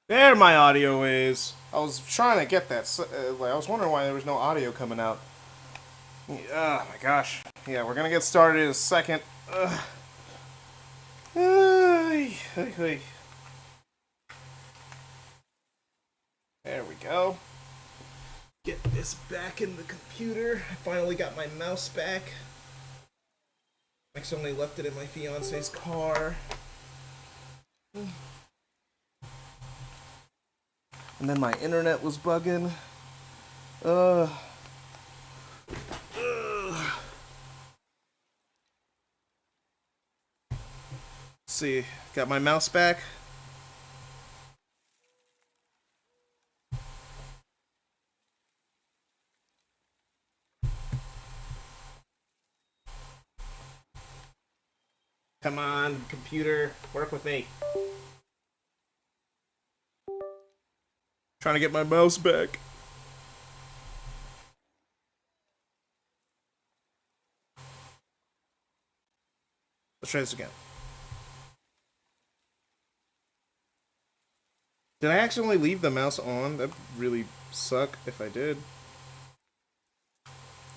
There my audio is. I was trying to get that. Like, I was wondering why there was no audio coming out. Oh my gosh. Yeah, we're gonna get started in a second. Ugh. Ay, ay, ay. There we go. Get this back in the computer. I finally got my mouse back. I accidentally left it in my fiance's car. And then my internet was bugging. Uh. Let's see. Got my mouse back. Come on, computer, work with me. Trying to get my mouse back. Let's try this again. Did I accidentally leave the mouse on? That'd really suck if I did.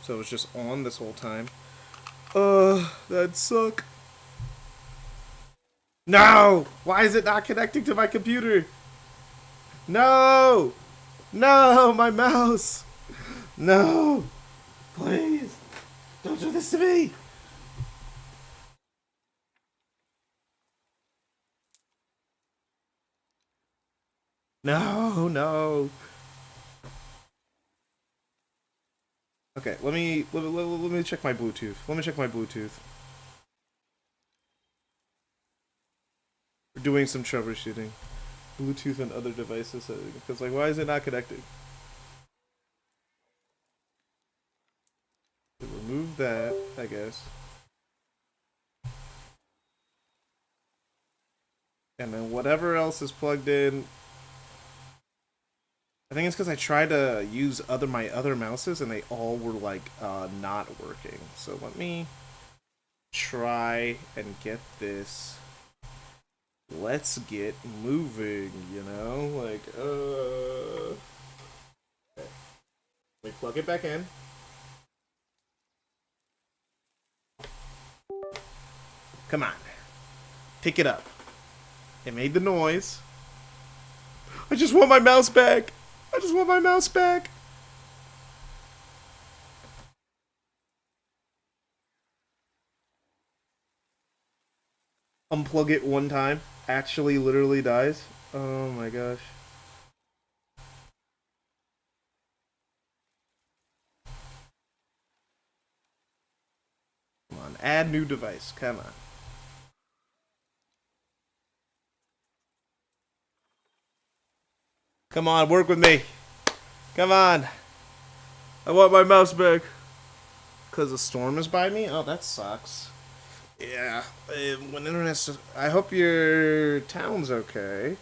So it was just on this whole time. That'd suck. No! Why is it not connecting to my computer? No! No, my mouse! No! Please! Don't do this to me! No, no. Okay, let me check my Bluetooth. Let me check my Bluetooth. We're doing some troubleshooting. Bluetooth and other devices. Because, like, why is it not connected? Remove that, I guess. And then whatever else is plugged in. I think it's because I tried to use my other mouses and they all were like not working. So let me try and get this. Let's get moving, you know? Like, okay. Let me plug it back in. Come on. Pick it up. It made the noise. I just want my mouse back. I just want my mouse back. Unplug it one time. Actually literally dies. Oh my gosh. Come on, add new device. Come on. Come on, work with me. Come on. I want my mouse back. Because a storm is by me? Oh, that sucks. Yeah. When internet's... I hope your town's okay.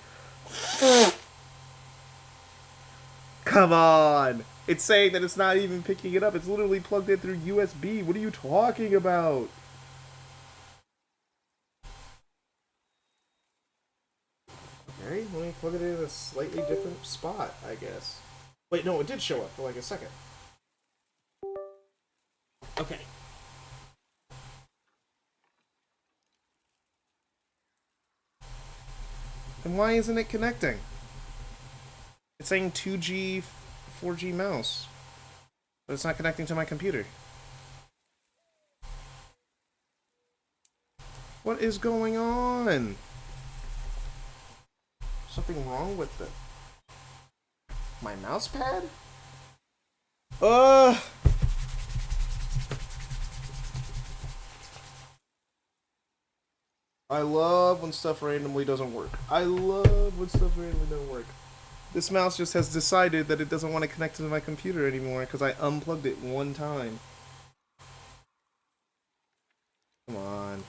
Come on. It's saying that it's not even picking it up. It's literally plugged in through USB. What are you talking about? Okay, let me plug it in a slightly different spot, I guess. Wait, no, it did show up for like a second. Okay. And why isn't it connecting? It's saying 2G, 4G mouse. But it's not connecting to my computer. What is going on? Something wrong with my mouse pad? Uh I love when stuff randomly doesn't work. I love when stuff randomly doesn't work. This mouse just has decided that it doesn't want to connect to my computer anymore because I unplugged it one time. Come on.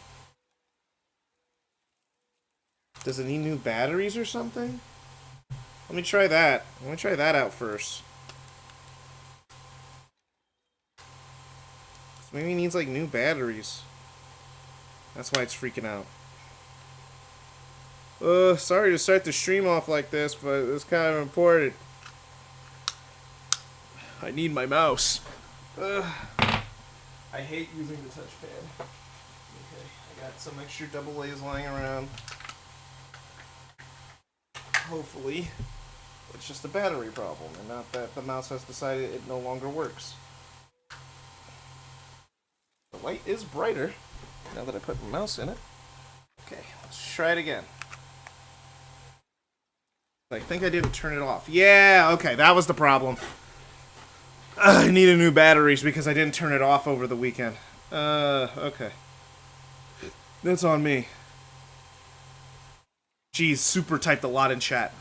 Does it need new batteries or something? Let me try that. Let me try that out first. Maybe it needs like new batteries. That's why it's freaking out. Sorry to start the stream off like this, but it's kind of important. I need my mouse. I hate using the touchpad. Okay, I got some extra double A's lying around. Hopefully, it's just a battery problem, and not that the mouse has decided it no longer works. The light is brighter now that I put my mouse in it. Okay, let's try it again. I think I didn't turn it off. Yeah, okay, that was the problem. I needed new batteries because I didn't turn it off over the weekend. Okay. That's on me. Geez, super typed a lot in chat,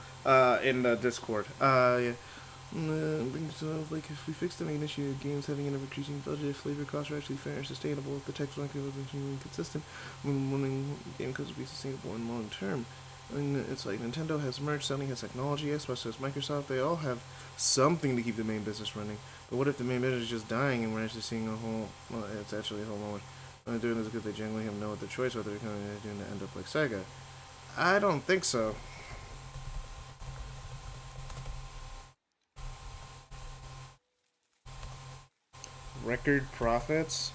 in the Discord. Yeah. Like, if we fix the main issue of games having an ever-increasing budget, if flavor costs are actually fair and sustainable, if the text ranking was continuing consistent, when game costs will be sustainable in long term. I mean, it's like Nintendo has merch, Sony has technology, Xbox has Microsoft, they all have something to keep the main business running. But what if the main business is just dying and we're actually seeing a whole, well, it's actually a whole moment. When they're doing this because they generally have no other choice, whether they're going to end up like Sega. I don't think so. Record profits?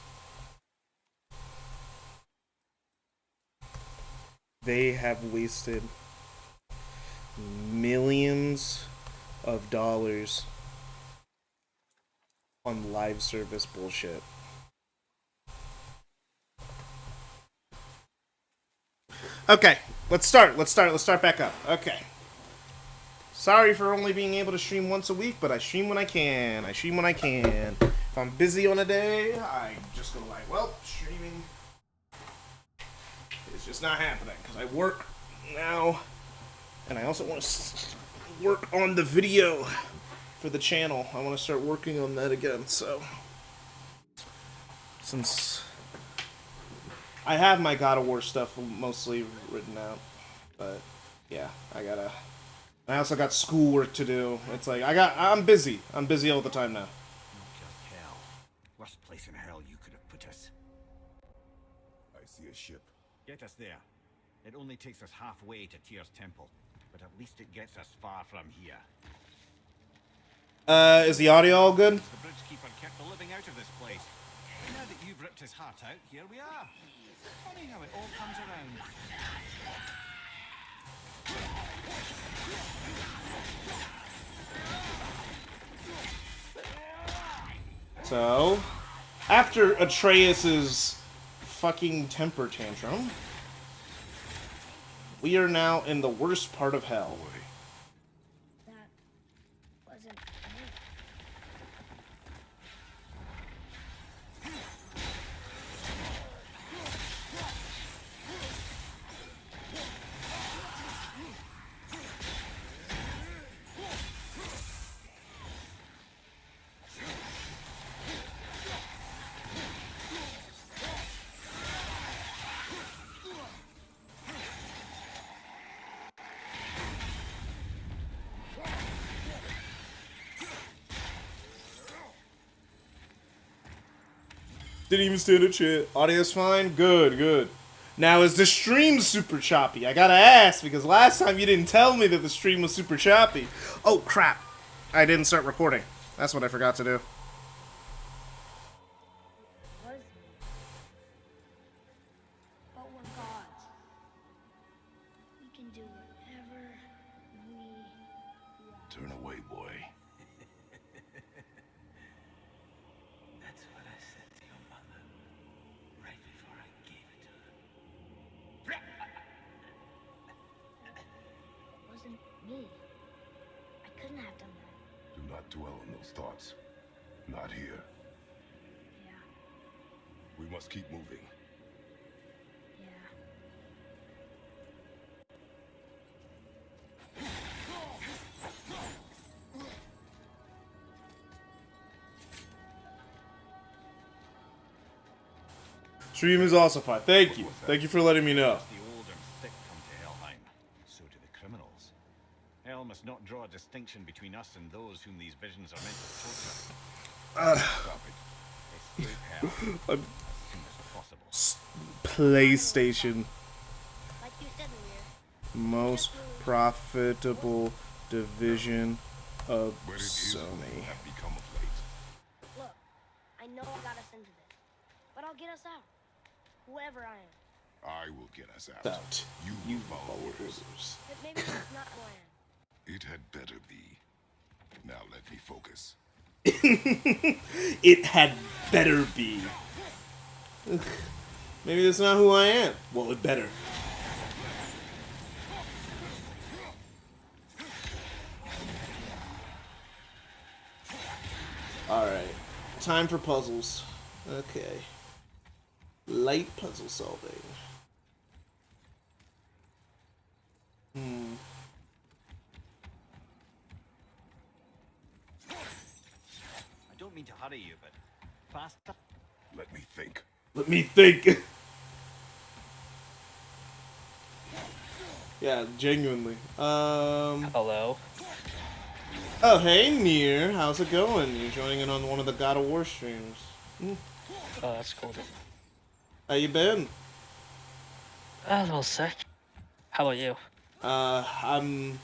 They have wasted millions of dollars on live service bullshit. Okay, let's start back up. Okay. Sorry for only being able to stream once a week, but I stream when I can. If I'm busy on a day, I just go like, well, streaming is just not happening because I work now, and I also want to work on the video for the channel. I want to start working on that again, so since I have my God of War stuff mostly written out, but yeah, I also got schoolwork to do. It's like I'm busy. I'm busy all the time now. Not just hell. Worst place in hell you could have put us. I see a ship. Get us there. It only takes us halfway to Tyr's temple, but at least it gets us far from here. Is the audio all good? The bridgekeeper kept the living out of this place. Now that you've ripped his heart out, here we are. Funny how it all comes around. So, after Atreus's fucking temper tantrum, we are now in the worst part of hell. That wasn't me. Didn't even stand a chance. Audio's fine? Good. Now, is the stream super choppy? I gotta ask, because last time you didn't tell me that the stream was super choppy. Oh, crap. I didn't start recording. That's what I forgot to do. It was me. But we're gods. We can do whatever we want. Turn away, boy. That's what I said to your mother right before I gave it to her. It wasn't me. I couldn't have done that. Do not dwell on those thoughts. Not here. Yeah. We must keep moving. Yeah. Stream is also fine. Thank you. Thank you for letting me know. The old and sick come to Helheim. So do the criminals. Hell must not draw a distinction between us and those whom these visions are meant to torture. Stop it. Escape hell as soon as possible. PlayStation. Like you said, most profitable division of But it is who Sony. we have become of late. Look, I know I got us into this, but I'll get us out. Whoever I am. I will get us out. Out. You You will follow follow orders. orders. But maybe that's not who I am. It had better be. Now let me focus. It had better be. Ugh. Maybe that's not who I am. Well, it better. Alright. Time for puzzles. Okay. Light puzzle solving. I don't mean to hurry you, but faster. Let me think. Let me think. Yeah, genuinely. Hello. Oh, hey, Nier. How's it going? You're joining in on one of the God of War streams. Oh, that's cool. How you been? A little sick. How about you? I'm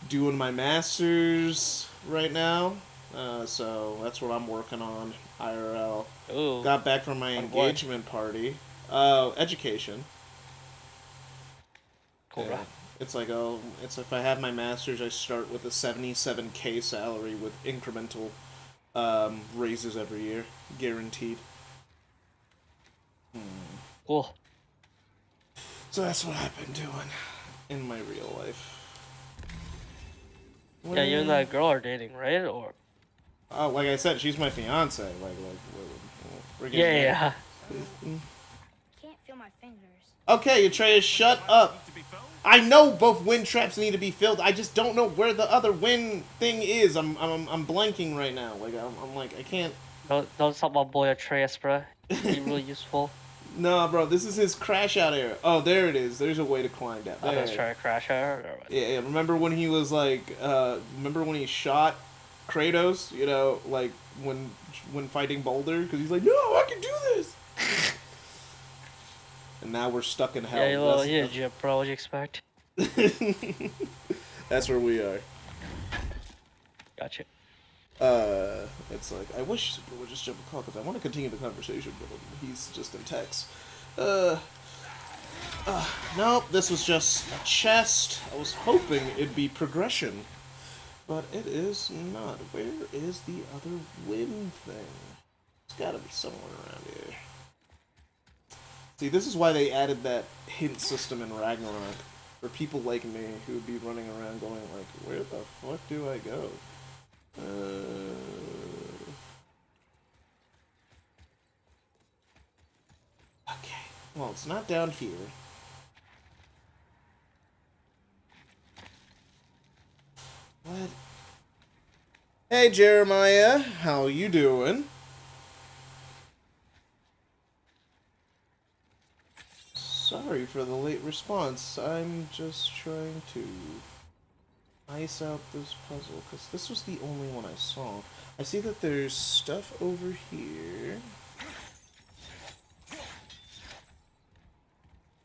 doing my masters right now. So that's what I'm working on, IRL. Ooh. Got back from my On what? engagement party. Education. Cool, Yeah. bro. It's like, it's if I have my masters, I start with a 77K salary with incremental raises every year, guaranteed. Cool. So that's what I've been doing in my real life. Yeah, you and that girl are dating, right? Or Oh, like I said, she's my fiance. We're getting yeah, married. yeah. Can't feel my fingers. Okay, Atreus, shut up. I know both wind traps need to be filled. I just don't know where the other wind thing is. I'm blanking right now. Like I'm like I can't. Don't stop my boy Atreus, bro. He's really useful. No, bro, this is his crash out area. Oh, there it is. There's a way to climb down. I There. was trying to crash her. Or what? Yeah. Remember when he was like, remember when he shot Kratos? You know, like when fighting Boulder, because he's like, no, I can do this. And now we're stuck in hell. Yeah, you little Jim, bro. What'd you expect? That's where we are. Gotcha. It's like, I wish Super would just jump a call because I want to continue the conversation, but he's just in text. Nope, this was just a chest. I was hoping it'd be progression, but it is not. Where is the other wind thing? It's gotta be somewhere around here. See, this is why they added that hint system in Ragnarok for people like me who would be running around going like, where the fuck do I go? Okay. Well, it's not down here. What? Hey, Jeremiah. How you doing? Sorry for the late response. I'm just trying to ice out this puzzle, because this was the only one I saw. I see that there's stuff over here.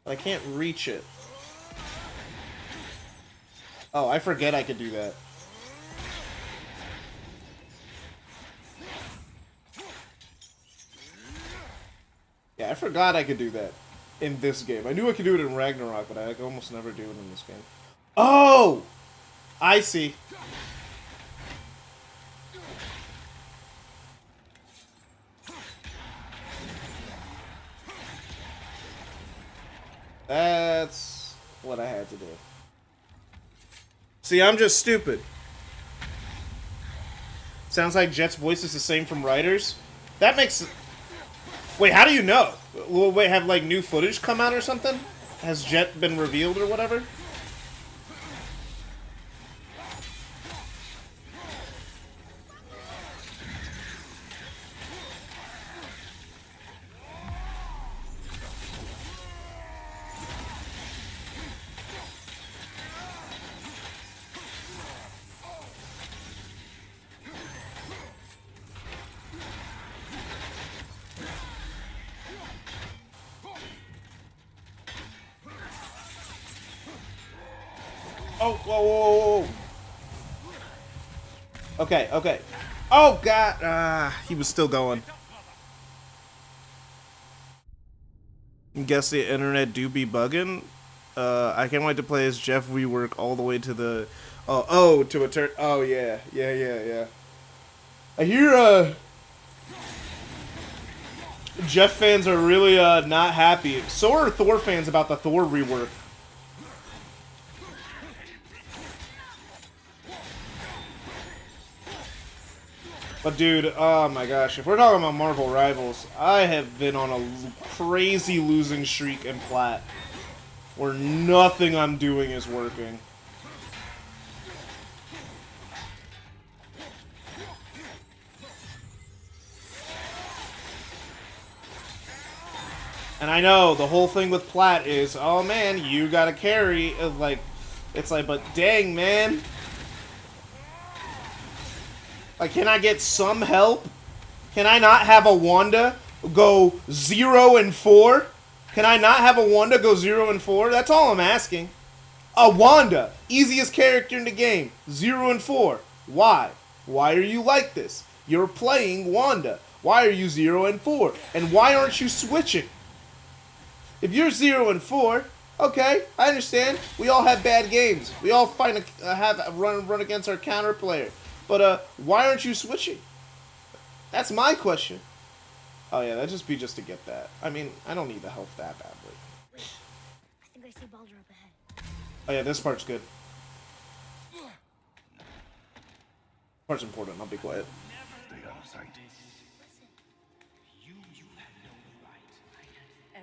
I can't reach it. Oh, I forget I could do that. Yeah, I forgot I could do that in this game. I knew I could do it in Ragnarok, but I almost never do it in this game. Oh! I see. That's what I had to do. See, I'm just stupid. Sounds like Jet's voice is the same from Writers. That makes... Wait, how do you know? Will wait, have like new footage come out or something? Has Jet been revealed or whatever? Oh, whoa, whoa, whoa. Okay, okay. Oh, God. He was still going. Guess the internet do be bugging. I can't wait to play as Jeff rework all the way to the... to a turn... Oh, yeah. Yeah. I hear, Jeff fans are really, not happy. So are Thor fans about the Thor rework. But dude, oh my gosh, if we're talking about Marvel Rivals, I have been on a crazy losing streak in Plat, where nothing I'm doing is working. And I know the whole thing with Plat is, oh man, you gotta carry. Like, it's like, but dang man. Like, can I get some help? Can I not have a Wanda go 0-4? Can I not have a Wanda go 0-4? That's all I'm asking. A Wanda, easiest character in the game, 0-4. Why? Why are you like this? You're playing Wanda. Why are you 0-4? And why aren't you switching? If you're 0-4, okay, I understand. We all have bad games. We all run against our counter player. But why aren't you switching? That's my question. Oh yeah, that'd just be just to get that. I mean, I don't need the health that badly. Wait, I think I see Baldur up ahead. Oh yeah, this part's good. Part's important. I'll be quiet. Stay out of sight.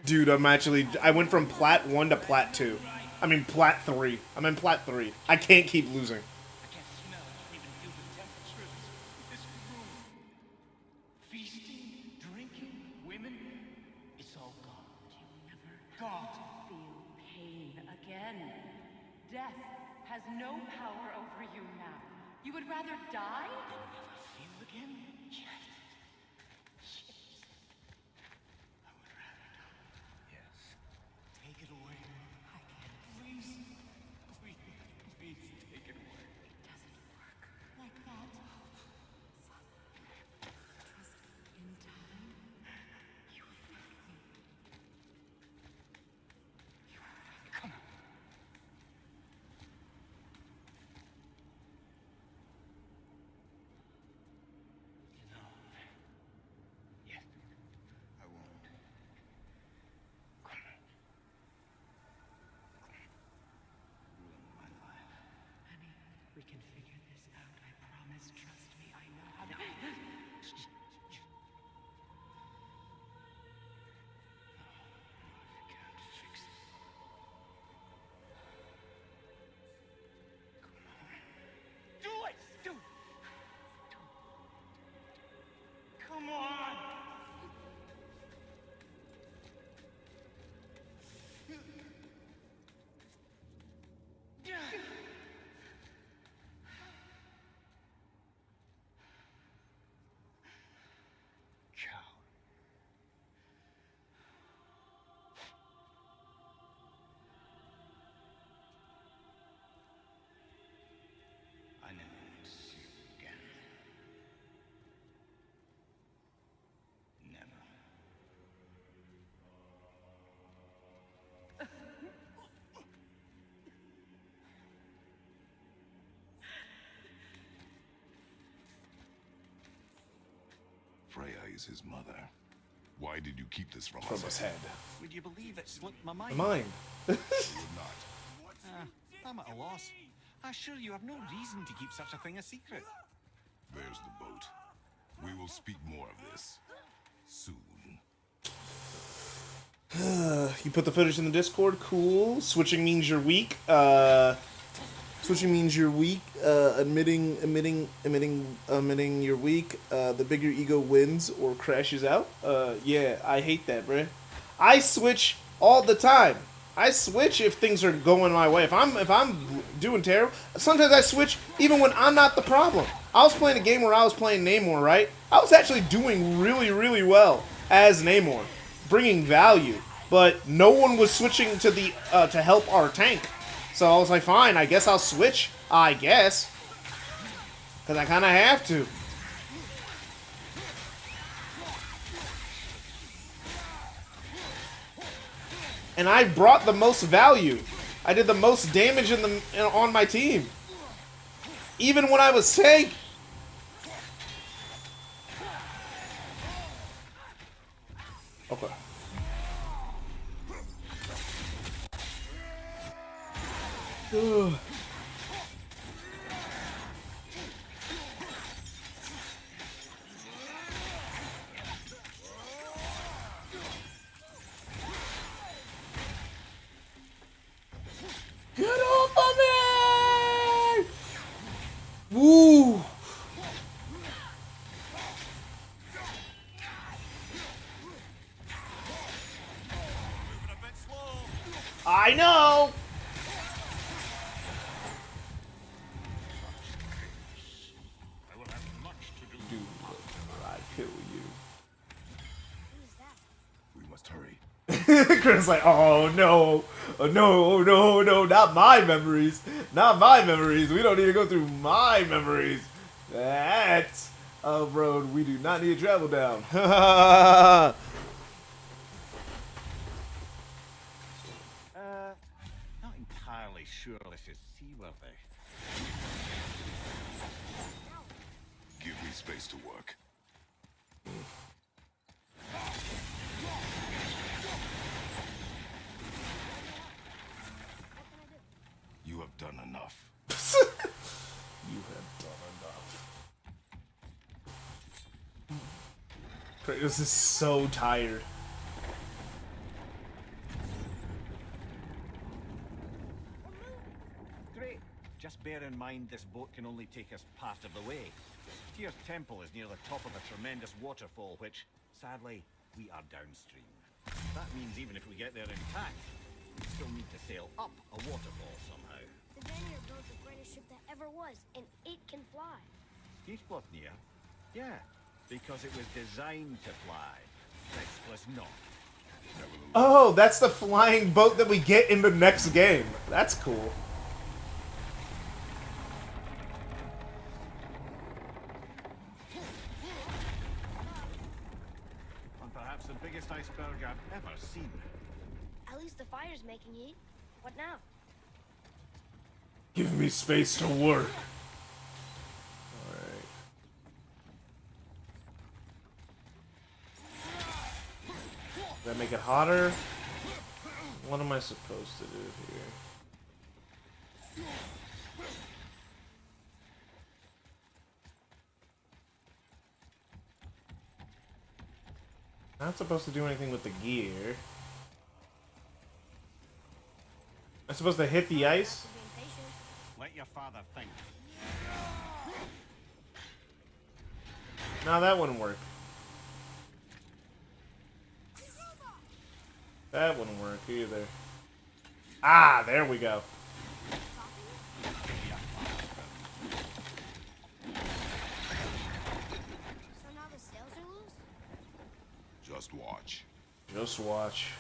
Dude, I went from Plat 1 to Plat 2. I mean, Plat 3. I'm in Plat 3. I can't keep losing. No power over you now. You would rather die? You'll never feel again? Yes. I would rather die. Yes. Take it away. I can't. Please. Please take it away. It doesn't work like that. Trust in time. You will thank me. You will thank me. Come on. We can figure this out, I promise. Trust me, I know how to... Can't fix it. Come on. Do it! Do it! Come on! I never want to see you again. Never. Freya is his mother. Why did you keep this from From us? his head. Would you believe it slipped my mind? Mine. You would not. I'm at a loss. I assure you have no reason to keep such a thing a secret. There's the boat. We will speak more of this soon. You put the footage in the Discord. Cool. Switching means you're weak. Switching means you're weak. Admitting you're weak. The bigger ego wins or crashes out. Yeah, I hate that, bruh. I switch all the time. I switch if things are going my way. If I'm doing terrible, sometimes I switch even when I'm not the problem. I was playing a game where I was playing Namor, right? I was actually doing really, really well as Namor, bringing value, but no one was switching to the to help our tank. So I was like, fine, I guess I'll switch. I guess. Because I kind of have to. And I brought the most value. I did the most damage on my team. Even when I was tank. Okay. Ugh. Get off of me! Woo! I know! I will have much to do. Dude, I kill you. Who's that? We must hurry. Chris like, oh no, oh no, oh no, no, not my memories, not my memories. We don't need to go through my memories. That's a road we do not need to travel down. Not entirely sure this is seaworthy. Give me space to work. You have done enough. You have done enough. Kratos is so tired. Great. Just bear in mind this boat can only take us part of the way. Tyr's temple is near the top of a tremendous waterfall, which, sadly, we are downstream. That means even if we get there intact, we still need to sail up a waterfall somehow. The Vanir built the greatest ship that ever was, and it can fly. Heathcliff-Near? Yeah, because it was designed to fly. This was not. Oh, that's the flying boat that we get in the next game. That's cool. And perhaps the biggest iceberg I've ever seen. At least the fire's making heat. What now? Give me space to work. Alright. Does that make it hotter? What am I supposed to do here? Not supposed to do anything with the gear. I'm supposed to hit the ice? Being patient. Let your father think. No, that wouldn't work. That wouldn't work either. Ah, there we go. So now the sails are loose? Just watch. Just watch.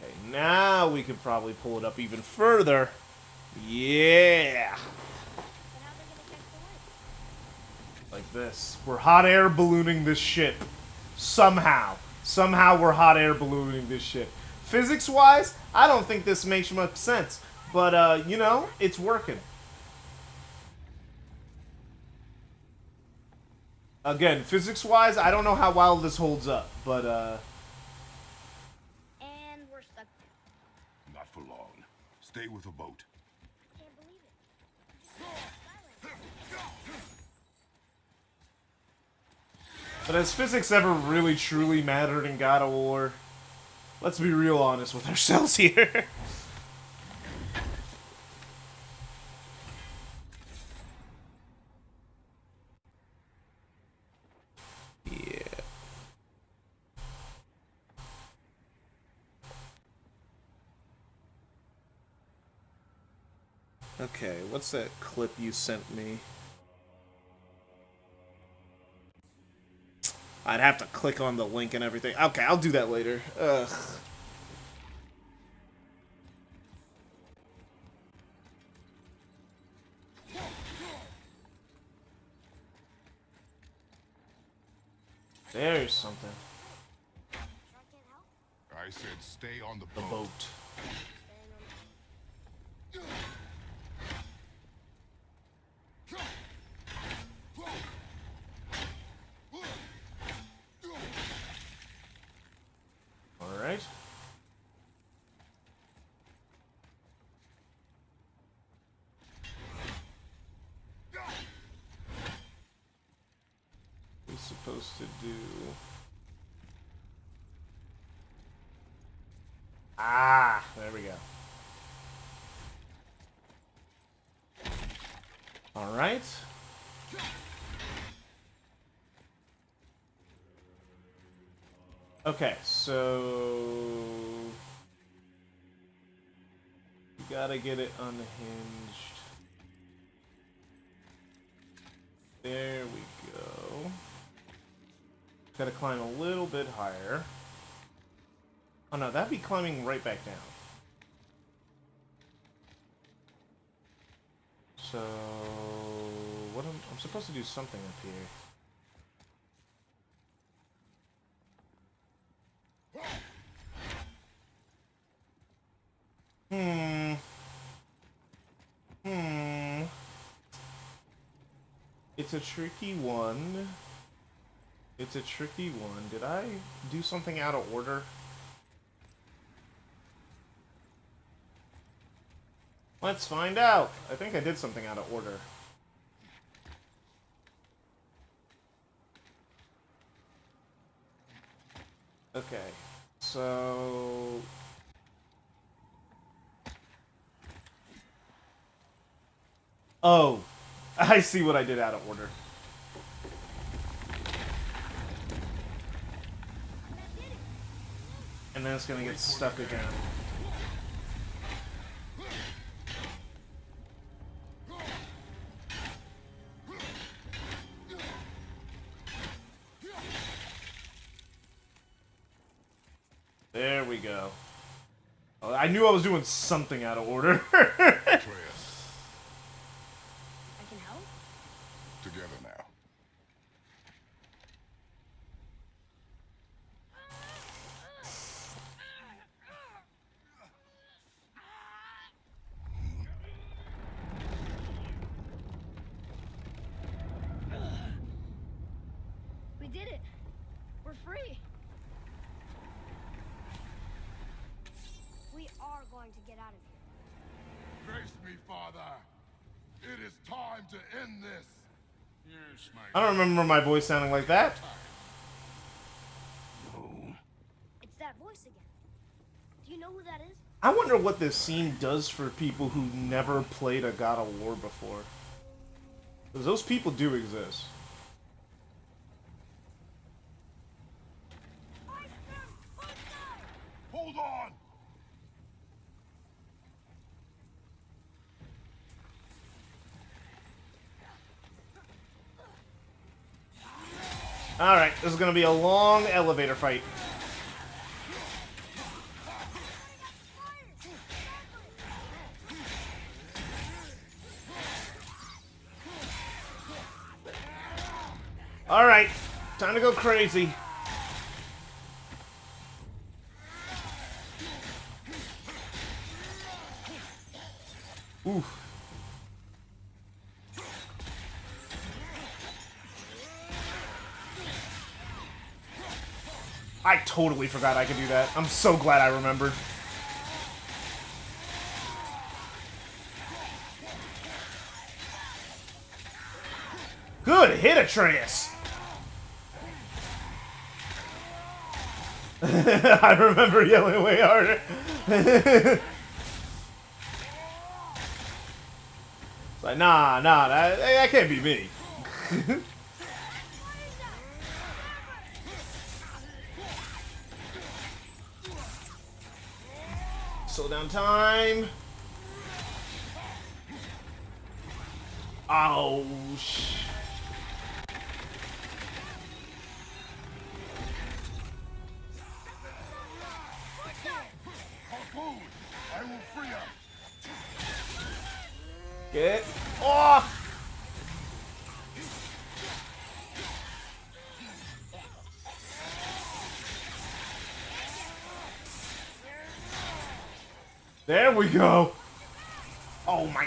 Okay, now we could probably pull it up even further. Yeah! But how are they gonna catch the wind? Like this. We're hot air ballooning this ship. Somehow. Somehow we're hot air ballooning this ship. Physics-wise, I don't think this makes much sense. But, you know, it's working. Again, physics-wise, I don't know how well this holds up. But, And we're stuck there. Not for long. Stay with the boat. Can't believe it. But has physics ever really truly mattered in God of War? Let's be real honest with ourselves here. Yeah. Okay, what's that clip you sent me? I'd have to click on the link and everything. Okay, I'll do that later. Ugh. There's something. I said stay on the The boat. boat. Alright. What are we supposed to do? Ah, there we go. Alright. Okay, so you gotta get it unhinged. There we go. Gotta climb a little bit higher. Oh no, that'd be climbing right back down. So what I'm supposed to do something up here. It's a tricky one. It's a tricky one. Did I do something out of order? Let's find out. I think I did something out of order. Okay. So oh, I see what I did out of order. And then it's gonna get stuck again. There we go. Oh, I knew I was doing something out of order. Atreus, I can help? together now. We did it. We're free. We are going to get out of here. Grace me, Father. It is time to end this. Yes, my I don't remember my voice sounding like that. It's that voice again. Do you know who that is? I wonder what this scene does for people who never played a God of War before. Because those people do exist. Hold on! Alright, this is gonna be a long elevator fight. Alright, time to go crazy. Oof. I totally forgot I could do that. I'm so glad I remembered. Good hit, Atreus! I remember yelling way harder. It's like, nah, that can't be me. Slow down time. Oh, Get off! There we go. Oh my.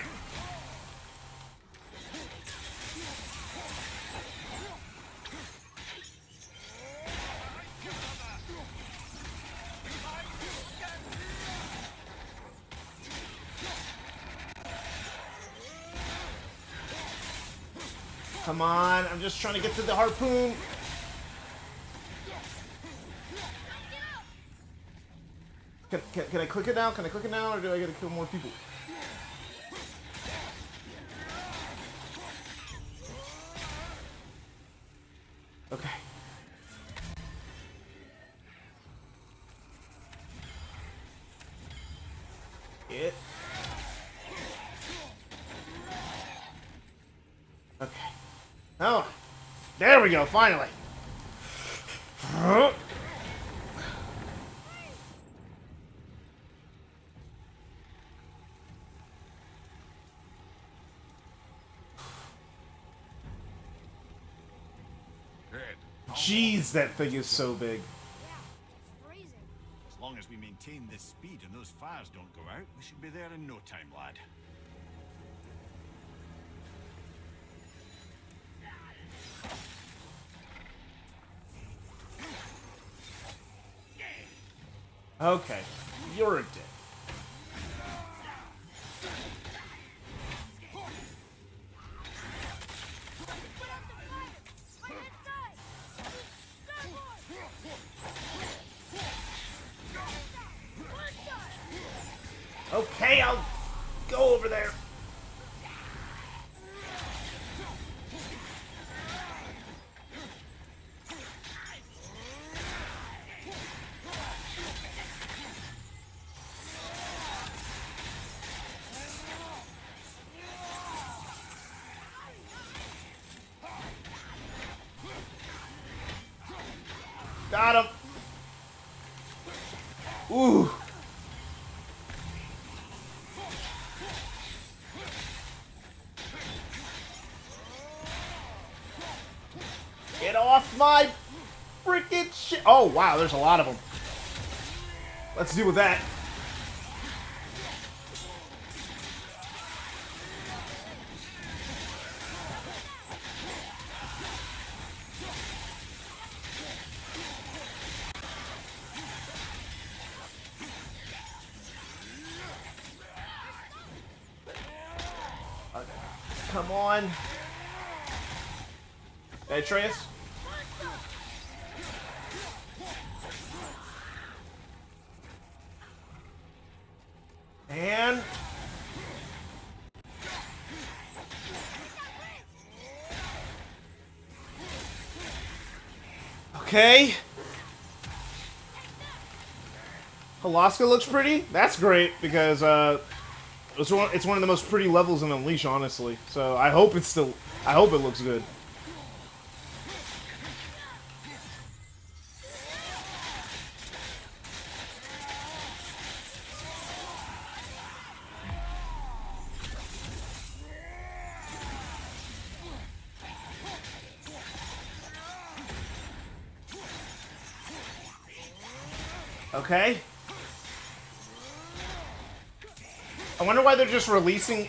Come on, I'm just trying to get to the harpoon. Can I click it now? Can I click it now, or do I gotta kill more people? Okay. It. Okay. Oh, there we go, finally. Jeez, that thing is so big. Yeah, it's freezing. As long as we maintain this speed and those fires don't go out, we should be there in no time, lad. Okay, you're a dick. Okay, I'll go over there. Got him. Ooh. Get off my freaking shit. Oh, wow, there's a lot of them. Let's deal with that. Come on. Hey, Atreus. And okay. Alaska looks pretty. That's great because it's one of the most pretty levels in Unleash, honestly. So I hope it looks good. Okay. I wonder why they're just releasing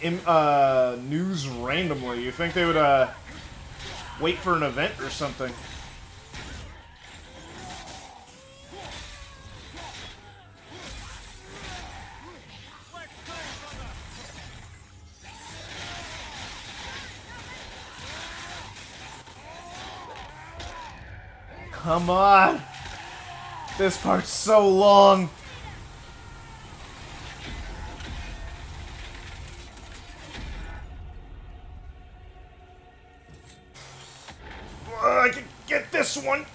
news randomly. You think they would wait for an event or something? Come on! This part's so long! I can get this one!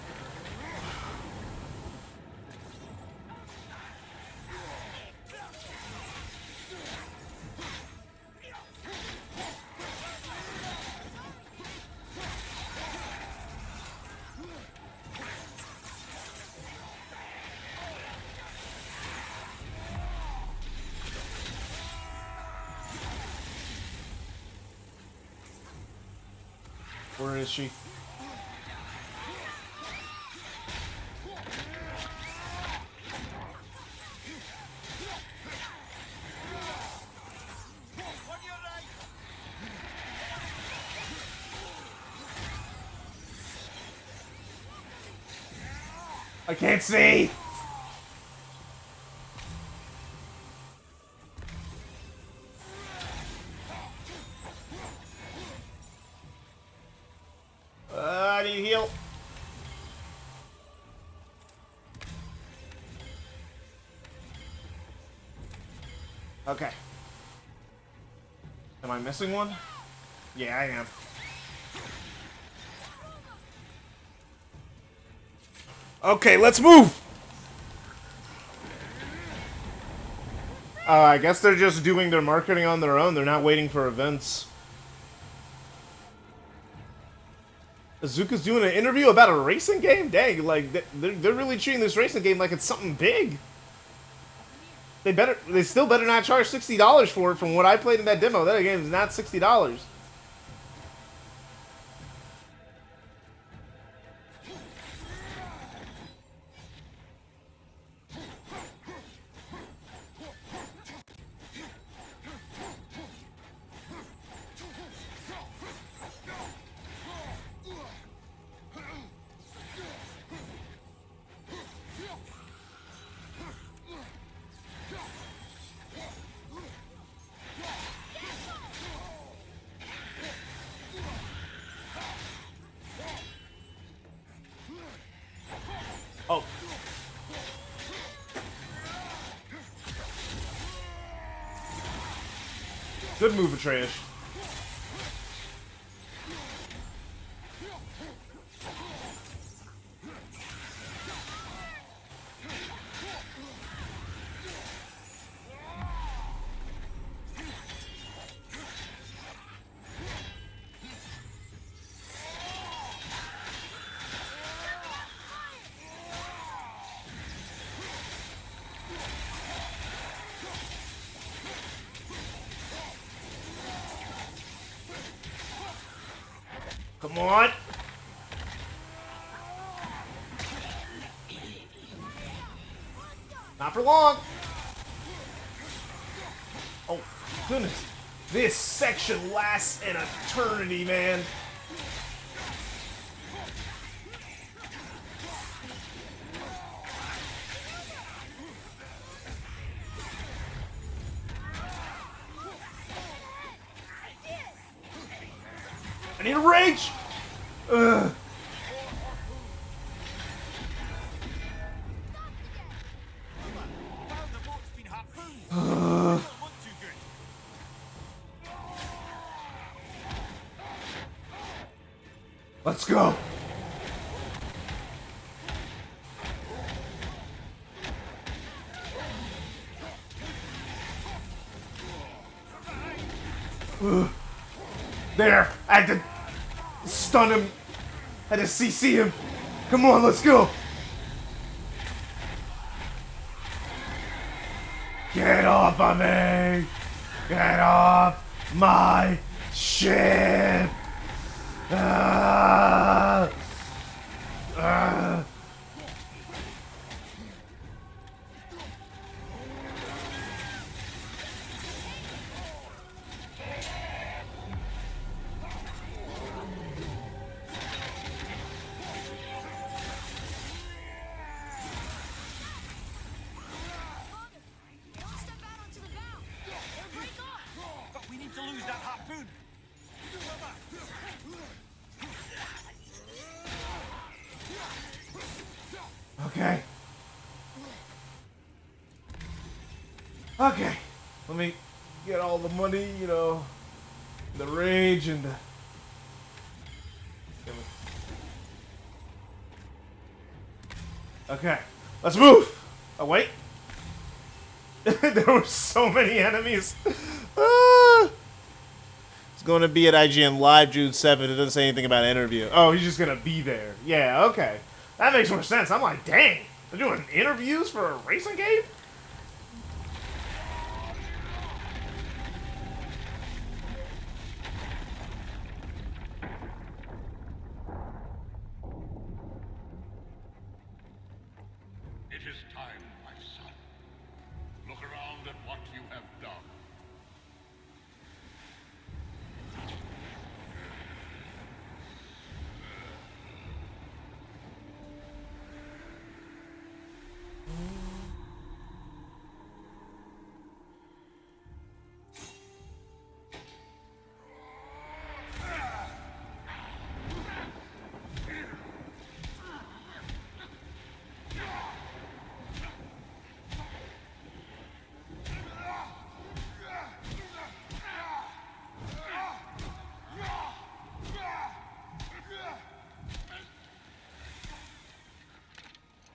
Where is she? I can't see! I need heal. Okay. Am I missing one? Yeah, I am. Okay, let's move! I guess they're just doing their marketing on their own. They're not waiting for events. Azuka's doing an interview about a racing game? Dang, like, they're really treating this racing game like it's something big. They still better not charge $60 for it from what I played in that demo. That game is not $60. Oh. Good move, Atreus. Come on. Not for long. Oh, goodness. This section lasts an eternity, man. I need a rage! Ugh. Let's go. Ugh. There, I had to stun him. I had to CC him. Come on, let's go. Get off of me. Get off my ship. Ah. Ah. But we need to lose that harpoon. Okay. Okay. Let me get all the money, you know, the rage and the... Okay. Let's move! Oh, wait. There were so many enemies. Ah. It's going to be at IGN Live June 7th. It doesn't say anything about an interview. Oh, he's just going to be there. Yeah, okay. That makes more sense. I'm like, dang. They're doing interviews for a racing game? at what you have done.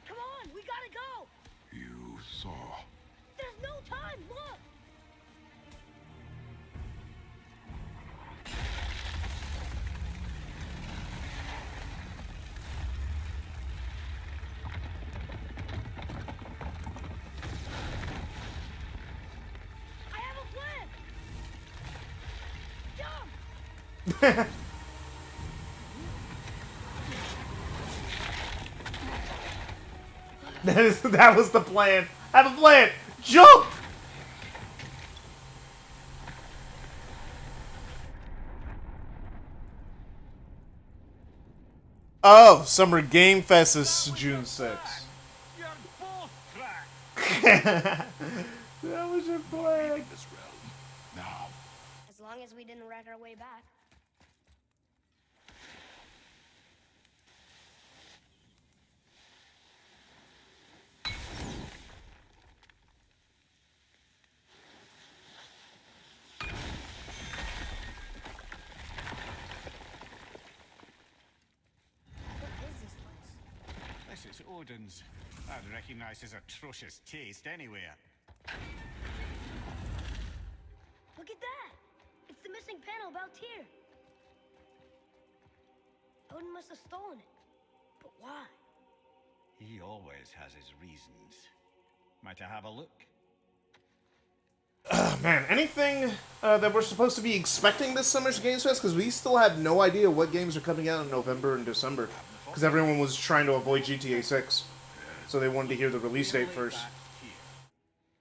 Come on, we gotta go! You saw. There's no time, look! I have a plan! Jump! That was the plan. I have a plan. Jump! Oh, Summer Game Fest is June 6th. You're both cracked. That was your plan. This realm. Now. As long as we didn't wreck our way back. What is this place? This is Odin's. I'd recognize his atrocious taste anywhere. Look at that! It's the missing panel about Tyr. Odin must have stolen it. But why? He always has his reasons. Might I have a look? Man, anything that we're supposed to be expecting this summer's Games Fest? Because we still have no idea what games are coming out in November and December. Because everyone was trying to avoid GTA 6. So they wanted to hear the release date first. That's Tyr.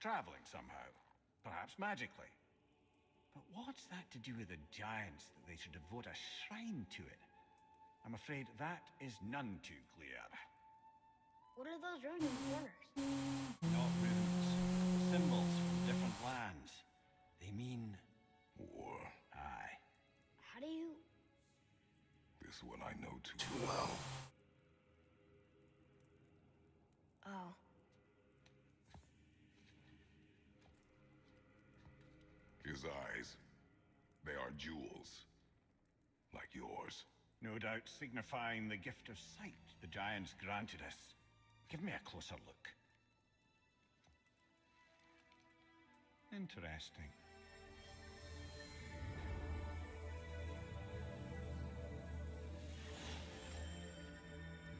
Traveling somehow. Perhaps magically. But what's that to do with the giants that they should devote a shrine to it? I'm afraid that is none too clear. What are those runes in the corners? Not runes. Symbols from different lands. They mean... War. Aye. How do you... This one I know too Well, Oh. His eyes. They are jewels. Like yours. No doubt signifying the gift of sight the giants granted us. Give me a closer look. Interesting.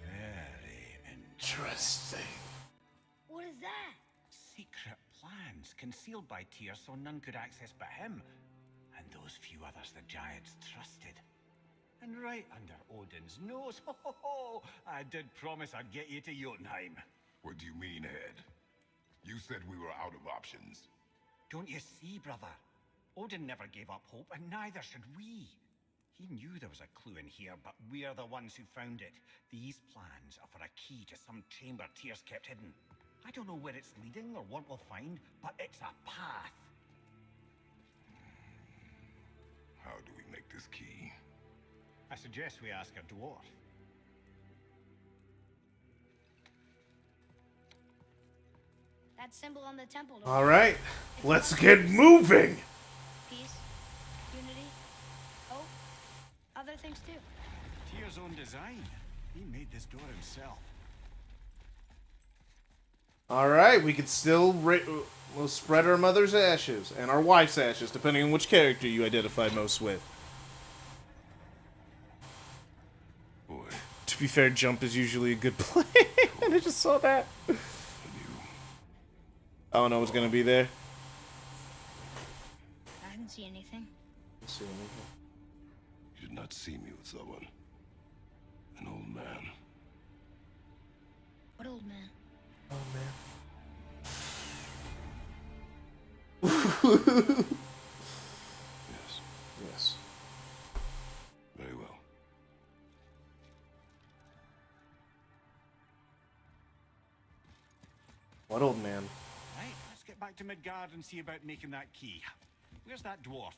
Very interesting. interesting. What is that? Secret plans concealed by Tyr so none could access but him, and those few others the giants trusted. And right under Odin's nose, ho ho ho! I did promise I'd get you to Jotunheim. What do you mean, Head? You said we were out of options. Don't you see, brother? Odin never gave up hope, and neither should we. He knew there was a clue in here, but we're the ones who found it. These plans are for a key to some chamber Tyr's kept hidden. I don't know where it's leading or what we'll find, but it's a path. How do we make this key? I suggest we ask a dwarf. That symbol on the temple. door. All right, let's get moving. Peace, unity, hope, other things too. Tyr's own design. He made this door himself. All right, we could still we'll spread our mother's ashes and our wife's ashes, depending on which character you identify most with. Boy, To be fair, jump is usually a good play. And I just saw that. you I don't know what's gonna be there. I didn't see anything. did not see me with someone. An old man. What old man? Oh man. Yes. Yes. Very well. What old man? Right, let's get back to Midgard and see about making that key. Where's that dwarf?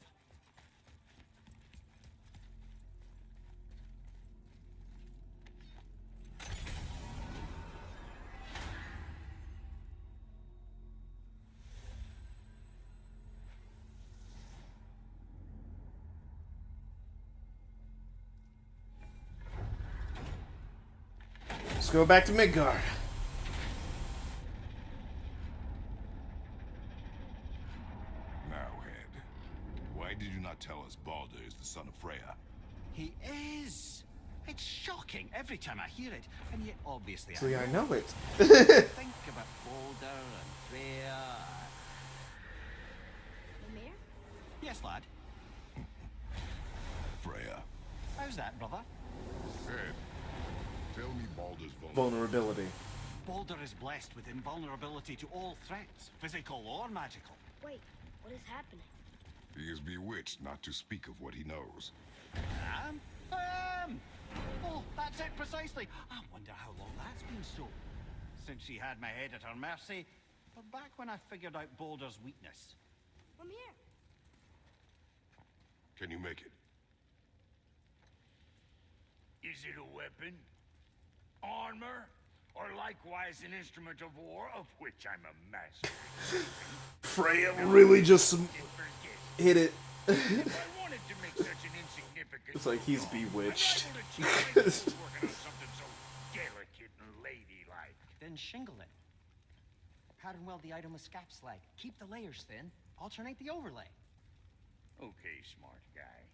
Let's go back to Midgard. Now, Head, why did you not tell us Baldur is the son of Freya? He is! It's shocking every time I hear it, and yet obviously So yeah, I know it. think about Baldur and Freya. Mimir? Yes, lad. Freya. How's that, brother? Head, tell me Baldur's Vulnerability. Baldur is blessed with invulnerability to all threats, physical or magical. Wait, what is happening? He is bewitched not to speak of what he knows. Oh, that's it precisely. I wonder how long that's been so. Since she had my head at her mercy, or back when I figured out Baldur's weakness. Mimir! Can you make it? Is it a weapon? Armor? Or likewise an instrument of war, of which I'm a master? Freya really just Forget. hit it. If I wanted to make such an insignificant... It's like he's I'm bewitched. liable to cheat myself working on something so delicate and ladylike. Then shingle it. Pattern weld the item with scap slag. Keep the layers thin. Alternate the overlay. Okay, smart guy.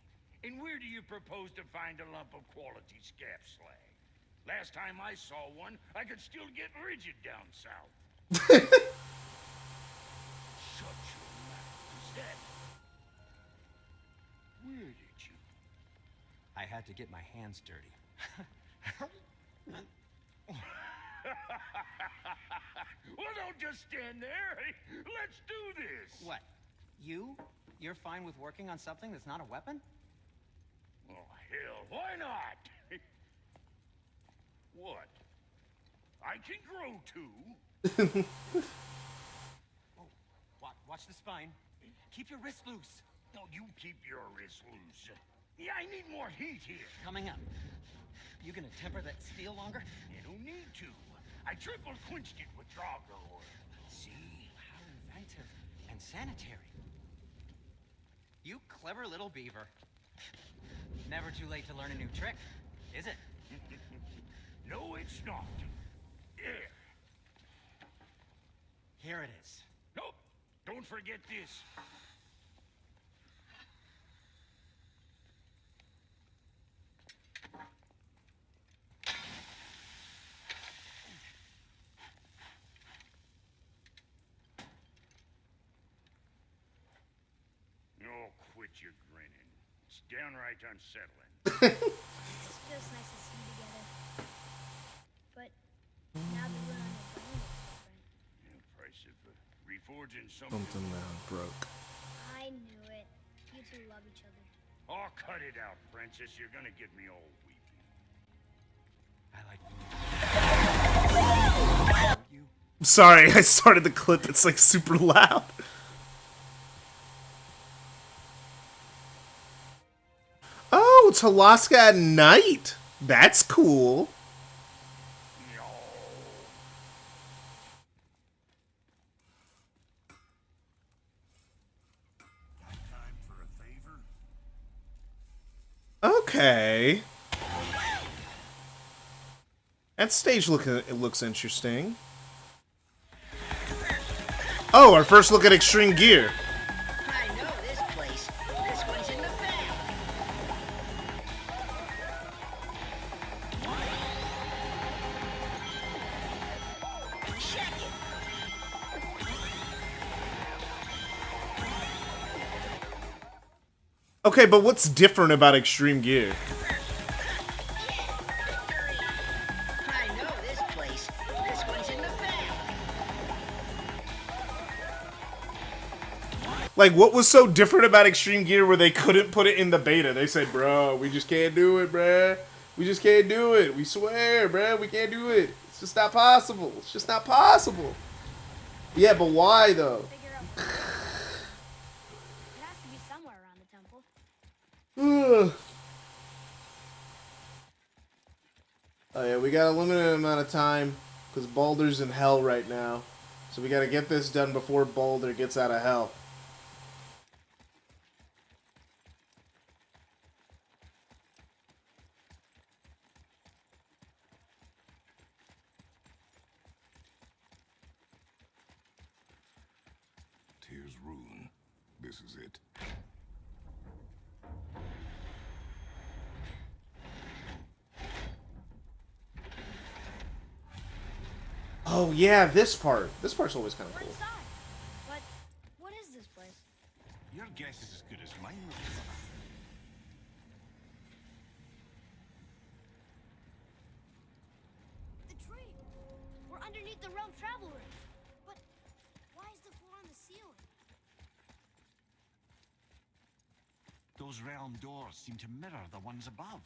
And where do you propose to find a lump of quality scap slag? Last time I saw one, I could still get rigid down south. Shut your mouth. Is that... Where did you... I had to get my hands dirty. Well, don't just stand there. Let's do this. What? You're fine with working on something that's not a weapon? Oh, hell, why not? What? I can grow too. Oh, watch the spine. Keep your wrist loose. No, you keep your wrist loose. Yeah, I need more heat here. Coming up. You gonna temper that steel longer? You don't need to. I triple quenched it with Draugr oil. See, how inventive and sanitary. You clever little beaver. Never too late to learn a new trick, is it? No, it's not. There. Here it is. Nope. Don't forget this. Oh, quit your grinning. It's downright unsettling. It's just nice to see you together. But now that we're on your brain, it's different. The price of reforging something. Something broke. I knew it. You two love each other. Oh, cut it out, princess. You're gonna get me all weepy. I like you. Sorry, I started the clip. It's like super loud. Oh, it's Alaska at night. That's cool. No. Got time for a favor? Okay. That stage it looks interesting. Oh, our first look at Extreme Gear. I know this place. This one's in the back. Check it. Okay, but what's different about Extreme Gear? I know this place. This one's in the back. Like, what was so different about Extreme Gear where they couldn't put it in the beta? They said, bro, we just can't do it, bruh. We just can't do it. We swear, bruh, we can't do it. It's just not possible. It's just not possible. Yeah, but why, though? Figure out where it is. It has to be somewhere around the temple. Oh, yeah, we got a limited amount of time because Baldur's in hell right now. So we got to get this done before Baldur gets out of hell. Tyr's rune. This is it. Oh, yeah, this part. This part's always kind of We're cool. inside. But what is this place? Your guess is as good as mine. The tree. We're underneath the realm travel room. But why is the floor on the ceiling? Those realm doors seem to mirror the ones above.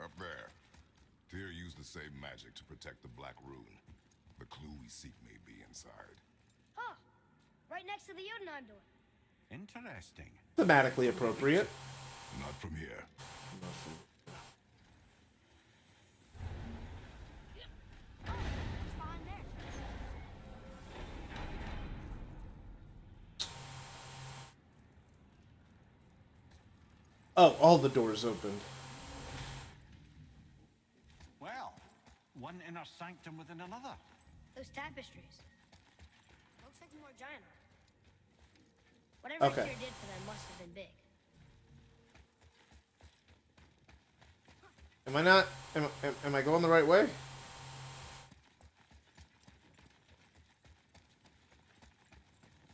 Up there. Tyr used the same magic to protect the Black Rune. The clue we seek may be inside. Huh. Right next to the Jotunheim door. Interesting. Thematically appropriate. Not from here. What's behind there? Oh, all the doors opened. Well, one inner sanctum within another. Those tapestries. Looks like more giant. Whatever Okay. Tyr did for them must have been big. Am I not... Am I going the right way?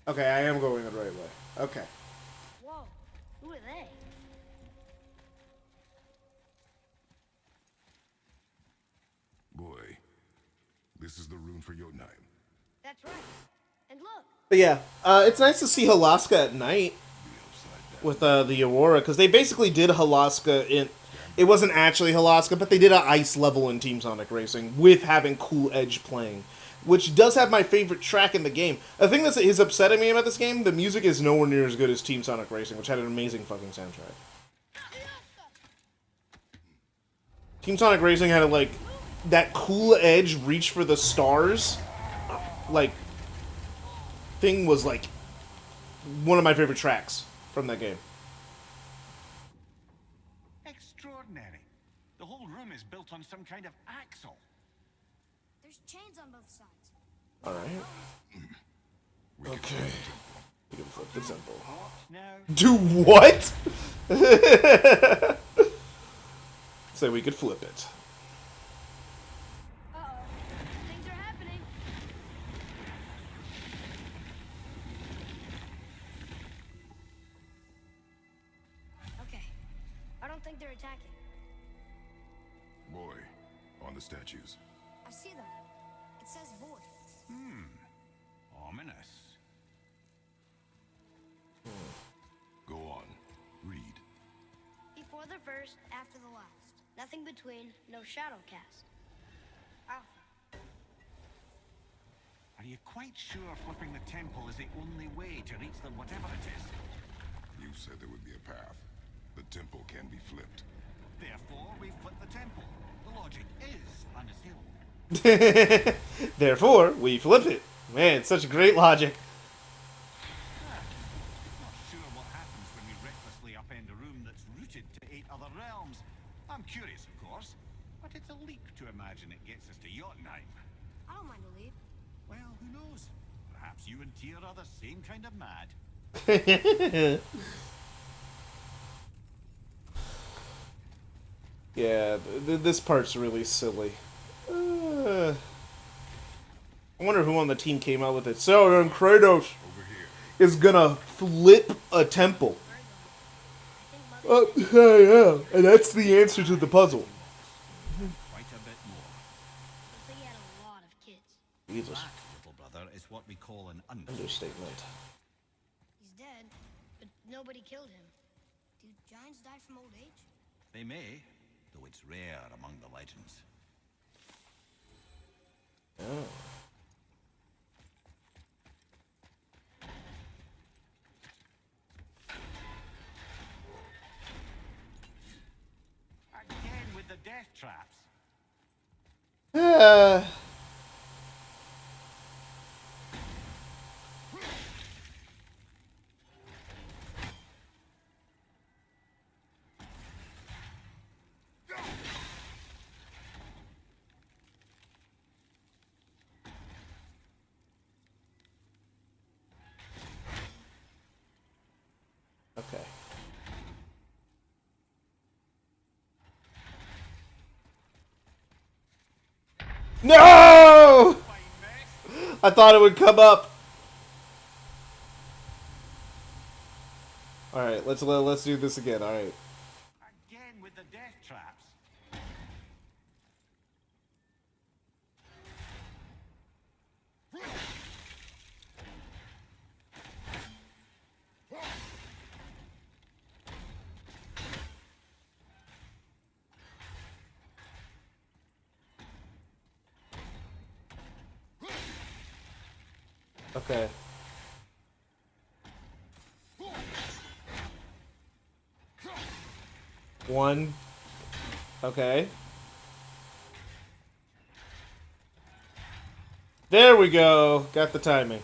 Okay, I am going the right way. Okay. Whoa. Who are they? Boy, this is the rune for Jotunheim. That's right. And look. But yeah, it's nice to see Halaska at night with the Aurora, because they basically did Halaska in... It wasn't actually Halaska, but they did an ice level in Team Sonic Racing with having Cool Edge playing, which does have my favorite track in the game. The thing that is upsetting me about this game, the music is nowhere near as good as Team Sonic Racing, which had an amazing fucking soundtrack. Team Sonic Racing had like that Cool Edge reach for the stars, like thing was like one of my favorite tracks from that game. Extraordinary. The whole room is built on some kind of axle. There's chains on both sides. All right. Okay. You can flip the temple. Now, Do what? So we could flip it. Uh-oh. Things are happening. Okay. I don't think they're attacking. Boy, on the statues. I see them. It says void. ominous. Go on. Read. Before the first, after the last. Nothing between, no shadow cast. Alpha. Are you quite sure flipping the temple is the only way to reach them, whatever it is? You said there would be a path. The temple can be flipped. Therefore, we flip the temple. The logic is unassailable. Therefore, we flip it. Man, such great logic. Not sure what happens when we recklessly upend a room that's rooted to 8 other realms. I'm curious, of course, but it's a leap to imagine it gets us to Jotunheim. I don't mind a leap. Well, who knows? Perhaps you and Tyr are the same kind of mad. Yeah, this part's really silly. I wonder who on the team came out with it. So then Kratos Over here. is gonna flip a temple. I think Mother Yeah, and that's the answer to the puzzle. Quite a bit more. looks like he had a lot of kids. Jesus, That, little brother, is what we call an understatement. He's dead, but nobody killed him. Do giants die from old age? They may, though it's rare among the legends. Oh. Again with the death traps. Okay. No! I thought it would come up. All right, let's do this again. All right. Again with the death traps. Okay. One. Okay. There we go. Got the timing.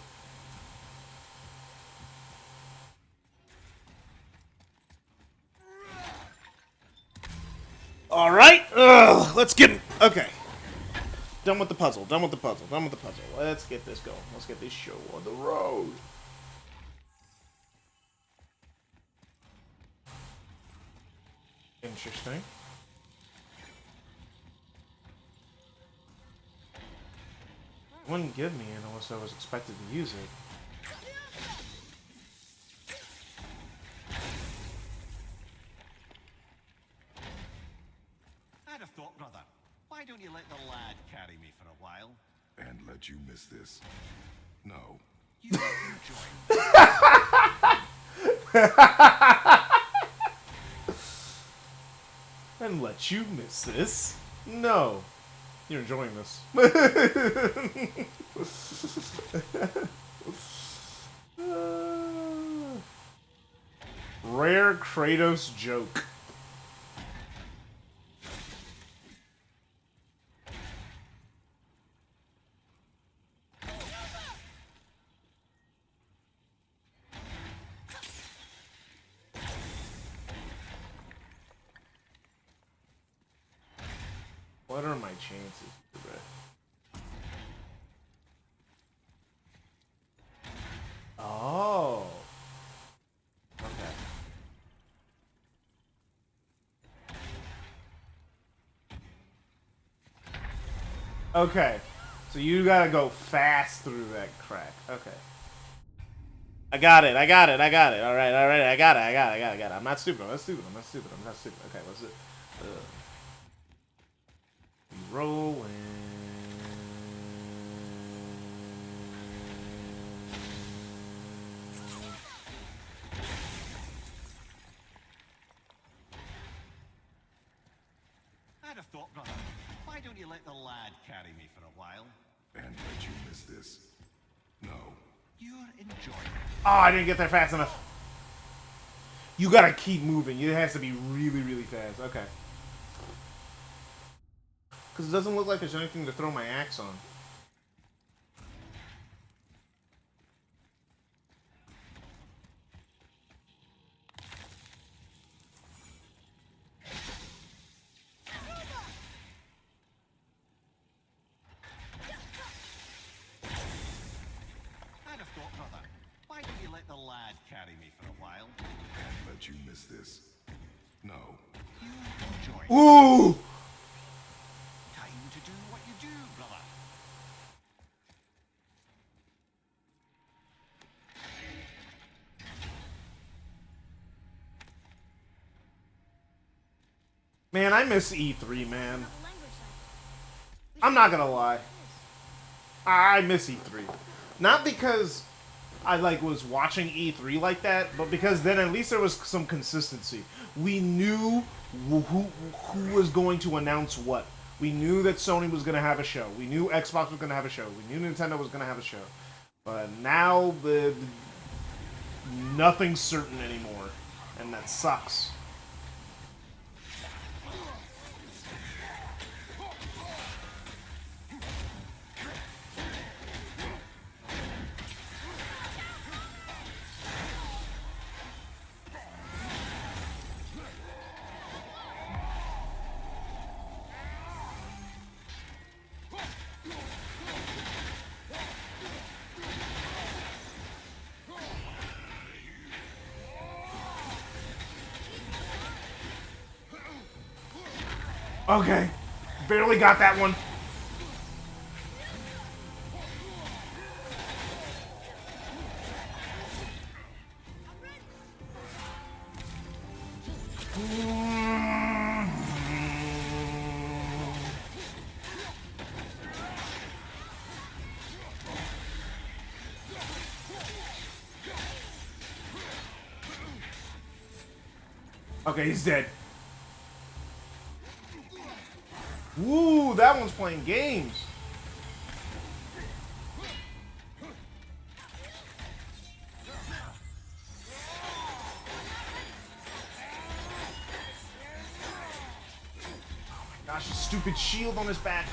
All right. Let's get. Okay. Done with the puzzle. Done with the puzzle. Done with the puzzle. Let's get this going. Let's get this show on the road. Interesting. Wouldn't give me it unless I was expected to use it. I'd have thought, brother. Why don't you let the lad carry me for a while? And let you miss this. No. You enjoy. And let you miss this? No. You're enjoying this. Rare Kratos joke. What are my chances today? Oh. Okay. Okay. So you gotta go fast through that crack. Okay. I got it. Alright. I got it. I got it. I'm not stupid. I'm not stupid. Okay, let's do it. Rolling. I'd have thought, brother. Why don't you let the lad carry me for a while? And let you miss this. No. You're enjoying. Oh, I didn't get there fast enough. You gotta keep moving. It has to be really, really fast. Okay. Because it doesn't look like there's anything to throw my axe on. I'd have thought, brother. Why don't you let the lad carry me for a while? And let you miss this. No. You enjoy. Ooh! Time to do what you do, brother. I miss E3, man. Not a language cycle. We I'm should not figure gonna out lie. what it is. I miss E3. Not because I like was watching E3 like that, but because then at least there was some consistency. We knew who was going to announce what. We knew that Sony was going to have a show. We knew Xbox was going to have a show. We knew Nintendo was going to have a show. But now nothing's certain anymore, and that sucks. Okay. Barely got that one. Okay, he's dead. Woo, that one's playing games. Oh my gosh, a stupid shield on his back.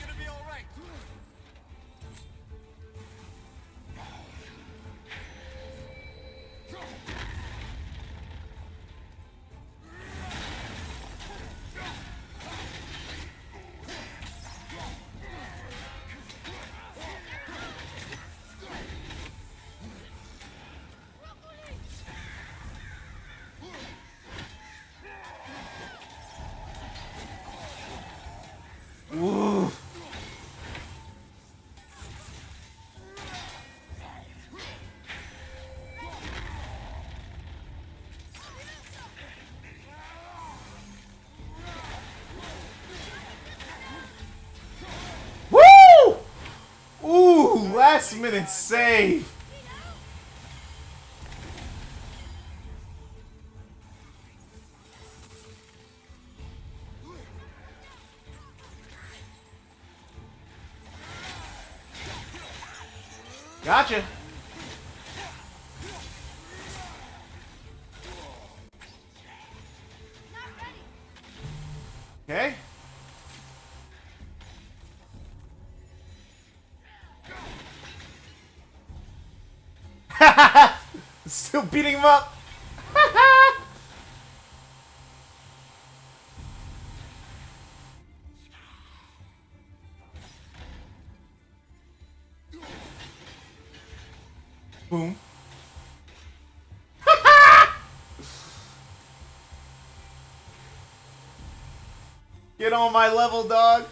Gonna be alright. Woo. Woo! Ooh, last minute save. Gotcha. Okay. Still beating him up. Boom. Get on my level, dog.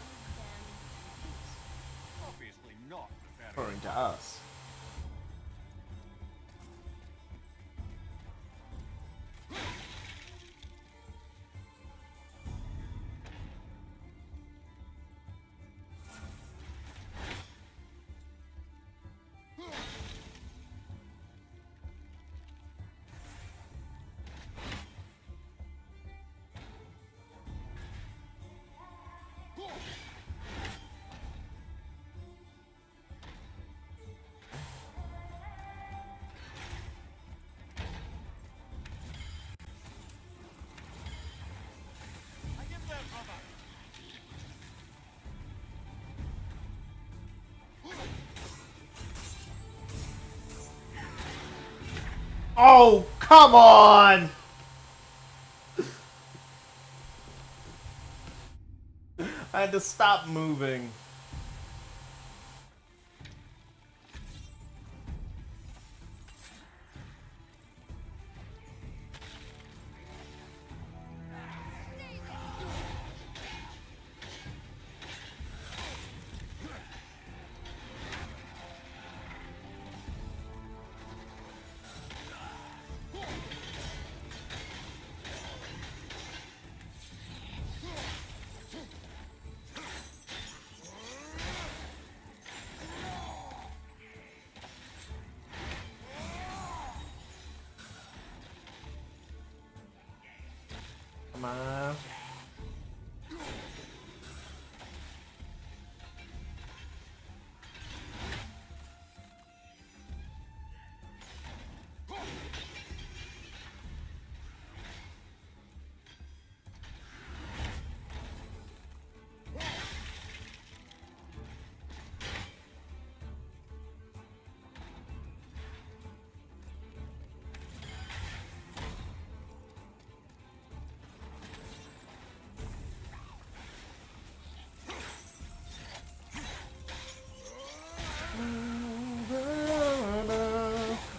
Obviously not very Referring to us. Oh, come on! I had to stop moving. Come on.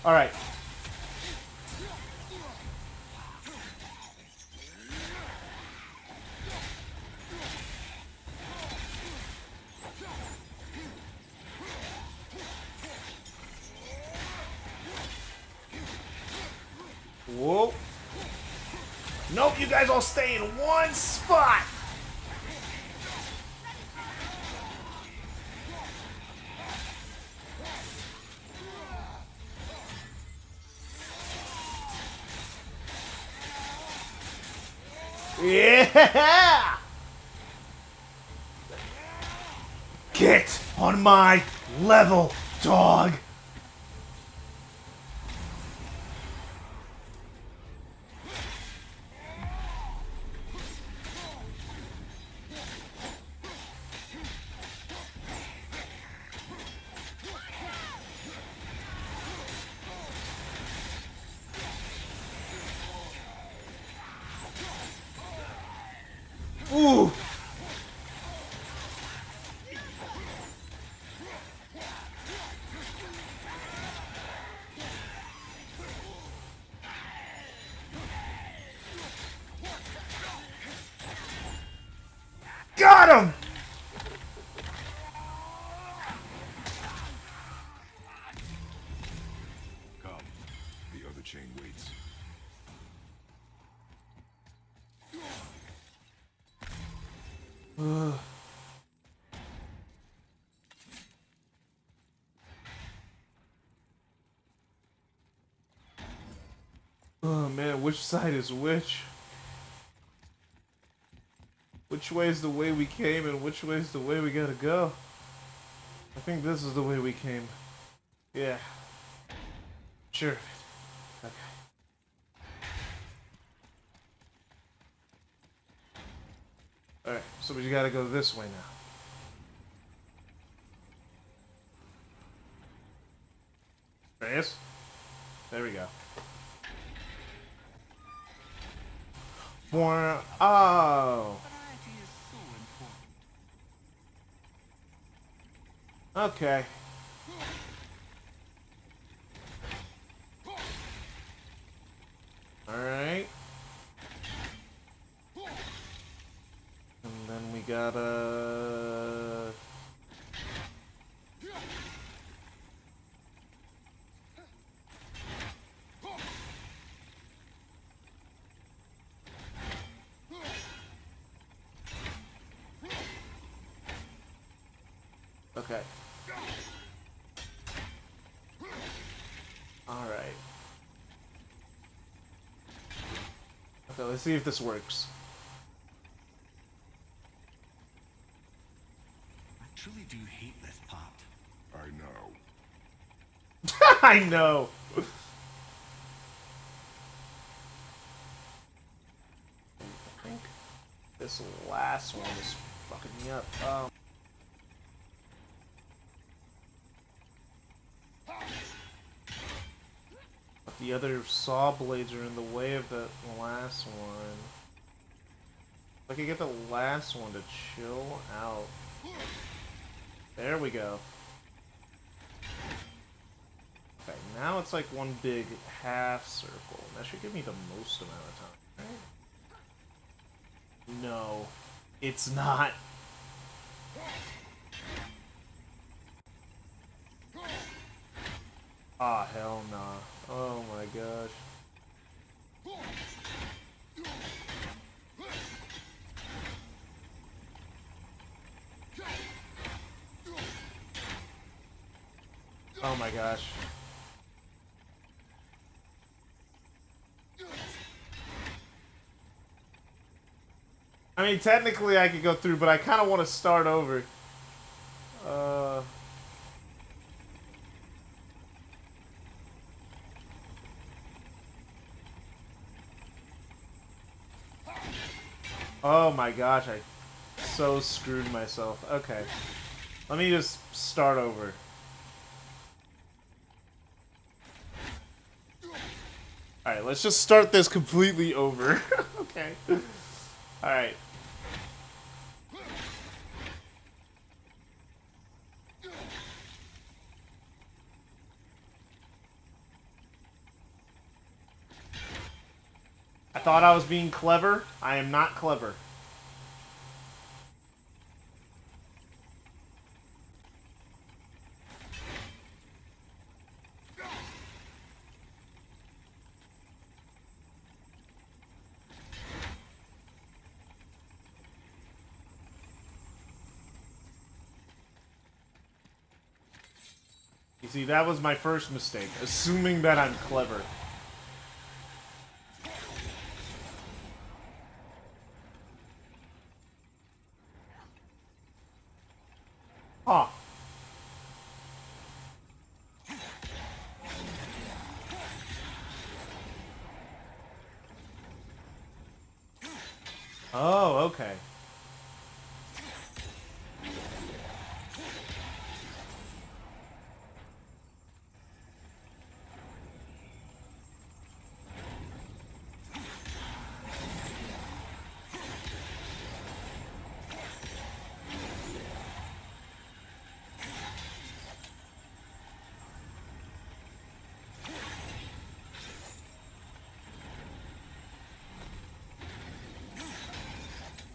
All right. Whoa. Nope, you guys all stay in one spot. Yeah! Get on my level, dog! Ooh! Got him! Come. The other chain waits. Oh man, which side is which? Which way is the way we came and which way is the way we gotta go? I think this is the way we came. Yeah. Sure of it. Okay. Alright, so we gotta go this way now. Yes? There we go. For oh. Okay. Alright. And then we gotta... Okay. Alright. Okay, let's see if this works. I truly do hate this part. I know. I know! I think this last one is fucking me up. The other saw blades are in the way of the last one. If I could get the last one to chill out. There we go. Okay, now it's like one big half circle. That should give me the most amount of time, right? No, it's not. Ah, hell nah. Oh my gosh. Oh my gosh. I mean, technically I could go through, but I kind of want to start over. Oh my gosh, I so screwed myself. Okay. Let me just start over. Alright, let's just start this completely over. Okay. Alright. I thought I was being clever. I am not clever. You see, that was my first mistake, assuming that I'm clever. Huh. Oh, okay.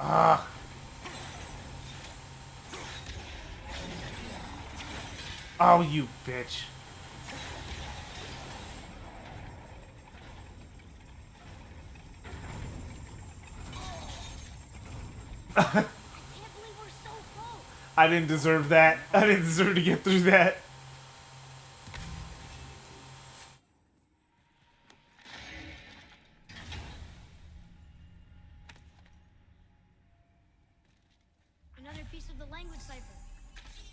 Ah. Oh, you bitch. I didn't deserve that. I didn't deserve to get through that. Another piece of the language cipher.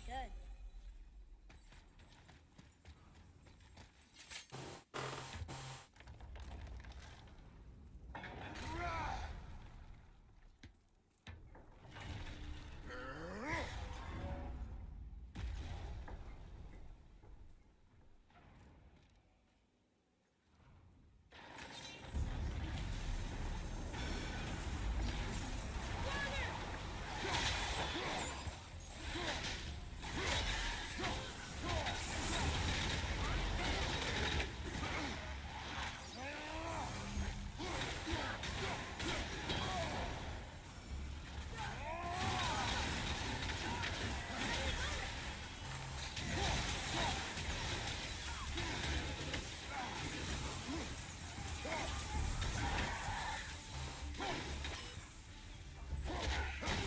Good.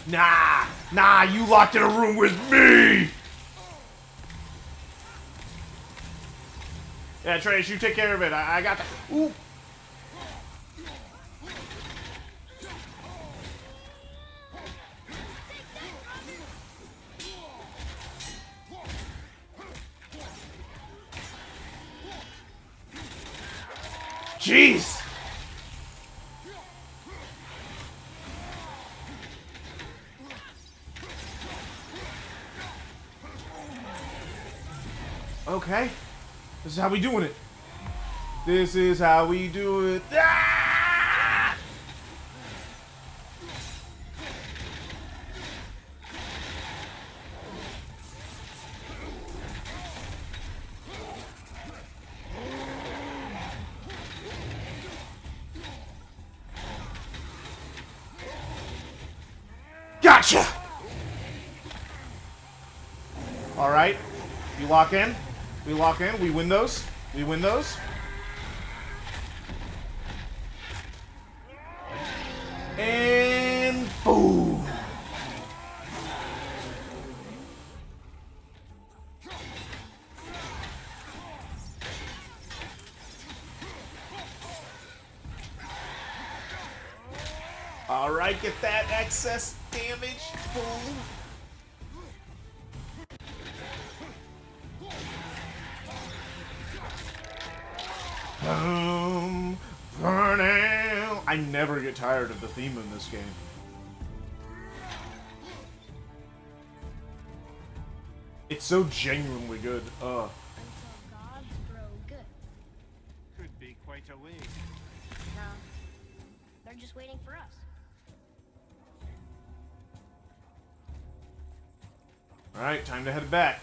Nah! Nah, you locked in a room with me! Yeah, Trace, you take care of it. I got the... Ooh! Jeez! Okay. This is how we doing it. This is how we do it. Ah! Gotcha! Alright. You lock in. We lock in. We win those. We win those. And boom. Alright, get that excess damage. Boom. Boom. Burn out. I never get tired of the theme in this game. It's so genuinely good. Until gods grow good. Could be quite a way. No. They're just waiting for us. Alright, time to head back.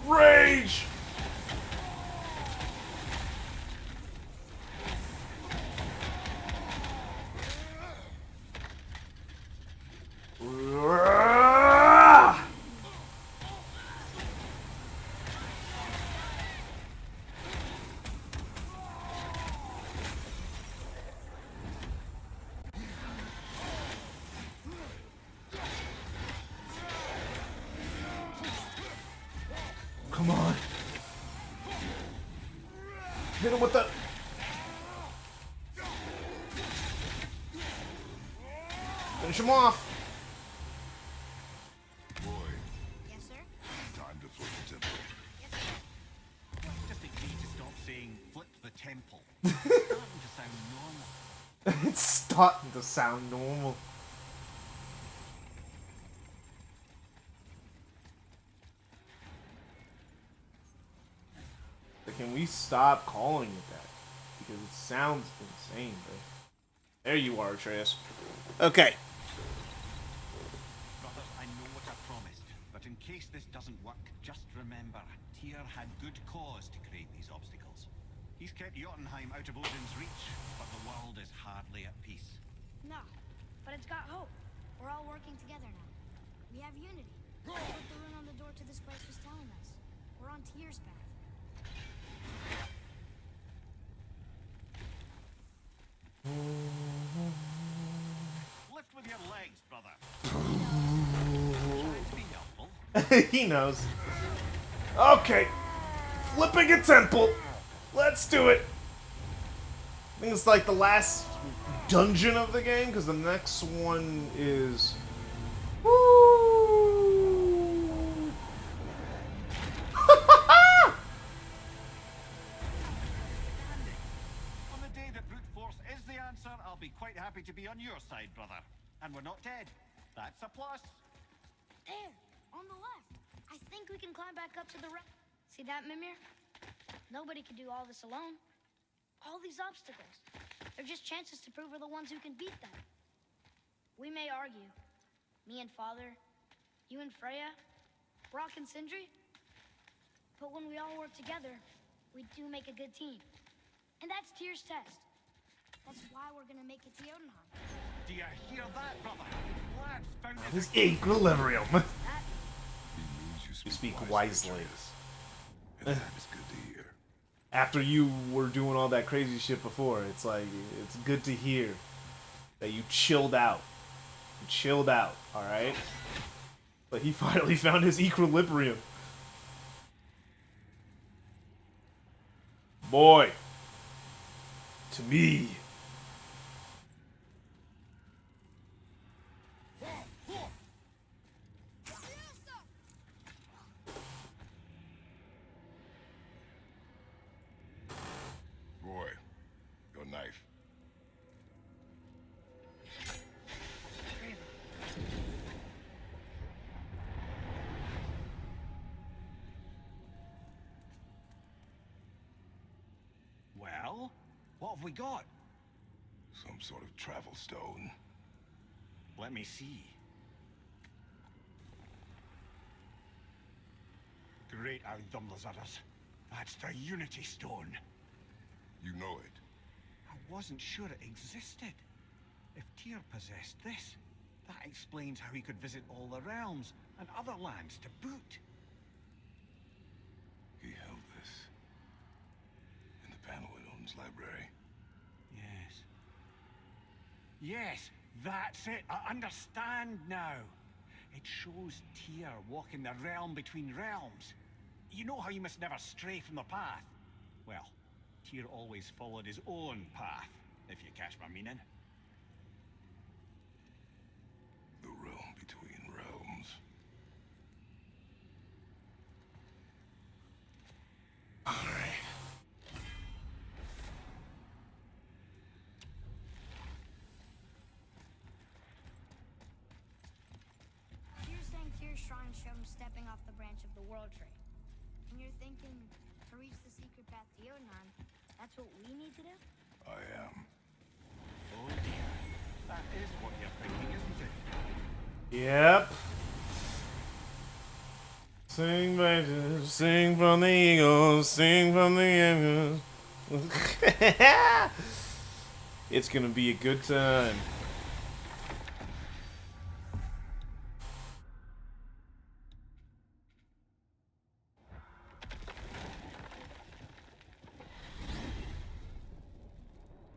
Rage! Come on. Hit him with the... Finish him off. Boy, Yes, sir? time to flip the temple. Yes, sir. Just agree to stop saying flip the temple. It's starting to sound normal. It's starting to sound normal. But can we stop calling it that? Because it sounds insane, bro. There you are, Atreus. Okay. Brothers, I know what I promised, but in case this doesn't work, just remember, Tyr had good cause to create these obstacles. He's kept Jotunheim out of Odin's reach, but the world is hardly at peace. No, but it's got hope. We're all working together now. We have unity. That's what the rune on the door to this place was telling us. We're on Tyr's path. Lift with your legs, brother. Try to be helpful. He knows. Okay. Flipping a temple. Let's do it. I think it's like the last dungeon of the game, because the next one is... Woo! On the day that brute force is the answer, I'll be quite happy to be on your side, brother. And we're not dead. That's a plus. There, on the left. I think we can climb back up to the right. See that, Mimir? Nobody can do all this alone. All these obstacles. They're just chances to prove we're the ones who can beat them. We may argue. Me and Father, you and Freya, Brock and Sindri. But when we all work together, we do make a good team. And that's Tyr's test. That's why we're gonna make it to Jotunheim. Do you hear that, brother? Lads found His equilibrium. That He means You speak wisely. Atreus. And that is good to hear. After you were doing all that crazy shit before, it's like, it's good to hear that you chilled out. You chilled out, alright? But he finally found his equilibrium. Boy. To me. Boy, your knife. Well, what have we got? Some sort of travel stone. Let me see. great how dumb those others. That's the Unity Stone. You know it. I wasn't sure it existed. If Tyr possessed this, that explains how he could visit all the realms and other lands to boot. He held this in the panel in Odin's library. Yes. Yes, that's it. I understand now. It shows Tyr walking the realm between realms. You know how you must never stray from the path? Well, Tyr always followed his own path, if you catch my meaning. The realm between realms. Alright. You're saying Tyr's shrine showed him stepping off the branch of the World Tree. And you're thinking to reach the secret path to Jotunheim, that's what we need to do? I am. Oh dear. That is what you're thinking, isn't it? Yep. Sing, baby, sing from the eagles, sing from the eagles. It's gonna be a good time.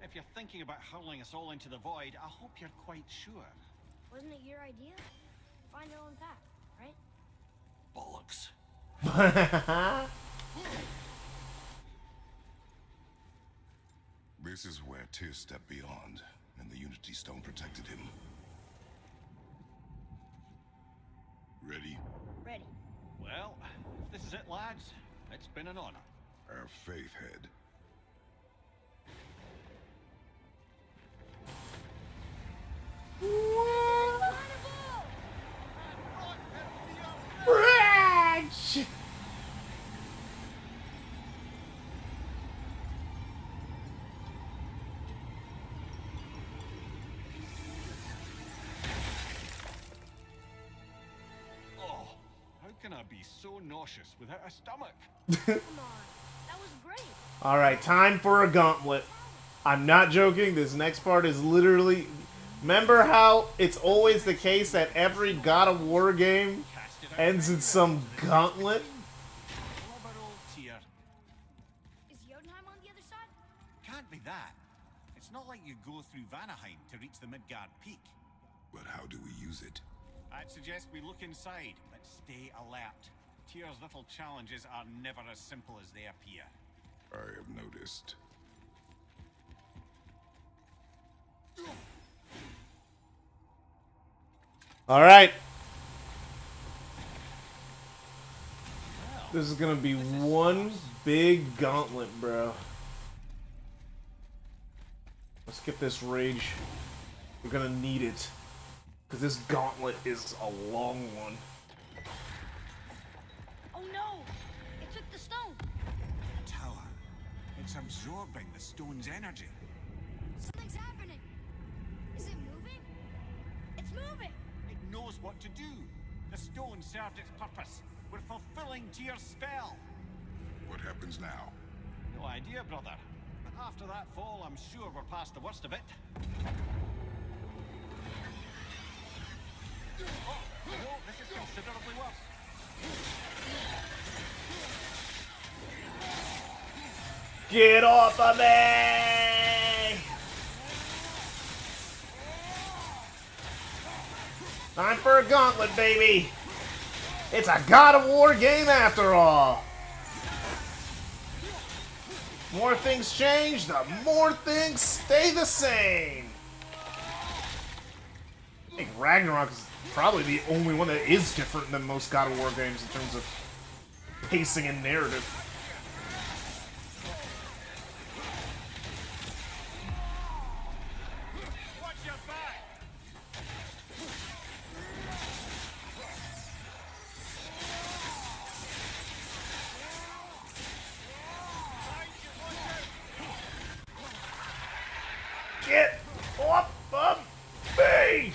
If you're thinking about hurling us all into the void, I hope you're quite sure. Wasn't it your idea? Find your own path, right? Bollocks. This is where Tyr stepped beyond, and the Unity Stone protected him. Ready? Ready. Well, if this is it, lads, it's been an honor. Our faith head. Ranch! Oh, how can I be so nauseous without a stomach? Come on. That was great. Alright, time for a gauntlet. I'm not joking, this next part is literally... Remember how it's always the case that every God of War game ends in some gauntlet? Clever old Tyr. Is Jotunheim on the other side? Can't be that. It's not like you go through Vanaheim to reach the Midgard Peak. But how do we use it? I'd suggest we look inside, but stay alert. Tyr's little challenges are never as simple as they appear. I have noticed. Alright. This is gonna be one big gauntlet, bro. Let's get this rage. We're gonna need it. Because this gauntlet is a long one. Oh no! It took the stone. The tower. It's absorbing the stone's energy. Something's happening. Is it moving? It's moving! It knows what to do. The stone served its purpose. We're fulfilling Tyr's spell. What happens now? No idea, brother. But after that fall, I'm sure we're past the worst of it. Oh, no, this is considerably worse. Get off of me! Time for a gauntlet, baby! It's a God of War game after all! More things change, the more things stay the same! I think Ragnarok is probably the only one that is different than most God of War games in terms of pacing and narrative. Watch your back! Get off of me!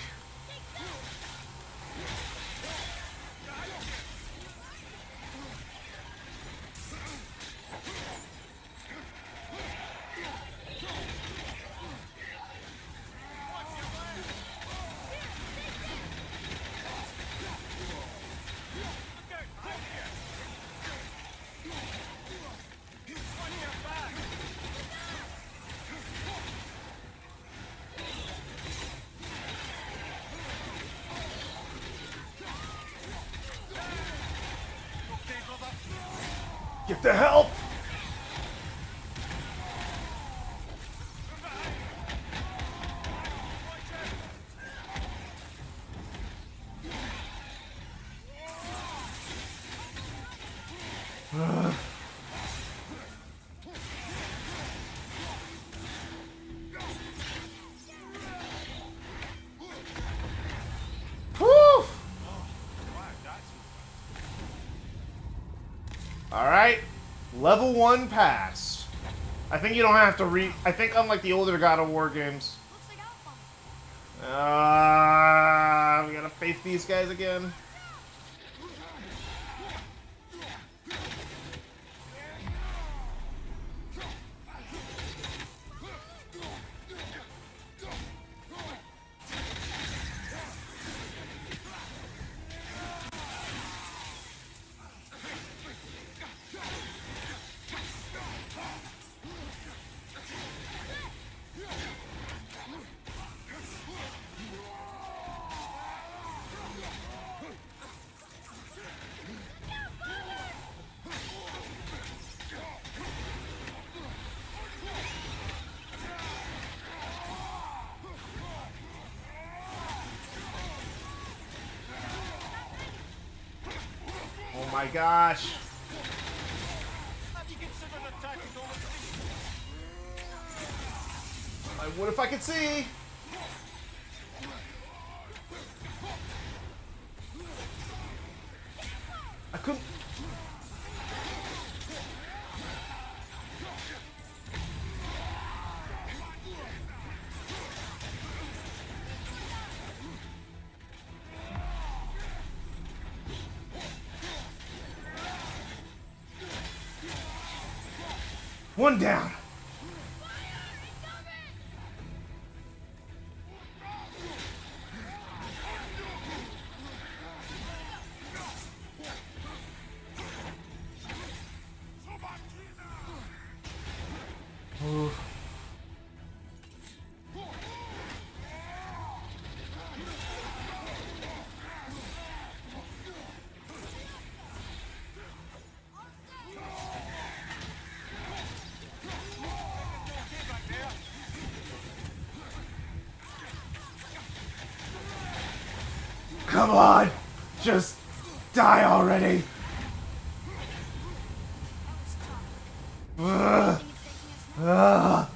Get the help! Whew! Alright. Level 1 passed. I think you don't have to I think unlike the older God of War games. Looks like Alpha. We gotta face these guys again. Oh my gosh. I would if I could see. I couldn't. One down. Ooh. Come on! Just die already! Ugh. Ugh.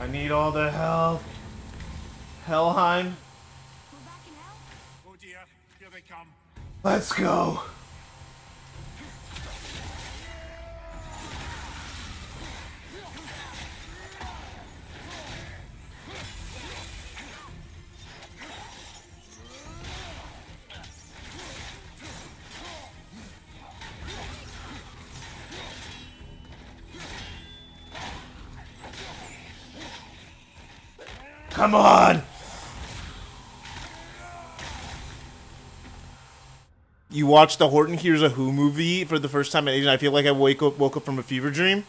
I need all the help. Helheim, We're back in hell? Oh dear, here they come. let's go. Come on! You watched the Horton Hears a Who movie for the first time at age, and I feel like I woke up from a fever dream.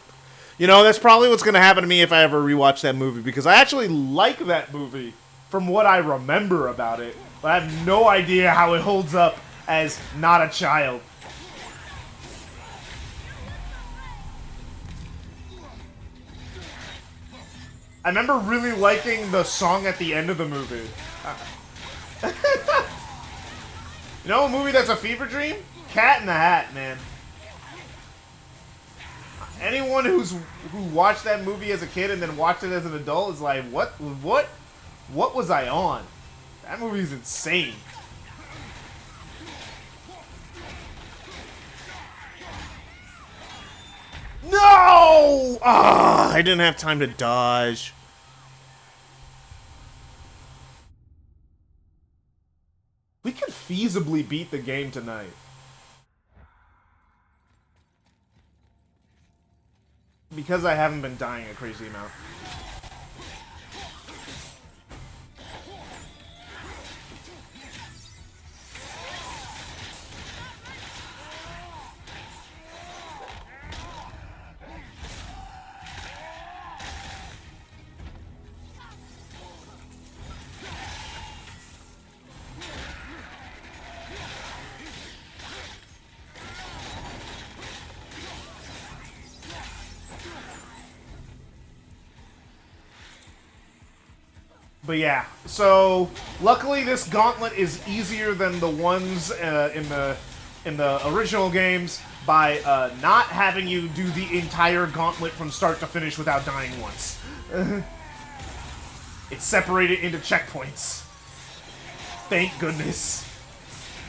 You know, that's probably what's going to happen to me if I ever rewatch that movie, because I actually like that movie from what I remember about it, but I have no idea how it holds up as not a child. I remember really liking the song at the end of the movie. You know a movie that's a fever dream? Cat in the Hat, man. Anyone who watched that movie as a kid and then watched it as an adult is like, what was I on? That movie's insane. No! Ah, I didn't have time to dodge. We could feasibly beat the game tonight. Because I haven't been dying a crazy amount. But yeah, so luckily this gauntlet is easier than the ones in the original games by not having you do the entire gauntlet from start to finish without dying once. It's separated into checkpoints. Thank goodness.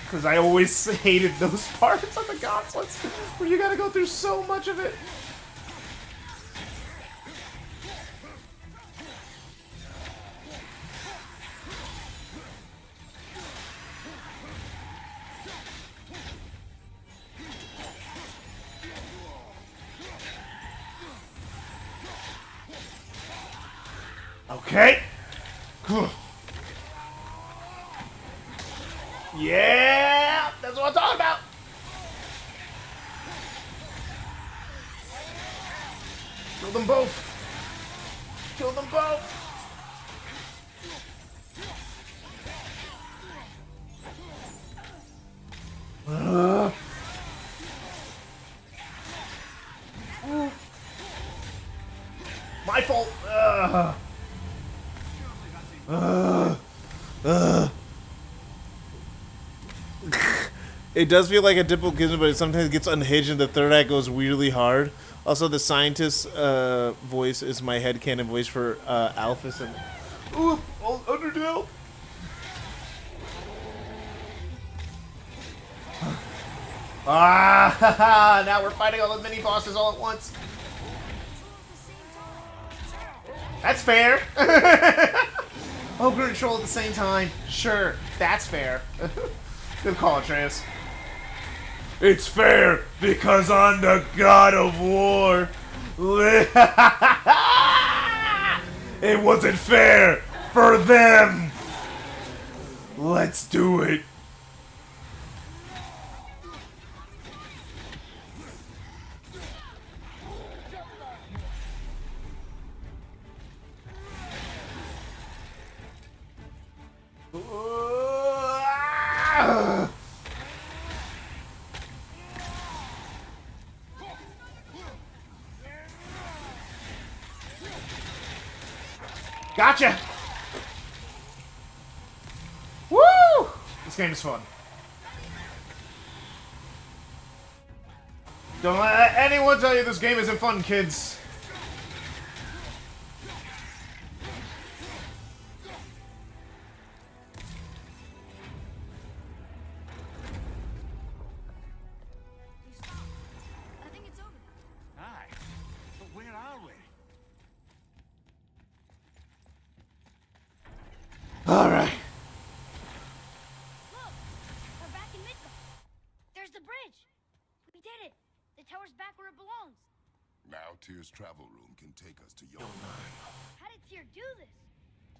Because I always hated those parts of the gauntlets where you gotta go through so much of it. Okay. Yeah, that's what I'm talking about. Kill them both. Kill them both. My fault. It does feel like a typical Gizmo, but it sometimes gets unhinged and the third act goes weirdly hard. Also, the scientist's voice is my headcanon voice for Alphys and... Ooh, Undertale! Ah, now we're fighting all the mini-bosses all at once. That's fair. Oh, control at the same time. Sure, that's fair. Good call, Atreus. It's fair because I'm the god of war. It wasn't fair for them. Let's do it. Gotcha! Woo! This game is fun. Don't let anyone tell you this game isn't fun, kids. I think it's over. Aye. But where are we? Alright. Look! We're back in Midgard. There's the bridge. We did it. The tower's back where it belongs. Now Tyr's travel room can take us to Yonah. How did Tyr do this?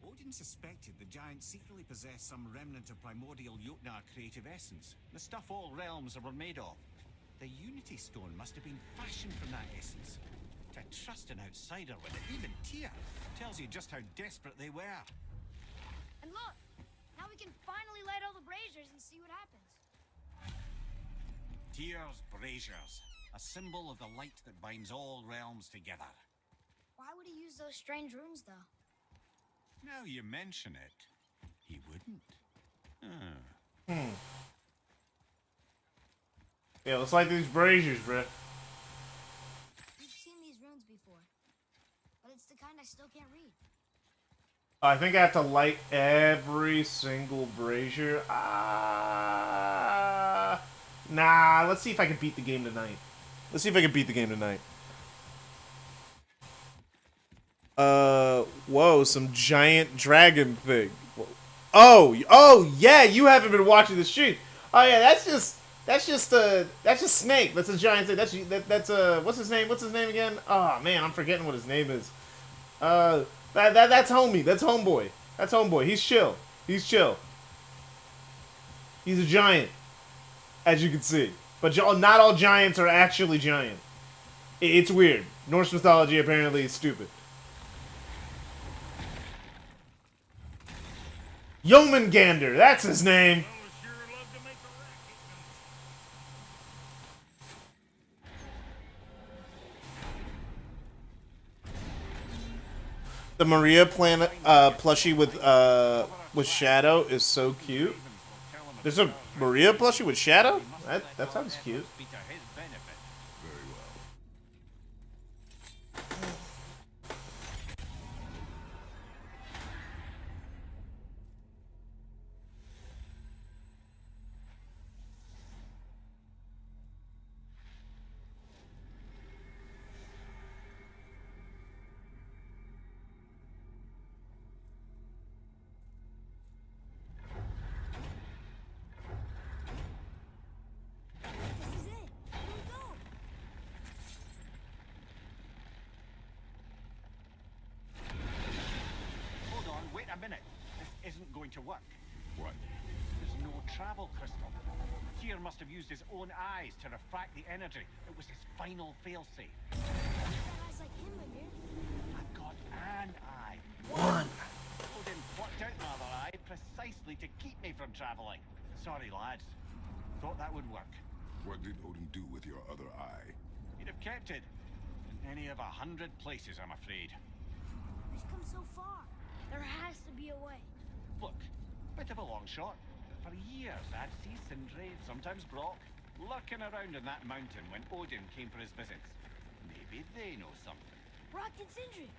Odin suspected the giants secretly possessed some remnant of primordial Jotnar creative essence, the stuff all realms were made of. The Unity Stone must have been fashioned from that essence. To trust an outsider with it, even Tyr, tells you just how desperate they were. And look! Now we can finally light all the braziers and see what happens. Tyr's braziers, a symbol of the light that binds all realms together. Why would he use those strange runes, though? Now you mention it, he wouldn't. Yeah, let's light these braziers, bruh. We've seen these runes before, but it's the kind I still can't read. I think I have to light every single brazier. Nah, let's see if I can beat the game tonight. Let's see if I can beat the game tonight. Whoa, some giant dragon thing. Oh, yeah, you haven't been watching the stream. Oh yeah, that's just Snake. That's a giant thing. That's what's his name? What's his name again? Oh man, I'm forgetting what his name is. That's homie. That's homeboy. That's homeboy. He's chill. He's chill. He's a giant, as you can see. But not all giants are actually giant. It's weird. Norse mythology apparently is stupid. Yomengander, that's his name. The Maria planet plushie with Shadow is so cute. There's a Maria plushie with Shadow? That sounds cute. Very well. This is it. Here we go. Hold on, wait a minute. This isn't going to work. What? There's no travel crystal. Tyr must have used his own eyes to refract the energy. It was his final failsafe. You got eyes like him, Mimir. I've got an eye. One. Odin plucked out my other eye precisely to keep me from traveling. Sorry, lads. Thought that would work. What did Odin do with your other eye? He'd have kept it. In any of 100 places, I'm afraid. We've come so far. There has to be a way. Look, bit of a long shot. For years, I'd see Sindri, sometimes Brock, lurking around in that mountain when Odin came for his visits. Maybe they know something. Brock and Sindri.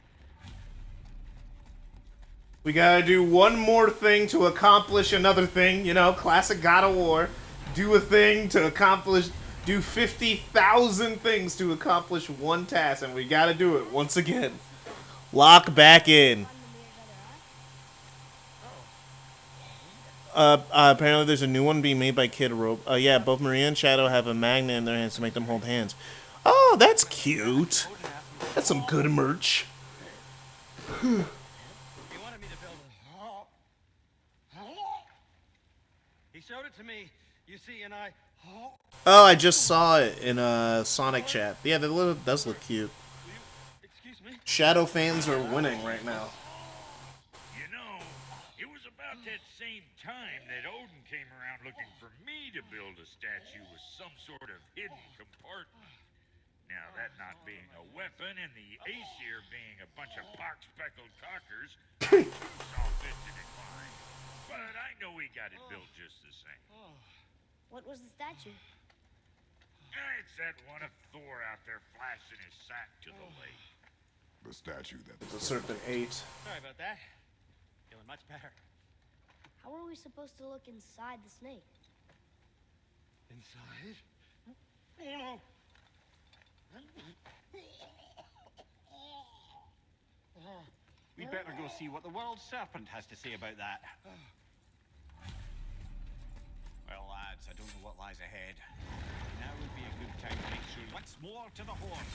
We gotta do one more thing to accomplish another thing. You know, classic God of War. Do a thing to accomplish. Do 50,000 things to accomplish one task, and we gotta do it once again. Lock back in. On Mimir's other eye. Apparently there's a new one being made by Kid Rope. Yeah, both Maria and Shadow have a magnet in their hands to make them hold hands. Oh, that's cute. That's some good merch. He wanted me to build a... He showed it to me, you see, and I... Oh, I just saw it in Sonic chat. Yeah, that does look cute. Excuse me? Shadow fans are winning right now. You know, it was about that same time that Odin came around looking for me to build a statue with some sort of hidden compartment. Now, that not being a weapon and the Aesir being a bunch of pox-speckled cockers, saw fit to decline. But I know he got it built just the same. What was the statue? It's that one of Thor out there flashing his sack to the lake. The statue that The serpent ate. Sorry about that. Feeling much better. How are we supposed to look inside the snake? Inside? We'd better go see what the world serpent has to say about that. Well, lads, I don't know what lies ahead. Now would be a good time to make sure once more to the horn.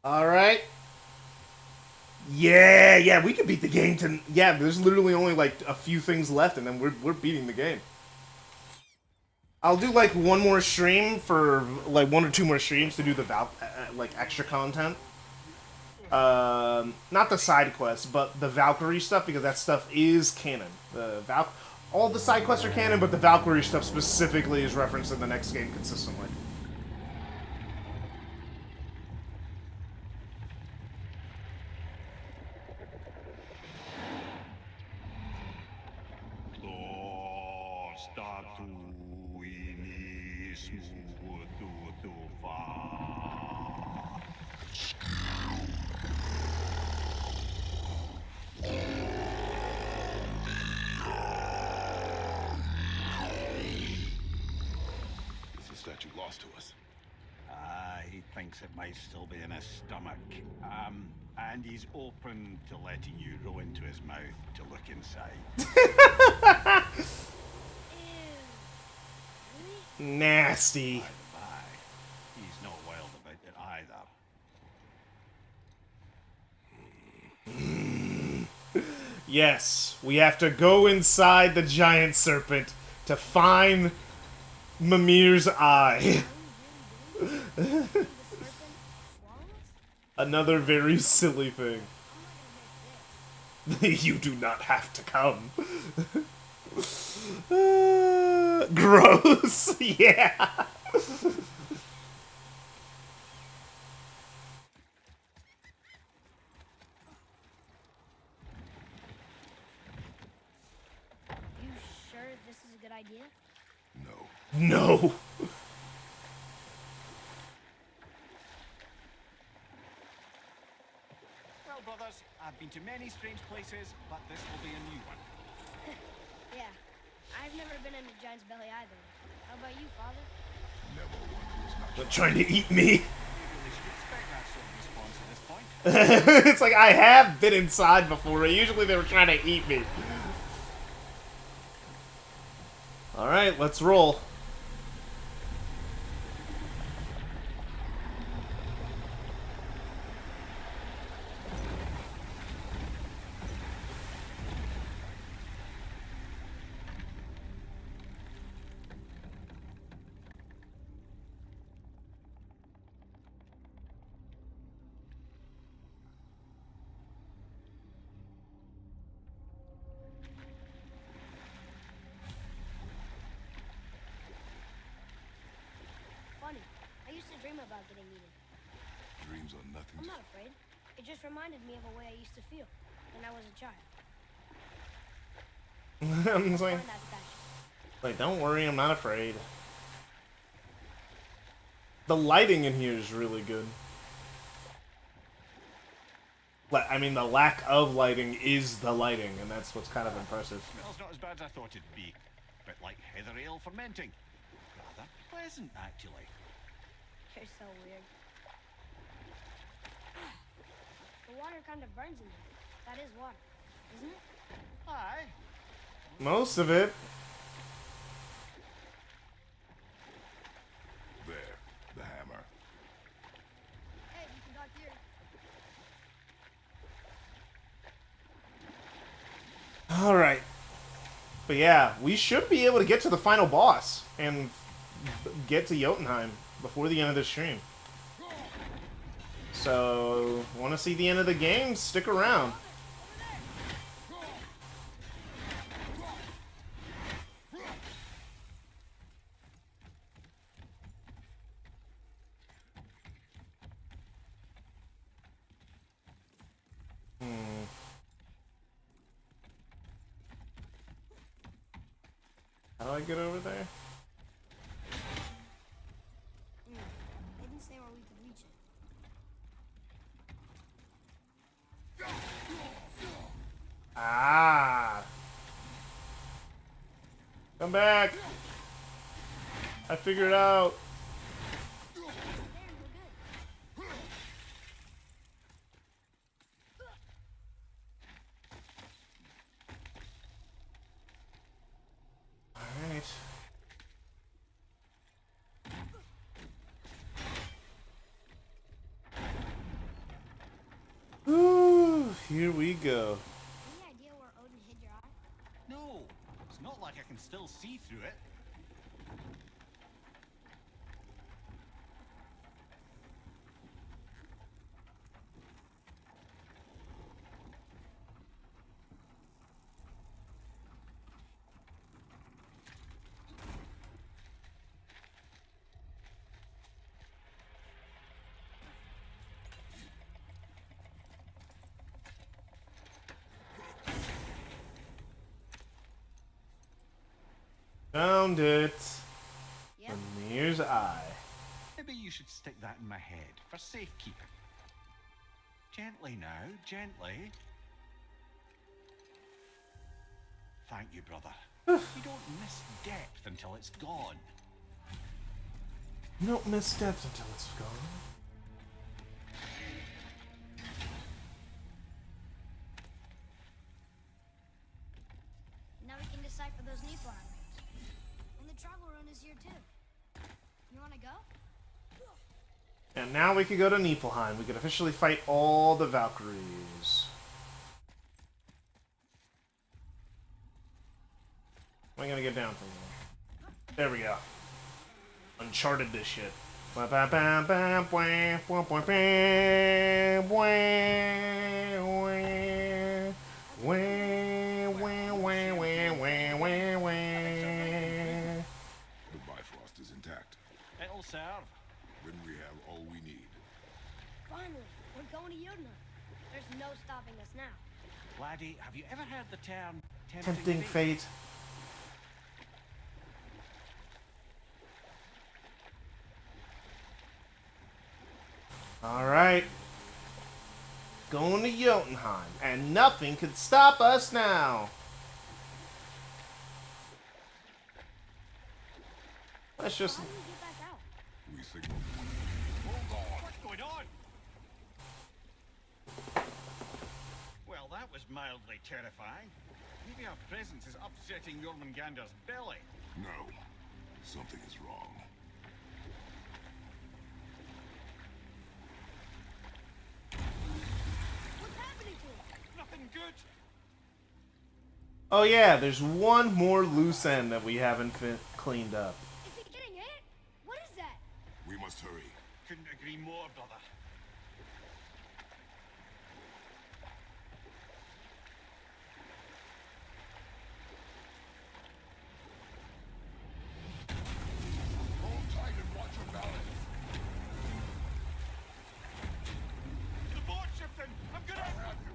Alright. Yeah, we can beat the game to... Yeah, there's literally only, like, a few things left, and then we're beating the game. I'll do, like, one more stream for, like, 1 or 2 more streams to do the, like, extra content. Not the side quests, but the Valkyrie stuff, because that stuff is canon. All the side quests are canon, but the Valkyrie stuff specifically is referenced in the next game consistently. statue lost to us. He thinks it might still be in his stomach. And he's open to letting you roll into his mouth to look inside. Ew. Nasty. Bye. He's not wild about it either. Yes, we have to go inside the giant serpent to find Mimir's eye. Another very silly thing. You do not have to come. Gross. Yeah. good idea? No. No. Well, brothers, I've been to many strange places, but this will be a new one. Yeah. I've never been in a giant's belly either. How about you, Father? Never one who is not They're trying to eat me. Maybe they should expect that sort of response at this point. It's like I have been inside before. Usually they were trying to eat me. All right, let's roll. Funny. I used to dream about getting eaten. dreams are nothing. I'm not afraid. It just reminded me of a way I used to feel when I was a child. I'm just like, Find that statue. wait, don't worry, I'm not afraid. The lighting in here is really good. I mean, the lack of lighting is the lighting, and that's what's kind of impressive. Smells not as bad as I thought it'd be. Bit like heather ale fermenting. Rather pleasant, actually. You're so weird. The water kind of burns in here. That is water, isn't it? Aye. Most of it. There, the hammer. Hey, you can dock here. Alright. But yeah, we should be able to get to the final boss and get to Jotunheim before the end of the stream. So, want to see the end of the game? Stick around. How do I get over there? They didn't say where we could reach it. Ah! Come back! I figured it out. There, we're good. Alright. Ooh, here we go. Any idea where Odin hid your eye? No, it's not like I can still see through it. Found it. Yep. Mimir's eye. Maybe you should stick that in my head for safekeeping. Gently now, gently. Thank you, brother. You don't miss depth until it's gone. You don't miss steps until it's gone. Now we can decipher those Niflheim runes. And the travel rune is here too. You wanna go? And now we can go to Niflheim. We can officially fight all the Valkyries. Am I gonna get down from there? There we go. Uncharted this shit. The Bifrost is intact. It'll serve. Then we have all we need. Finally, we're going to Jotunheim. There's no stopping us now. Laddie, have you ever heard the term Tempting fate. Jotunheim, and nothing can stop us now. Let's just... How do we get back out? We signal. Hold on. What's going on? Well, that was mildly terrifying. Maybe our presence is upsetting Jormungandr's belly. No. Something is wrong. What's happening to him? Nothing good. Oh yeah, there's one more loose end that we haven't cleaned up. Is he getting hit? What is that? We must hurry. Couldn't agree more, brother. Hold tight and watch your balance. The boat shifting! I'm gonna... Have you?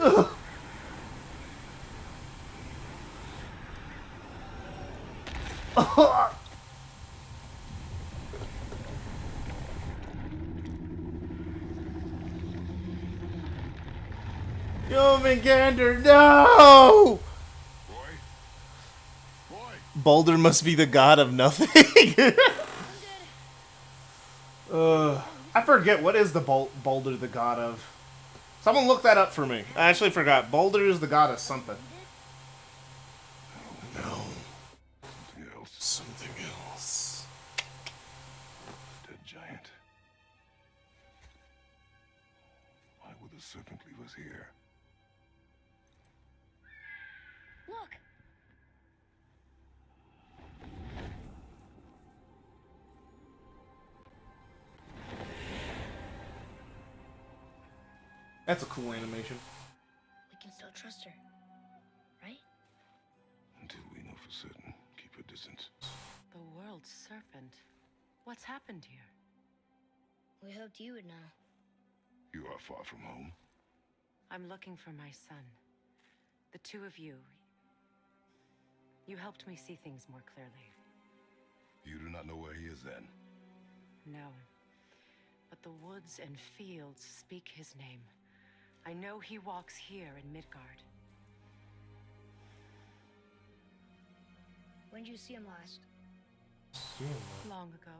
Ugh. Jormungandr, no! Boy? Boy! Boulder must be the god of nothing. I forget, what is the Boulder the god of? Someone look that up for me. I actually forgot. Boulder is the god of something. No. Something else. Something else. Dead giant. Why would the serpent leave us here? Look! That's a cool animation. We can still trust her, right? Until we know for certain, keep your distance. The world's serpent. What's happened here? We hoped you would know. You are far from home. I'm looking for my son. The two of you. You helped me see things more clearly. You do not know where he is then. No. But the woods and fields speak his name. I know he walks here in Midgard. When did you see him last? Long ago.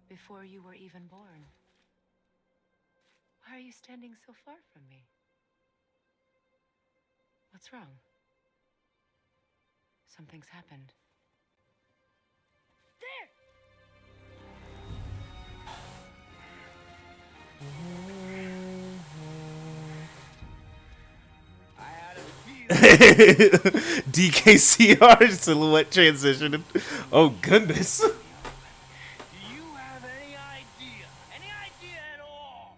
Before you were even born. Why are you standing so far from me? What's wrong? Something's happened. There! DKCR silhouette transition. Oh goodness. Do you have any idea at all,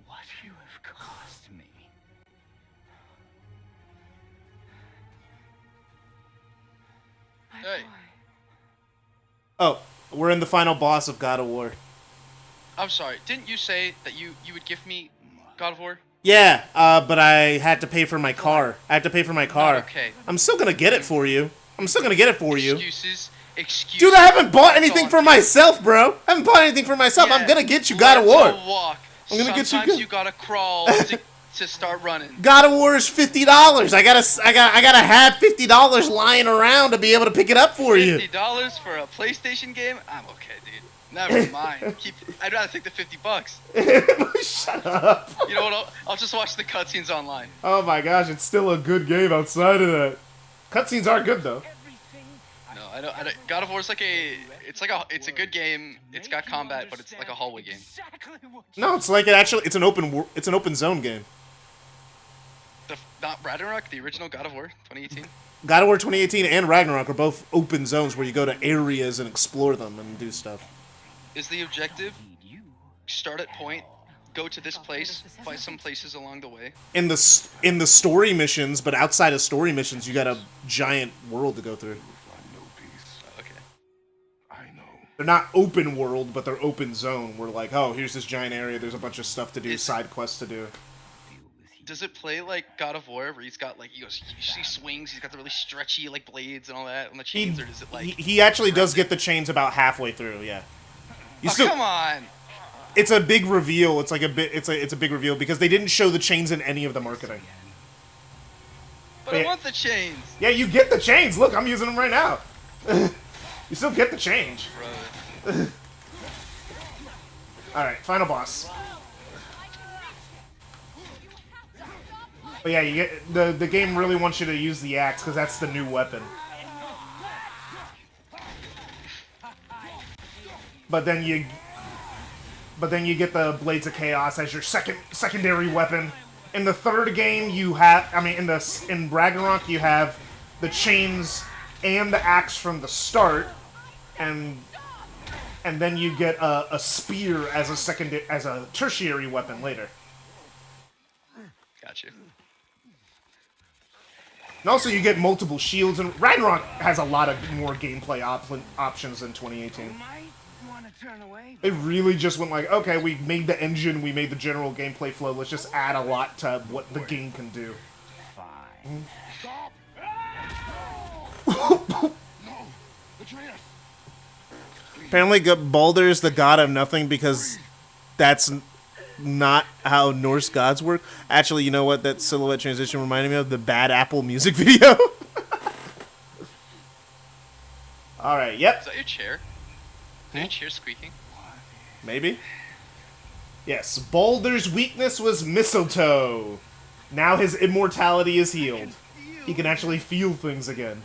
what you have cost me? My Hey. boy. Oh, we're in the final boss of God of War. I'm sorry. Didn't you say that you would give me God of War? Yeah, but I had to pay for my car. I had to pay for my car. Okay. I'm still gonna get it for you. I'm still gonna get it for you. Excuses. Dude, I haven't bought That's anything all for I'm myself, bro. I haven't bought anything for myself. I'm Yeah, gonna get you God of let's War. all walk. I'm gonna get you Sometimes good. you gotta crawl to start running. God of War is $50. I gotta have $50 lying around to be able to pick it up for you. $50 for a PlayStation game? I'm okay, dude. Never mind. I'd rather take the $50. Shut up. You know what? I'll just watch the cutscenes online. Oh my gosh, it's still a good game outside of that. Cutscenes are good though. No, I don't. God of War is it's a good game. It's got combat, but it's like a hallway game. No, it's like it's an open zone game. Not Ragnarok, the original God of War, 2018. God of War 2018 and Ragnarok are both open zones where you go to areas and explore them and do stuff. Is the objective start at point, go to this place, find some places along the way? In the story missions, but outside of story missions, you got a giant world to go through. Find no peace. Okay. I know. They're not open world, but they're open zone. We're like, oh, here's this giant area. There's a bunch of stuff to do, side quests to do. does it play like God of War, where he's got like he swings, he's got the really stretchy like blades and all that on the chains, or does it like? He actually does get the chains about halfway through. Yeah. You Oh, come on! It's a big reveal. It's like a bit. It's a big reveal because they didn't show the chains in any of the marketing. But I want the chains. Yeah, you get the chains. Look, I'm using them right now. You still get the change. All right, final boss. But yeah, you get the game really wants you to use the axe because that's the new weapon. But then you get the Blades of Chaos as your secondary weapon. In the third game, you have, in Ragnarok, you have the chains and the axe from the start, and then you get a spear as a tertiary weapon later. Gotcha. And also, you get multiple shields, and Ragnarok has a lot of more gameplay options than 2018. Turn away. They really just went like, okay, we made the engine, we made the general gameplay flow, let's just add a lot to what the game can do. Fine. Stop! No! Atreus! Apparently, Baldur's the god of nothing because that's not how Norse gods work. Actually, you know what that silhouette transition reminded me of? The Bad Apple music video. Alright, yep. Is that your chair? Is that your chair squeaking? Maybe. Yes, Baldur's weakness was mistletoe. Now his immortality is healed. He can actually feel things again.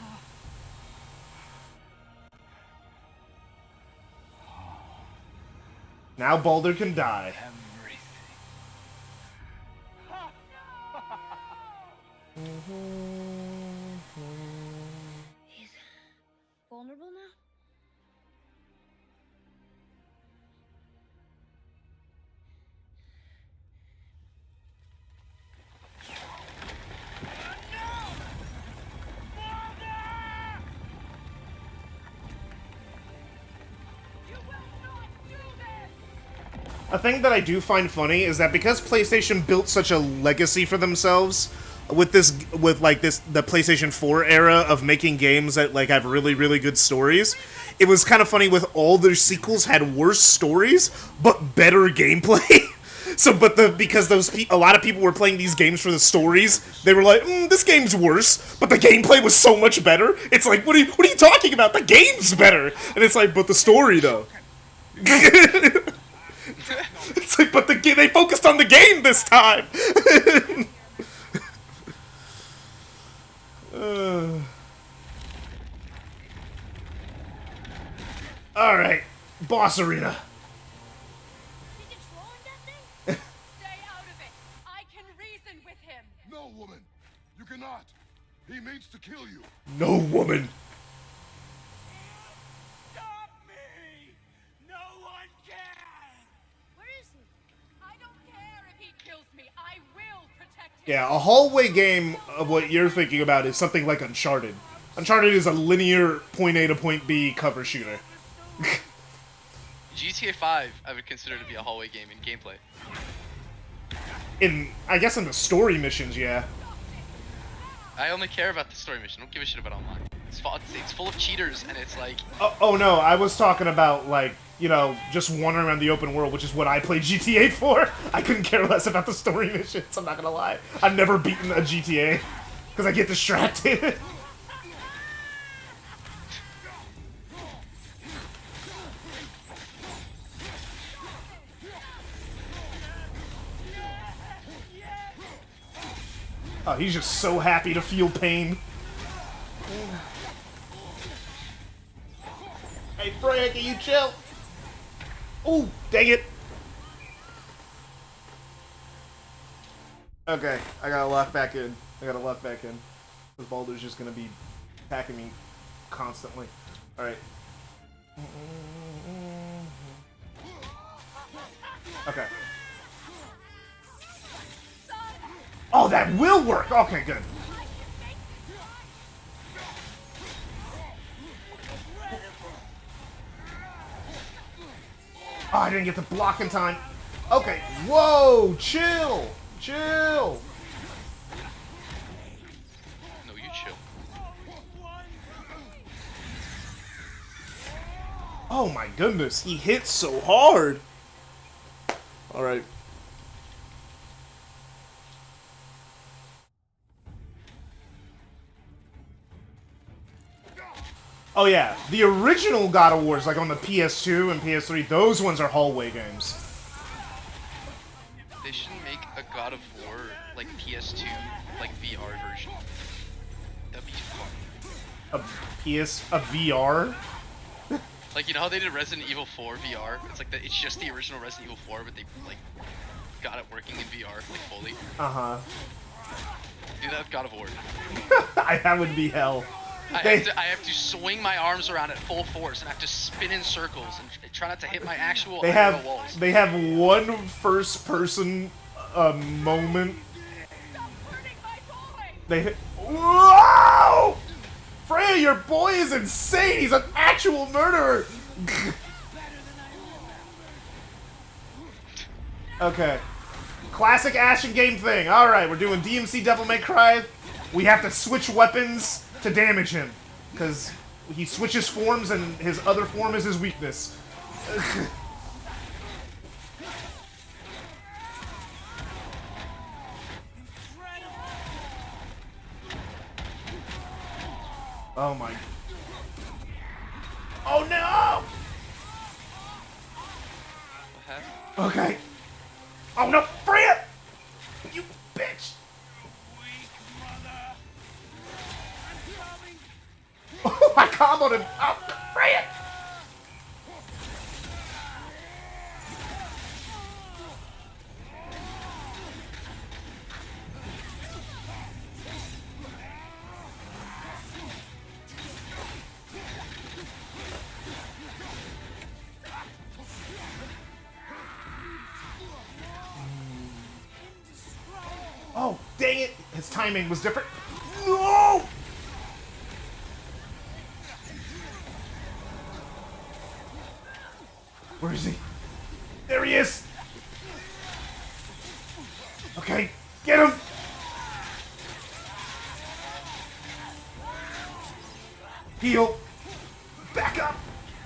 Now Baldur can die. He's vulnerable now? A thing that I do find funny is that because PlayStation built such a legacy for themselves with the PlayStation 4 era of making games that like have really, really good stories, it was kind of funny with all their sequels had worse stories but better gameplay. Because a lot of people were playing these games for the stories, they were like, this game's worse, but the gameplay was so much better. It's like, what are you talking about? The game's better, and it's like, but the story though. It's like, but they focused on the game this time. All right, boss arena. Stay out of it. I can reason with him. No, woman. You cannot. He means to kill you. No, woman. Stop me! No one can! Where is he? I don't care if he kills me. I will protect him. Yeah, a hallway game of what you're thinking about is something like Uncharted. Uncharted is a linear point A to point B cover shooter. GTA 5, I would consider to be a hallway game in gameplay. I guess in the story missions, yeah. I only care about the story mission. I don't give a shit about online. It's full of cheaters, and it's like... Oh no, I was talking about, like, you know, just wandering around the open world, which is what I played GTA for. I couldn't care less about the story missions, I'm not gonna lie. I've never beaten a GTA, because I get distracted. Oh, he's just so happy to feel pain. Hey, Frank, you chill? Ooh, dang it. Okay, I gotta lock back in. Because Baldur's just gonna be attacking me constantly. Alright. Okay. Oh, that will work! Okay, good. Oh, I didn't get to block in time. Okay, whoa, chill! Chill! Oh my goodness, he hits so hard. All right. Oh yeah, the original God of Wars, like on the PS2 and PS3, those ones are hallway games. They should make a God of War like PS2 like VR version. That'd be fun. A VR? Like, you know how they did Resident Evil 4 VR? It's like it's just the original Resident Evil 4, but they like got it working in VR like fully. Uh-huh. Do that with God of War. That would be hell. I have to swing my arms around at full force and I have to spin in circles and try not to hit my actual walls. They have one first-person moment. Whoa! Freya, your boy is insane. He's an actual murderer. Okay. Classic action game thing. All right, we're doing DMC Devil May Cry. We have to switch weapons to damage him, because he switches forms and his other form is his weakness. Oh my. Oh no! Okay. Oh no, Freya! You bitch! Oh, I comboed him! Oh, Freya! Oh, dang it! His timing was different. No! Where is he? There he is! Okay, get him! Heal! Back up!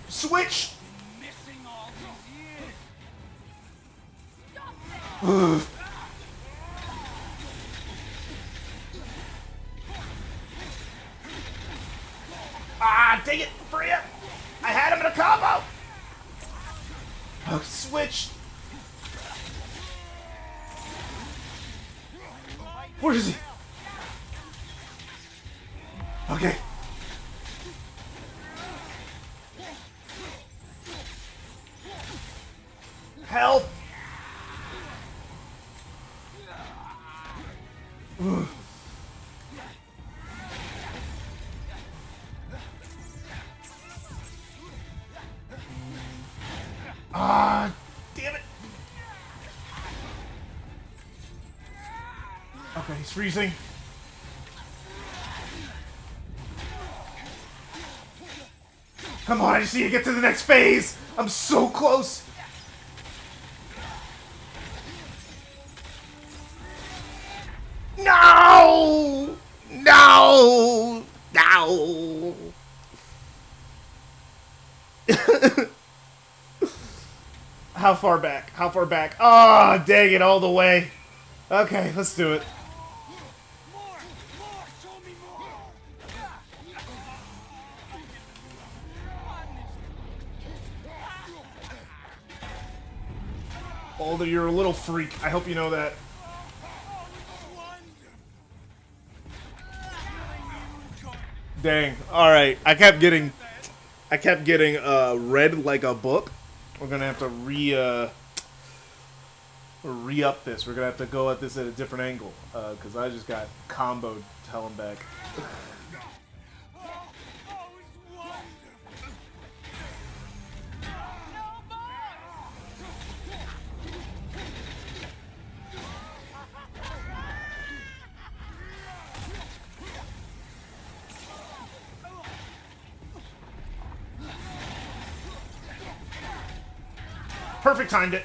Switch! Ugh. Ah, dang it, Freya! I had him in a combo! Oh, switch! Where is he? Okay. Help! Ugh. Ah, damn it. Okay, he's freezing. Come on, I just need to get to the next phase. I'm so close. No! No! No! How far back? How far back? Ah, oh, dang it, all the way. Okay, let's do it. Boulder, you're a little freak. I hope you know that. Dang. All right. I kept getting read like a book. We're gonna have to re-up this. We're gonna have to go at this at a different angle because I just got comboed hell and back. Perfect timed it.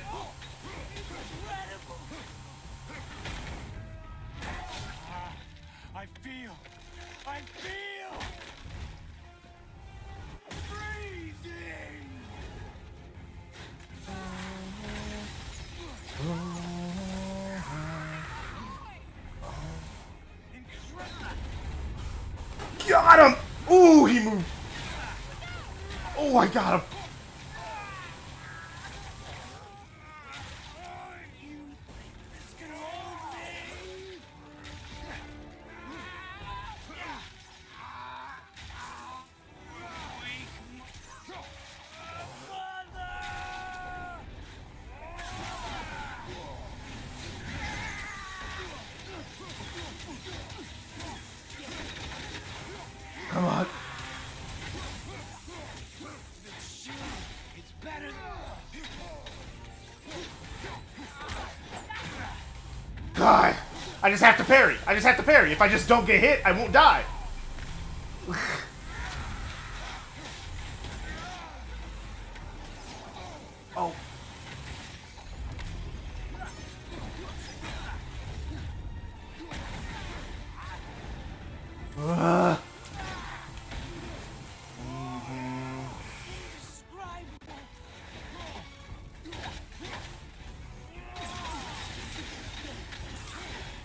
I feel freezing. Oh, I got him. Come on. God, I just have to parry. I just have to parry. If I just don't get hit, I won't die. Oh.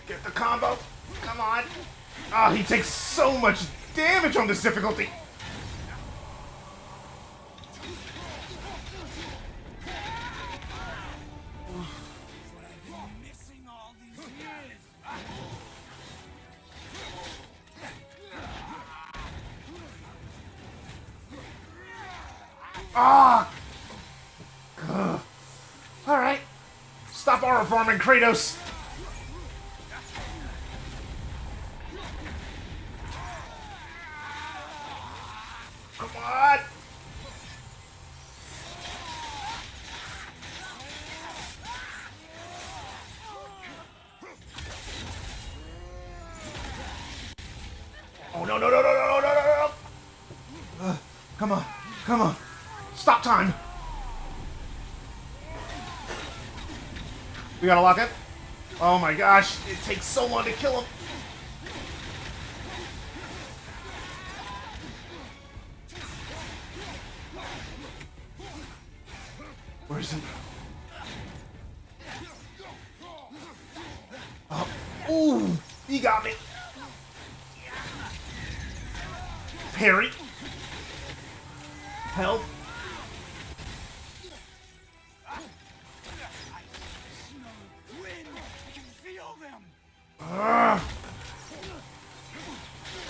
Get the combo. Come on. Oh, he takes so much damage on this difficulty. Ah! Alright. Stop aura farming, Kratos. Come on! Oh, no, no, no, no, no, no, no, no, no! Come on, come on. Stop time. We gotta lock it. Oh my gosh, it takes so long to kill him. Where is he? Oh, ooh, he got me. Parry. Health.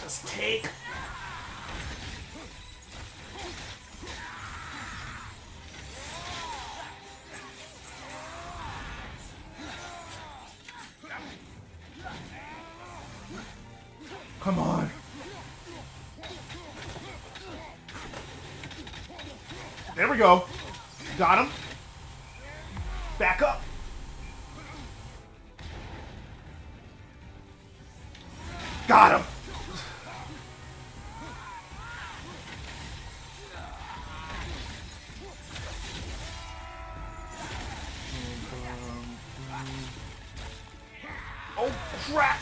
Just take. Come on. There we go. Got him. Back up. Got him. Oh, crap.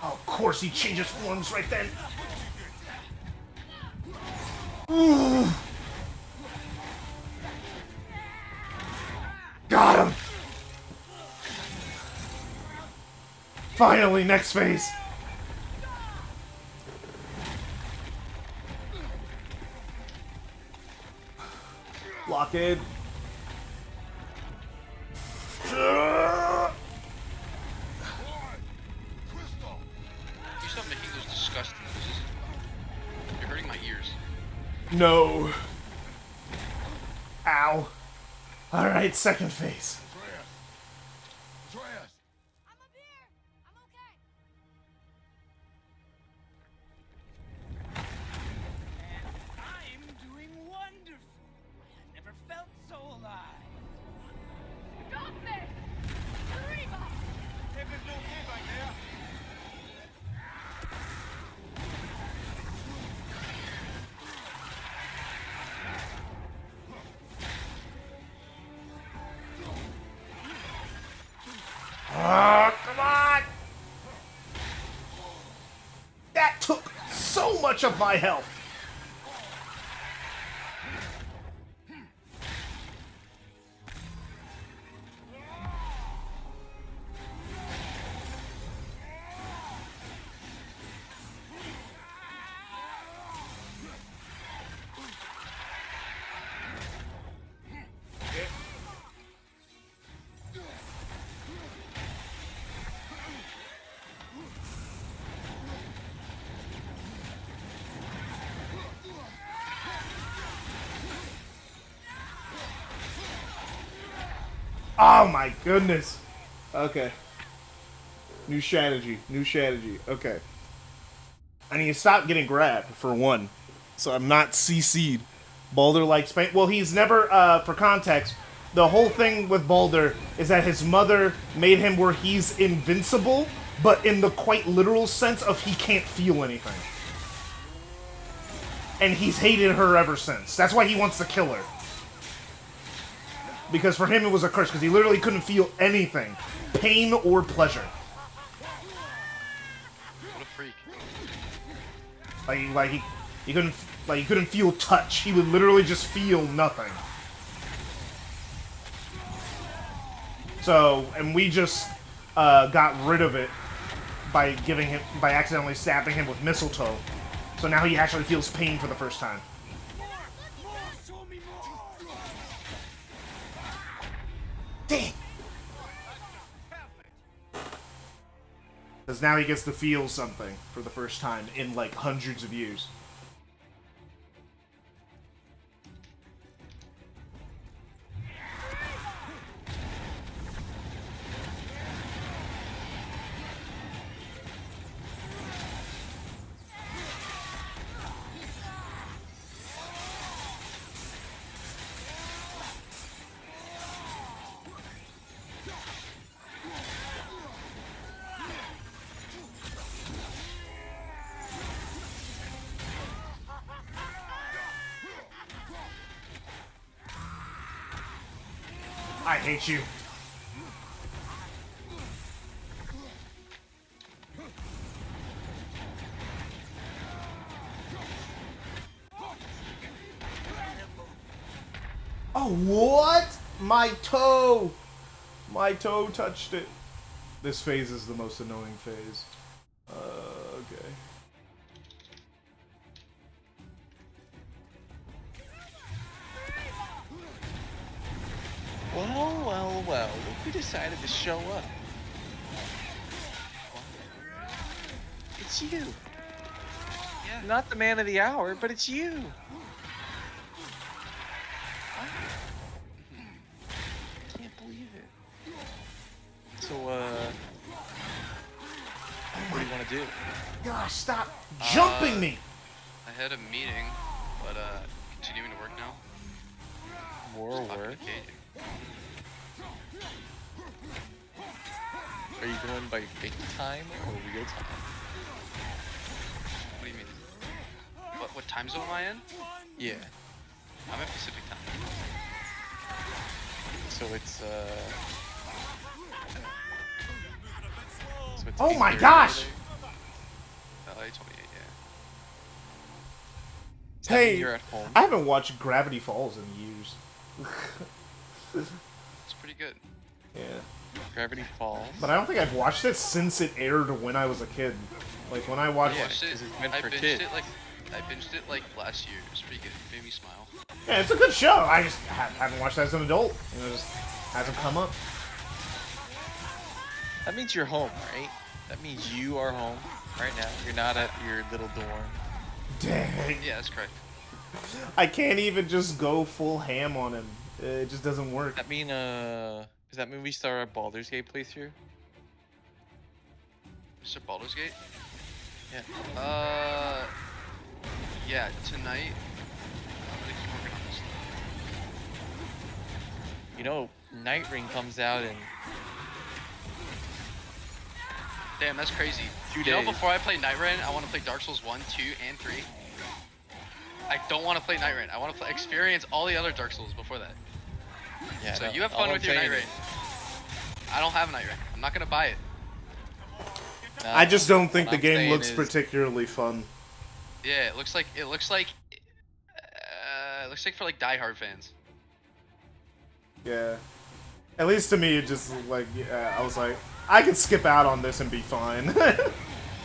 Oh, of course he changes forms right then. Ooh. Got him! Finally, next phase. Lock in. You stop making those disgusting noises. You're hurting my ears. No. Ow. Alright, second phase. Atreus! I'm up here. I'm okay. I'm doing wonderful. I've never felt so alive. Stop this! Reba! Everything's okay back there? Come on! That took so much of my health. Oh my goodness. Okay. New strategy. New strategy. Okay. I need to stop getting grabbed, for one. So I'm not CC'd. Baldur likes pain. Well, he's never, for context, the whole thing with Baldur is that his mother made him where he's invincible, but in the quite literal sense of he can't feel anything. And he's hated her ever since. That's why he wants to kill her. Because for him it was a curse, because he literally couldn't feel anything. Pain or pleasure. What a freak. He couldn't feel touch. He would literally just feel nothing. So, and we just got rid of it by accidentally stabbing him with mistletoe. So now he actually feels pain for the first time. Dang! Because now he gets to feel something for the first time in like hundreds of years. I hate you. Oh, what? My toe! My toe touched it. This phase is the most annoying phase. Okay. Well, look who decided to show up. It's you. Yeah. Not the man of the hour, but it's you. Can't believe it. So, what do you want to do? Gosh, stop jumping me! I had a meeting, but continuing to work now. More Just talking to work? Kate. Are you going by fake time or real time? What do you mean? What time zone am I in? Yeah. I'm in Pacific time. So it's Oh my 8:30 gosh! over LA 28, yeah. there? Does that mean Hey, you're at home. I haven't watched Gravity Falls in years. It's pretty good. Yeah. Gravity Falls. But I don't think I've watched it since it aired when I was a kid. Like, when I watched... I Yeah. watched it. 'cause it's meant I for binged kids. it like last year. It was pretty good. It made me smile. Yeah, it's a good show. I just haven't watched it as an adult. You know, just hasn't come up. That means you're home, right? That means you are home right now. You're not at your little dorm. Dang. Yeah, that's correct. I can't even just go full ham on him. It just doesn't work. That mean does that mean we start our Baldur's Gate playthrough? Mr. Baldur's Gate? Yeah. Yeah, tonight I'm gonna keep working on this. You know, Night Ring comes out in Damn, that's crazy. 2 You know, days. before I play Night Rain, I want to play Dark Souls 1, 2, and 3. I don't want to play Night Rain. I want to experience all the other Dark Souls before that. Yeah. So no, you have all fun I'm with your Night saying Rain. I don't have a Night Rain. I'm not gonna buy it. is- I just don't think what the I'm game saying looks is- Yeah, particularly it looks like for like die-hard fans. Yeah. At least to me, it just, like, I was like, I could skip out on this and be fine.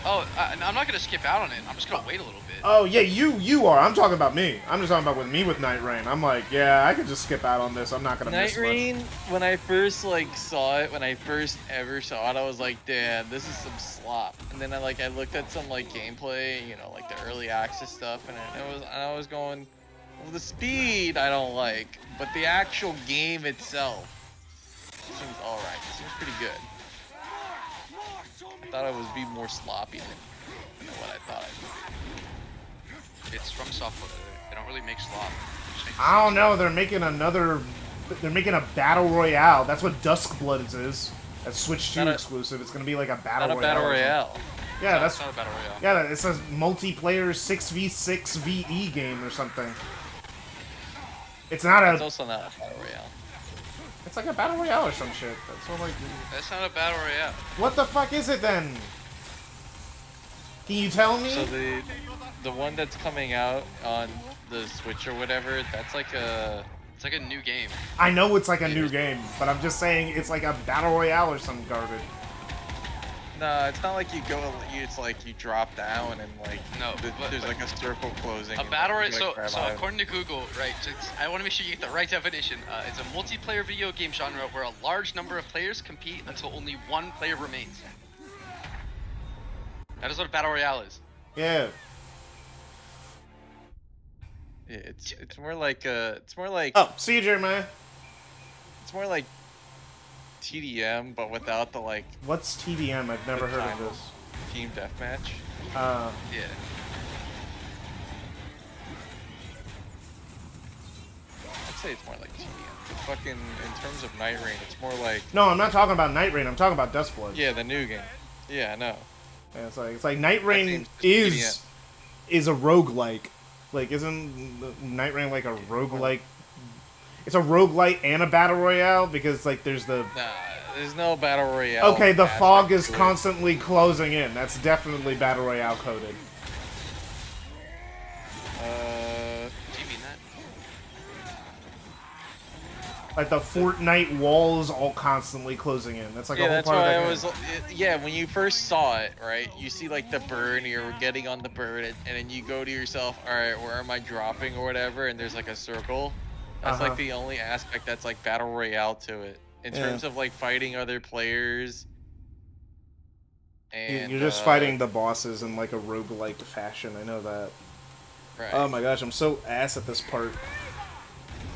Oh, I'm not gonna skip out on it. I'm just gonna wait a little bit. Oh, yeah, you are. I'm talking about me. I'm just talking about with Night Rain. I'm like, yeah, I could just skip out on this. I'm not gonna miss Night much. Rain, when I first saw it, when I first ever saw it, I was like, damn, this is some slop. And then I looked at some gameplay, you know, like the early access stuff, and I was going, well, the speed I don't like, but the actual game itself, seems alright. It seems pretty good. I thought it would be more sloppy than what I thought it would be. It's from software. They don't really make slop. I don't know. They're making another. They're making a battle royale. That's what Duskbloods is. That's Switch 2 exclusive. It's gonna be like a battle royale. Not a battle royale. Yeah, No, that's it's not a battle royale. yeah. It's a multiplayer 6v6 VE game or something. It's not It's a. also not a battle royale. It's like a battle royale or some shit. That's what like. That's not a battle royale. What the fuck is it then? Can you tell me? So the one that's coming out on the Switch or whatever, that's like a. It's like a new game. I know it's like a new game, but I'm just saying it's like a battle royale or some garbage. No, it's not like you go. It's like you drop down and like No, there's like a circle closing. A and, battle like, royale. grab So items. according to Google, right? I want to make sure you get the right definition. It's a multiplayer video game genre where a large number of players compete until only one player remains. That is what a battle royale is. Yeah. Yeah, it's more like Oh, see you, Jeremiah. it's more like TDM, but without the like What's TDM? I've never heard of time this. team deathmatch. Uh, Yeah. I'd say it's more like TDM. But fucking in terms of Night Rain, it's more like no, I'm not talking about Night Rain. I'm talking about Duskblood. yeah, the new game. Yeah, I know. Yeah, it's like Night Rain seems just is a roguelike. Like, isn't Night Rain like a roguelike? It's a roguelike and a battle royale because like there's the. Nah, there's no battle royale. Okay, the aspect fog is to it. constantly closing in. That's definitely battle royale coded. Do you mean that? Like the Fortnite walls all constantly closing in. That's like Yeah, a whole that's part why of I the game. was. Yeah, when you first saw it, right? You see like the bird, and you're getting on the bird, and then you go to yourself, all right, where am I dropping or whatever? And there's like a circle. That's like the only aspect that's like battle royale to it. In terms of like fighting other players. And You're just fighting the bosses in like a roguelike fashion. I know that. Right. Oh my gosh, I'm so ass at this part.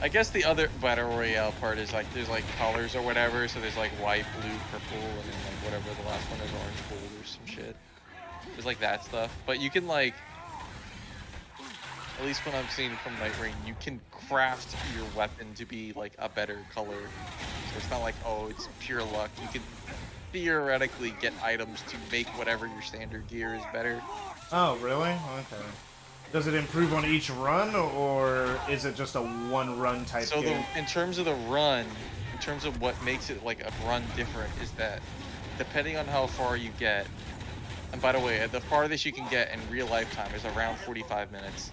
I guess the other battle royale part is like there's like colors or whatever. So there's like white, blue, purple, and then like whatever the last one is, orange, gold, or some shit. There's like that stuff. But you can like, at least when I've seen from Night Rain, you can craft your weapon to be like a better color. So it's not like, oh, it's pure luck. You can theoretically get items to make whatever your standard gear is better. Oh, really? Okay. Does it improve on each run, or is it just a one-run type So game? in terms of the run, in terms of what makes it like a run different is that depending on how far you get, and by the way, the farthest you can get in real life time is around 45 minutes.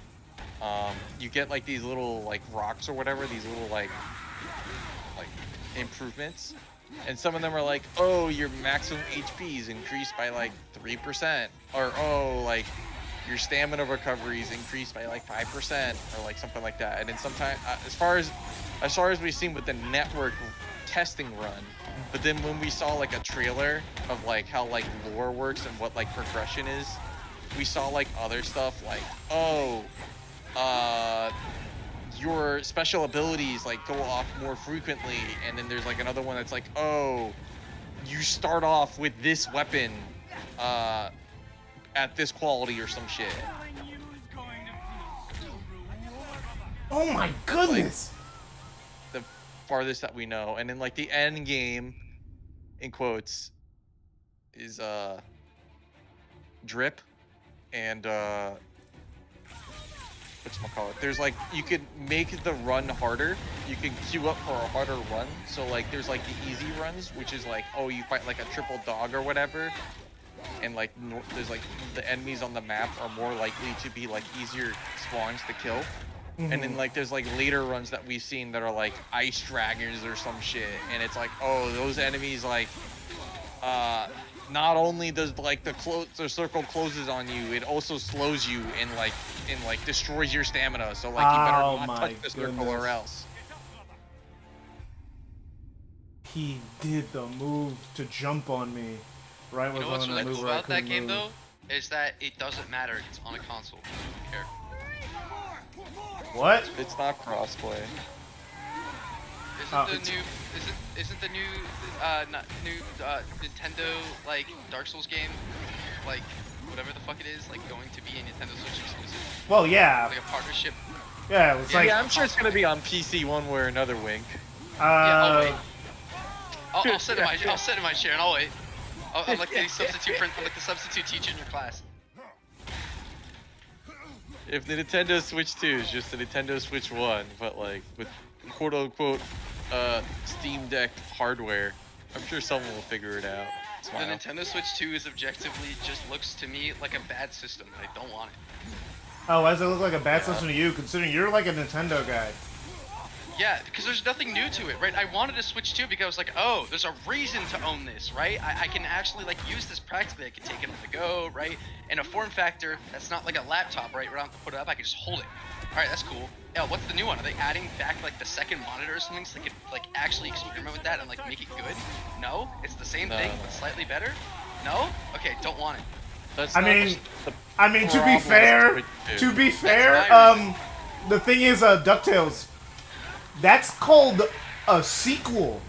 You get like these little like rocks or whatever, these little like improvements, and some of them are like, oh, your maximum HP is increased by like 3%, or oh, like your stamina recovery is increased by like 5%, or like something like that. And then sometimes, as far as we've seen with the network testing run, but then when we saw like a trailer of like how like lore works and what like progression is, we saw like other stuff like, oh, your special abilities like go off more frequently, and then there's like another one that's like, oh, you start off with this weapon at this quality or some shit. Oh my goodness! The farthest that we know. And then like the end game, in quotes, is drip and whatchamacallit. There's like, you could make the run harder. You can queue up for a harder run. So like there's like the easy runs, which is like, oh, you fight like a triple dog or whatever, and like there's like the enemies on the map are more likely to be like easier spawns to kill. And then like there's like later runs that we've seen that are like ice dragons or some shit, and it's like, oh, those enemies like not only does like the circle closes on you, it also slows you and like destroys your stamina. So like you better not touch the circle or else. He did the move to jump on me. Right. You know what's really cool about that game though? Is that it doesn't matter. It's on a console. I don't care. What? It's not crossplay. This Isn't the new not new Nintendo like Dark Souls game like whatever the fuck it is like going to be a Nintendo Switch exclusive? Well, yeah. Like a partnership. Yeah, it's like. Yeah, I'm sure it's gonna be on PC one way or another. Wink. Yeah, I'll wait. I'll sit in my chair and I'll wait. I'm like the substitute teacher in your class. If the Nintendo Switch 2 is just the Nintendo Switch 1, but like with quote unquote Steam Deck hardware, I'm sure someone will figure it out. Smile. The Nintendo Switch 2 is objectively just looks to me like a bad system. I don't want it. Oh, why does it look like a bad system to you, considering you're like a Nintendo guy? Yeah, because there's nothing new to it, right? I wanted to Switch 2 because I was like, oh, there's a reason to own this, right? I can actually like use this practically. I can take it on the go, right? And a form factor that's not like a laptop, right? Where I don't have to put it up, I can just hold it. All right, that's cool. Yeah, what's the new one? Are they adding back like the second monitor or something so they could like actually experiment with that and like make it good? No, it's the same thing, but slightly better. No? Okay, don't want it. That's I not mean, the to be problem fair, with Switch 2. the thing is, DuckTales, that's called a sequel,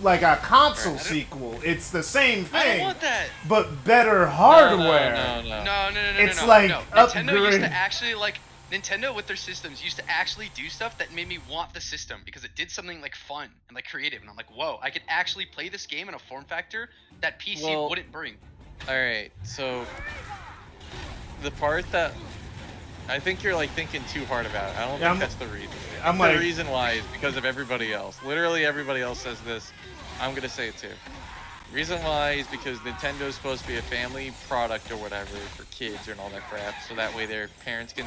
like a console sequel. It's the same thing, I don't want that. but better hardware. No. It's like Nintendo used upgrade. to actually like Nintendo with their systems used to actually do stuff that made me want the system because it did something like fun and like creative, and I'm like, whoa, I could actually play this game in a form factor that PC wouldn't bring. All right, so the part that I think you're like thinking too hard about it. I don't think that's the reason. The reason why is because of everybody else. Literally everybody else says this. I'm gonna say it too. Reason why is because Nintendo's supposed to be a family product or whatever for kids and all that crap, so that way their parents can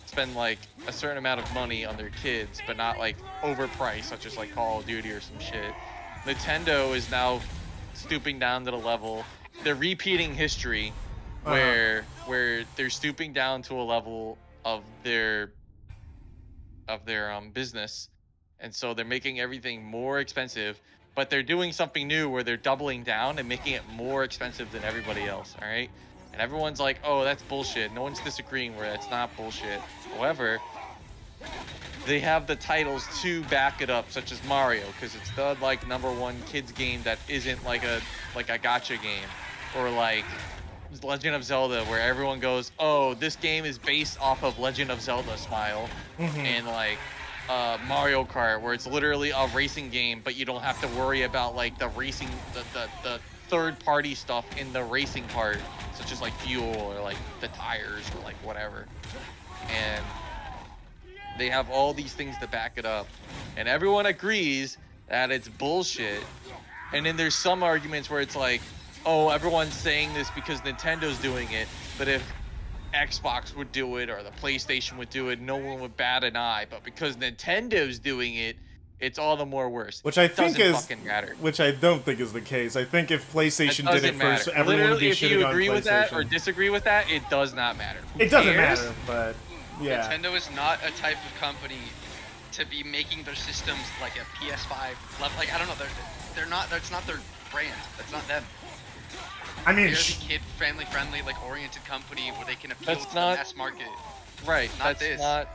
spend like a certain amount of money on their kids, but not like overpriced, such as like Call of Duty or some shit. Nintendo is now stooping down to the level. They're repeating history where they're stooping down to a level of their business, and so they're making everything more expensive, but they're doing something new where they're doubling down and making it more expensive than everybody else. All right, and everyone's like, oh, that's bullshit. No one's disagreeing where that's not bullshit. However, they have the titles to back it up, such as Mario, because it's the like #1 kids game that isn't like a gacha game, or like Legend of Zelda, where everyone goes, oh, this game is based off of Legend of Zelda Smile, and like Mario Kart, where it's literally a racing game, but you don't have to worry about like the racing, the third-party stuff in the racing part, such as like fuel or like the tires or like whatever. And they have all these things to back it up, and everyone agrees that it's bullshit. And then there's some arguments where it's like, oh, everyone's saying this because Nintendo's doing it, but if Xbox would do it or the PlayStation would do it, no one would bat an eye. But because Nintendo's doing it, it's all the more worse. Which I think doesn't is, fucking matter. Which I don't think is the case. I think if PlayStation did it first, everyone Literally, would be if shitting you on agree with that or PlayStation. disagree with that, it does not matter. It doesn't cares? matter, but yeah. Nintendo is not a type of company to be making their systems like a PS5 level. Like, I don't know, they're not. That's not their brand. That's not them. I mean, they're the kid-friendly, like oriented company where they can appeal to the mass market. Right. Not that's this. not.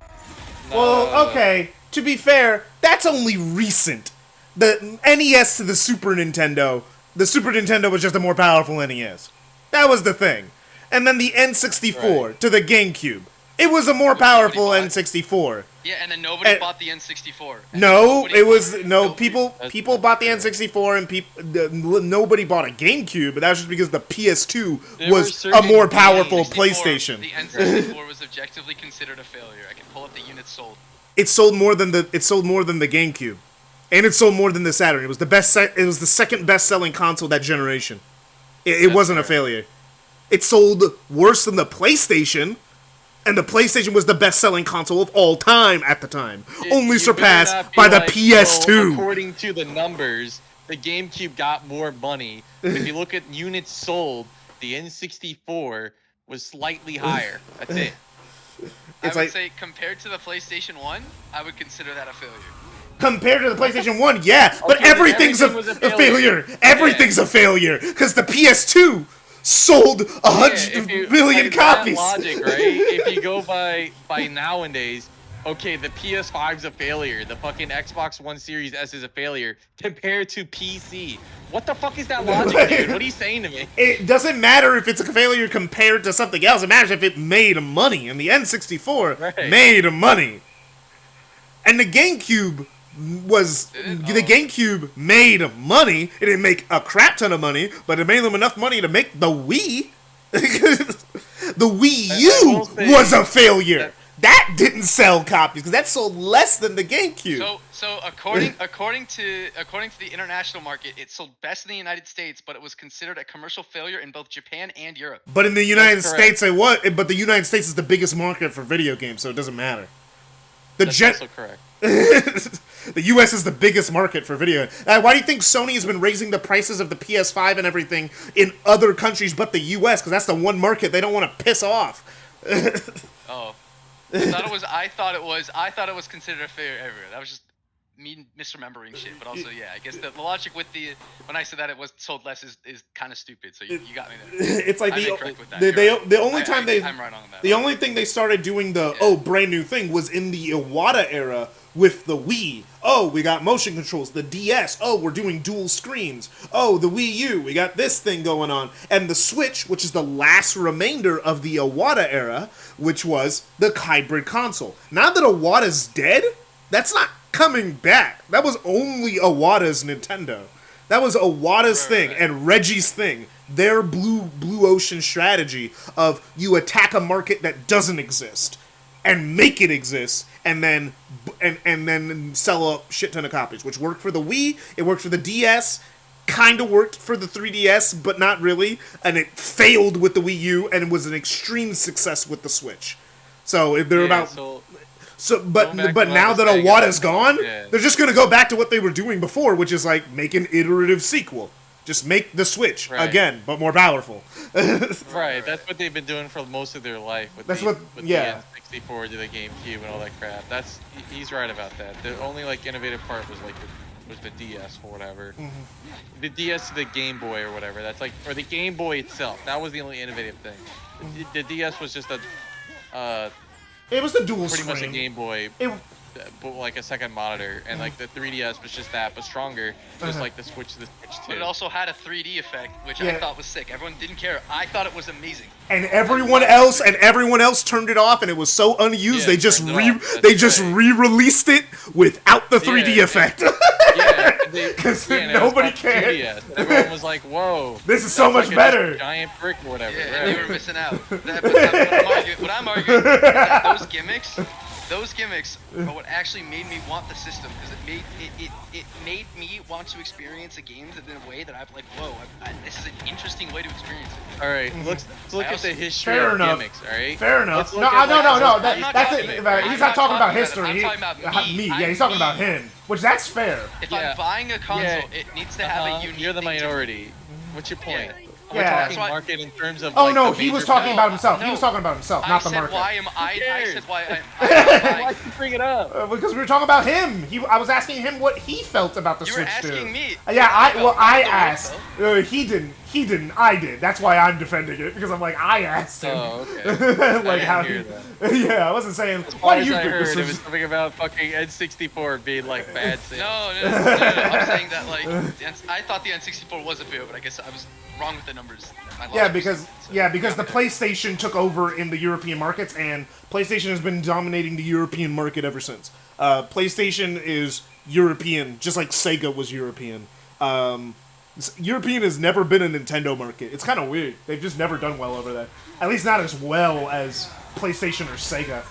Well, okay. To be fair, that's only recent. The NES to the Super Nintendo. The Super Nintendo was just a more powerful NES. That was the thing. And then the N64 to the GameCube. It was a more powerful N64. Yeah, and then nobody bought the N64. No, it was people bought the N64 and nobody bought a GameCube, but that was just because the PS2 was a more powerful PlayStation. The N64 was objectively considered a failure. I can pull up the units sold. It sold more than the GameCube, and it sold more than the Saturn. It was the second best-selling console that generation. It wasn't a failure. It sold worse than the PlayStation. And the PlayStation was the best-selling console of all time at the time, only surpassed by the PS2. According to the numbers, the GameCube got more money. If you look at units sold, the N64 was slightly higher. That's it. I would say compared to the PlayStation 1, I would consider that a failure. Compared to the PlayStation 1, yeah, but everything's a failure. Everything's a failure because the PS2 sold 100 million copies. That logic, right? If you go by nowadays, okay, the PS5's a failure, the fucking Xbox One Series S is a failure compared to PC. What the fuck is that logic, dude? What are you saying to me? It doesn't matter if it's a failure compared to something else. It matters if it made money, and the N64 made money. And the GameCube the GameCube made money. It didn't make a crap ton of money, but it made them enough money to make the Wii. The Wii U was a failure. That didn't sell copies because that sold less than the GameCube. So according to the international market, it sold best in the United States, but it was considered a commercial failure in both Japan and Europe. But in the United States, it was. But the United States is the biggest market for video games, so it doesn't matter. That's also correct. The U.S. is the biggest market for video. Why do you think Sony has been raising the prices of the PS5 and everything in other countries but the U.S.? Because that's the one market they don't want to piss off. Oh, I thought it was considered a failure everywhere. That was just me misremembering shit. But also, yeah, I guess the logic with when I said that it was sold less is kind of stupid. So you got me there. It's like the only time I'm right on that. The only thing they started doing brand new thing was in the Iwata era with the Wii. Oh, we got motion controls. The DS. Oh, we're doing dual screens. Oh, the Wii U. We got this thing going on. And the Switch, which is the last remainder of the Iwata era, which was the hybrid console. Now that Iwata's dead, that's not coming back. That was only Iwata's Nintendo. That was Iwata's thing and Reggie's thing. Their blue ocean strategy of you attack a market that doesn't exist and make it exist, and then sell a shit ton of copies, which worked for the Wii, it worked for the DS, kind of worked for the 3DS, but not really, and it failed with the Wii U, and it was an extreme success with the Switch. So if they're but now that Iwata's gone, they're just gonna go back to what they were doing before, which is like make an iterative sequel. Just make the Switch again, but more powerful. Right, that's what they've been doing for most of their life. With the N64 to the GameCube and all that crap. He's right about that. The only innovative part was the DS or whatever. Mm-hmm. The DS to the Game Boy or whatever. That's or the Game Boy itself. That was the only innovative thing. The DS was just it was the dual pretty screen. Much a Game Boy. But a second monitor, and the 3DS was just that, but stronger, just like the Switch to the Switch 2. But it also had a 3D effect, which I thought was sick. Everyone didn't care. I thought it was amazing. And everyone else turned it off, and it was so unused. They just re-released it without the 3D effect. Because nobody cared. Everyone was like, "Whoa, this is so much better." Giant brick or whatever. Yeah, they were missing out. What I'm arguing is that those gimmicks are what actually made me want the system, because it made me want to experience a game in a way that I'm like, whoa, this is an interesting way to experience it. All right, let's look at the history of gimmicks. All right, fair enough. No. That's it. He's not talking about history. I'm talking about me. Yeah, he's talking about him, which that's fair. If I'm buying a console, it needs to have a unique. You're the minority. What's your point? We're talking market in terms of. Oh no, he was talking about himself. He was talking about himself, not the market. I said why Why'd you bring it up? Because we were talking about him. I was asking him what he felt about the Switch 2. You were asking me. Yeah, I asked. He didn't. I did. That's why I'm defending it, because I'm like, I asked him. Oh, okay. Yeah, I wasn't saying. Why do you think this was? It was something about fucking N64 being bad sales. No. I'm saying that I thought the N64 was a failure, but I guess I was wrong with the numbers. Because the PlayStation took over in the European markets, and PlayStation has been dominating the European market ever since. PlayStation is European, just like Sega was European. European has never been a Nintendo market. It's kind of weird. They've just never done well over there. At least not as well as PlayStation or Sega.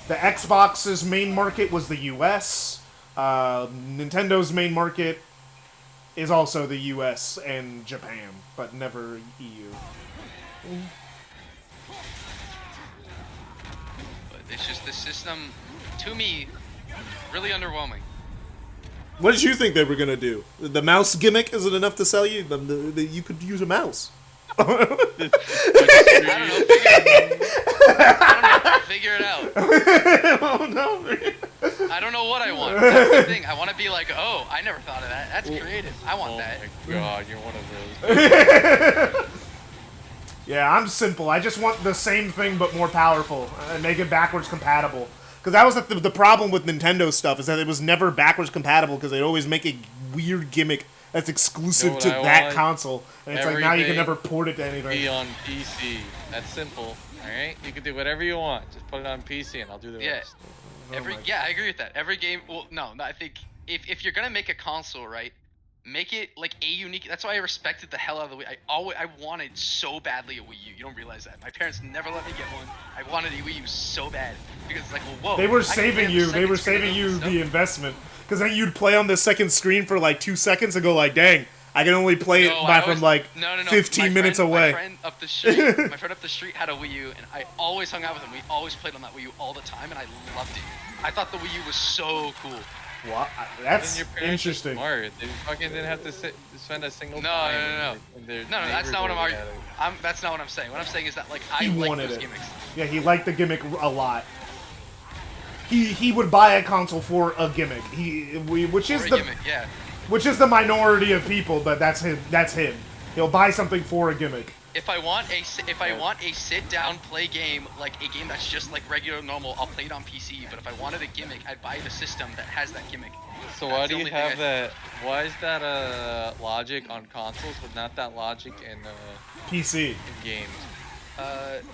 The Xbox's main market was the US. Nintendo's main market is also the US and Japan, but never EU. But it's just the system, to me, really underwhelming. What did you think they were gonna do? The mouse gimmick isn't enough to sell you? You could use a mouse. I don't know. Figure it out. Oh no. I don't know what I want. That's the thing. I want to be like, oh, I never thought of that. That's creative. I want that. Oh my god, you're one of those. Yeah, I'm simple. I just want the same thing but more powerful and make it backwards compatible. Because that was the problem with Nintendo stuff, is that it was never backwards compatible because they'd always make a weird gimmick that's exclusive what to I that want? console. And it's like now you can Everything never port it to anything. Be on PC. That's simple. All right, you can do whatever you want. Just put it on PC, and I'll do the Yeah. rest. Yeah, I agree with that. Every game. Well, no, I think if you're gonna make a console, right, make it like a unique. That's why I respected the hell out of the Wii. I wanted so badly a Wii U. You don't realize that. My parents never let me get one. I wanted a Wii U so bad because it's like, well, whoa. They were I can play saving on the you. They second were screen saving of you this stuff. the investment. Because then you'd play on the second screen for like 2 seconds and go like, dang, I can only play it from like 15 minutes away. My friend up the street had a Wii U, and I always hung out with him. We always played on that Wii U all the time, and I loved it. I thought the Wii U was so cool. Wow, that's Then your parents are interesting. smart. They fucking didn't have to spend a single No, time. no. That's not what I'm arguing. That's not what I'm saying. What I'm saying is that like I He like wanted those it. gimmicks. Yeah, he liked the gimmick a lot. He would buy a console for a gimmick. Which is Or a the gimmick, yeah. which is the minority of people, but that's him. That's him. He'll buy something for a gimmick. If I want a sit down play game, like a game that's just like regular normal, I'll play it on PC. But if I wanted a gimmick, I'd buy the system that has that gimmick. So That's why the do you only thing have that? Why is that logic on consoles, but not that logic in PC. in games?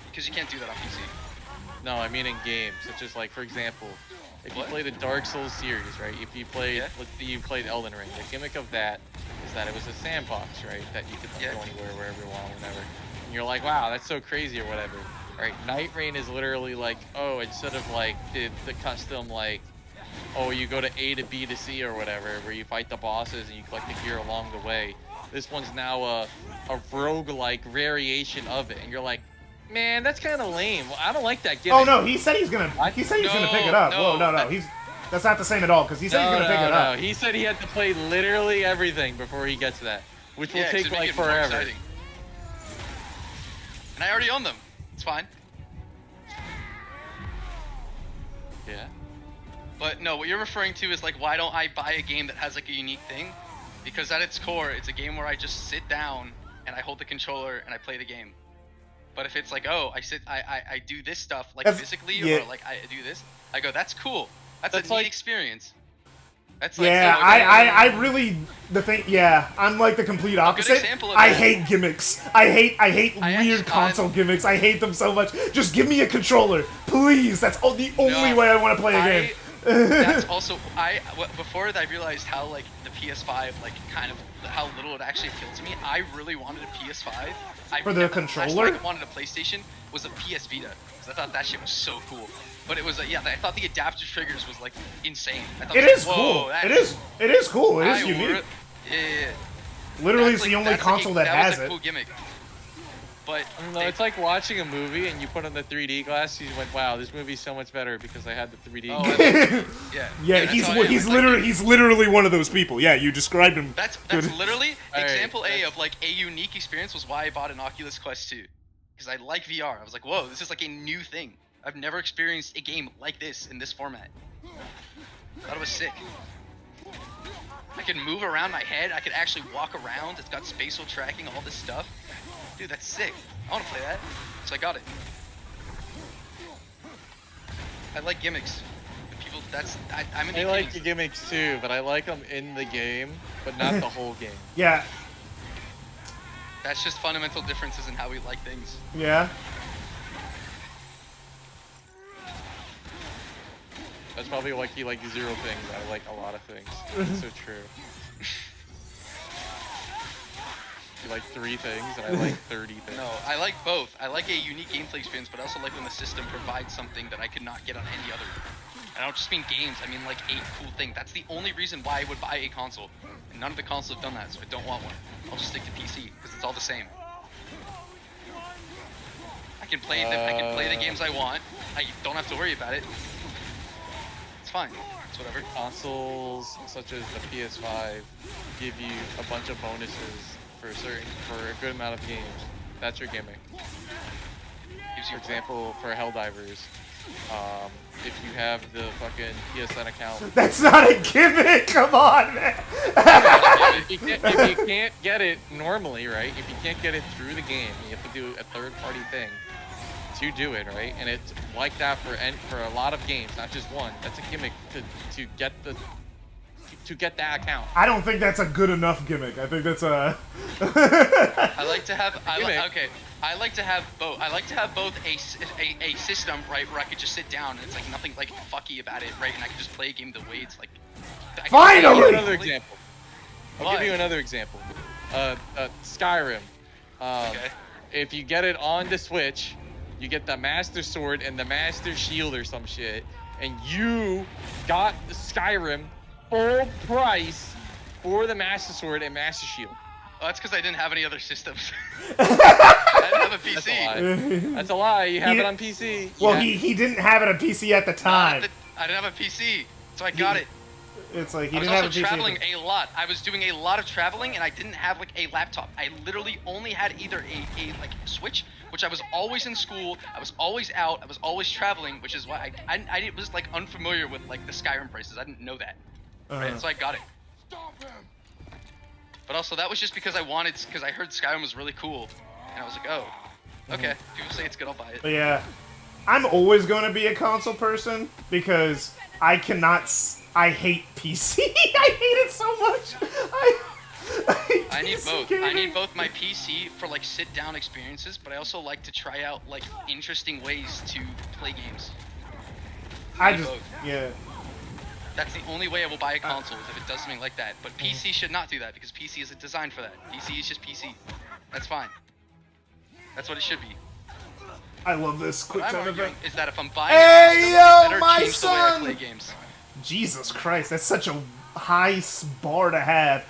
Because you can't do that on PC. No, I mean in games, such as like, for example, if you played the Dark Souls series, right? If you played, let's say you played Elden Ring, the gimmick of that is that it was a sandbox, right? That you could go anywhere, wherever you want, whenever. And you're like, wow, that's so crazy or whatever. Right? Night Rain is literally like, oh, instead of like the custom like, oh, you go to A to B to C or whatever, where you fight the bosses and you collect the gear along the way. This one's now a roguelike variation of it, and you're like, man, that's kind of lame. Well, I don't like that gimmick. Oh no, he said he's gonna. He said he's gonna pick it up. Whoa, no. That's not the same at all. Because he said he's gonna pick it up. He said he had to play literally everything before he gets to that, which will take like forever. And I already own them. It's fine. Yeah. But no, what you're referring to is like, why don't I buy a game that has like a unique thing? Because at its core, it's a game where I just sit down and I hold the controller and I play the game. But if it's like, oh, I do this stuff like physically, or like I do this, I go, that's cool. That's a neat experience. That's like, yeah, I really I'm like the complete opposite. example of I that- hate gimmicks. I hate weird console gimmicks. I hate them so much. Just give me a controller, please. That's the only way I want to play a game. That's also before I realized how like the PS5 like kind of how little it actually appealed to me. I really wanted a PS5. For the controller? I wanted a PlayStation was a PS Vita because I thought that shit was so cool. But it was I thought the adaptive triggers was like insane. I thought It is cool. It is cool. It is unique. Yeah. Literally, it's the only console that has was a it. cool gimmick. But No, it's like watching a movie and you put on the 3D glasses. You went, "Wow, this movie's so much better because I had the 3D." Yeah, he's literally one of those people. Yeah, you described him. That's literally example A of like a unique experience was why I bought an Oculus Quest 2 because I like VR. I was like, whoa, this is like a new thing. I've never experienced a game like this in this format. Thought it was sick. I can move around my head. I could actually walk around. It's got spatial tracking, all this stuff. Dude, that's sick. I want to play that. So I got it. I like gimmicks. People, I'm in I like the gimmicks too, but I like them in the game, but not the whole game. Yeah. That's just fundamental differences in how we like things. Yeah. That's probably like you like 0 things. I like a lot of things. That's so true. You like 3 things, and I like 30 things. No, I like both. I like a unique gameplay experience, but I also like when the system provides something that I could not get on any other. I don't just mean games, I mean like a cool thing. That's the only reason why I would buy a console. And none of the consoles have done that, so I don't want one. I'll just stick to PC, because it's all the same. I can play the games I want. I don't have to worry about it. It's fine. It's whatever. Consoles such as the PS5 give you a bunch of bonuses for a good amount of games. That's your gimmick. For example, for Helldivers, If you have the fucking PSN account. That's not a gimmick. Come on, man. if you can't get it normally, right? If you can't get it through the game, you have to do a third-party thing to do it, right? And it's like that for a lot of games, not just one. That's a gimmick to get that account. I don't think that's a good enough gimmick. I think that's a. I like to have. I like to have both. I like to have both a system, right, where I could just sit down and it's like nothing like fucky about it, right, and I can just play a game the way it's like. Finally! I'll give you another example. I'll give you another example. Skyrim. Okay. If you get it on the Switch, you get the Master Sword and the Master Shield or some shit, and you got the Skyrim full price for the Master Sword and Master Shield. Oh, that's because I didn't have any other systems. I didn't have a PC. That's a lie. You have it on PC. Well, he didn't have it on PC at the time. I didn't have a PC, so I got it. It's like he I was didn't have a also PC. traveling a lot. I was doing a lot of traveling, and I didn't have like a laptop. I literally only had either a like Switch, which I was always in school. I was always out. I was always traveling, which is why I was like unfamiliar with like the Skyrim prices. I didn't know that. Right? So I got it. But also that was just because I heard Skyrim was really cool, and I was like, oh, okay. People say it's good, I'll buy it. But yeah, I'm always going to be a console person because I cannot. I hate PC. I hate it so much. I need both. I need both my PC for like sit-down experiences, but I also like to try out like interesting ways to play games. Yeah. That's the only way I will buy a console is if it does something like that. But PC should not do that because PC isn't designed for that. PC is just PC. That's fine. That's what it should be. I love this quick What I'm time arguing event. is that if I'm buying Hey, a system, yo, it better my change the way I play games. Jesus Christ, that's such a high bar to have.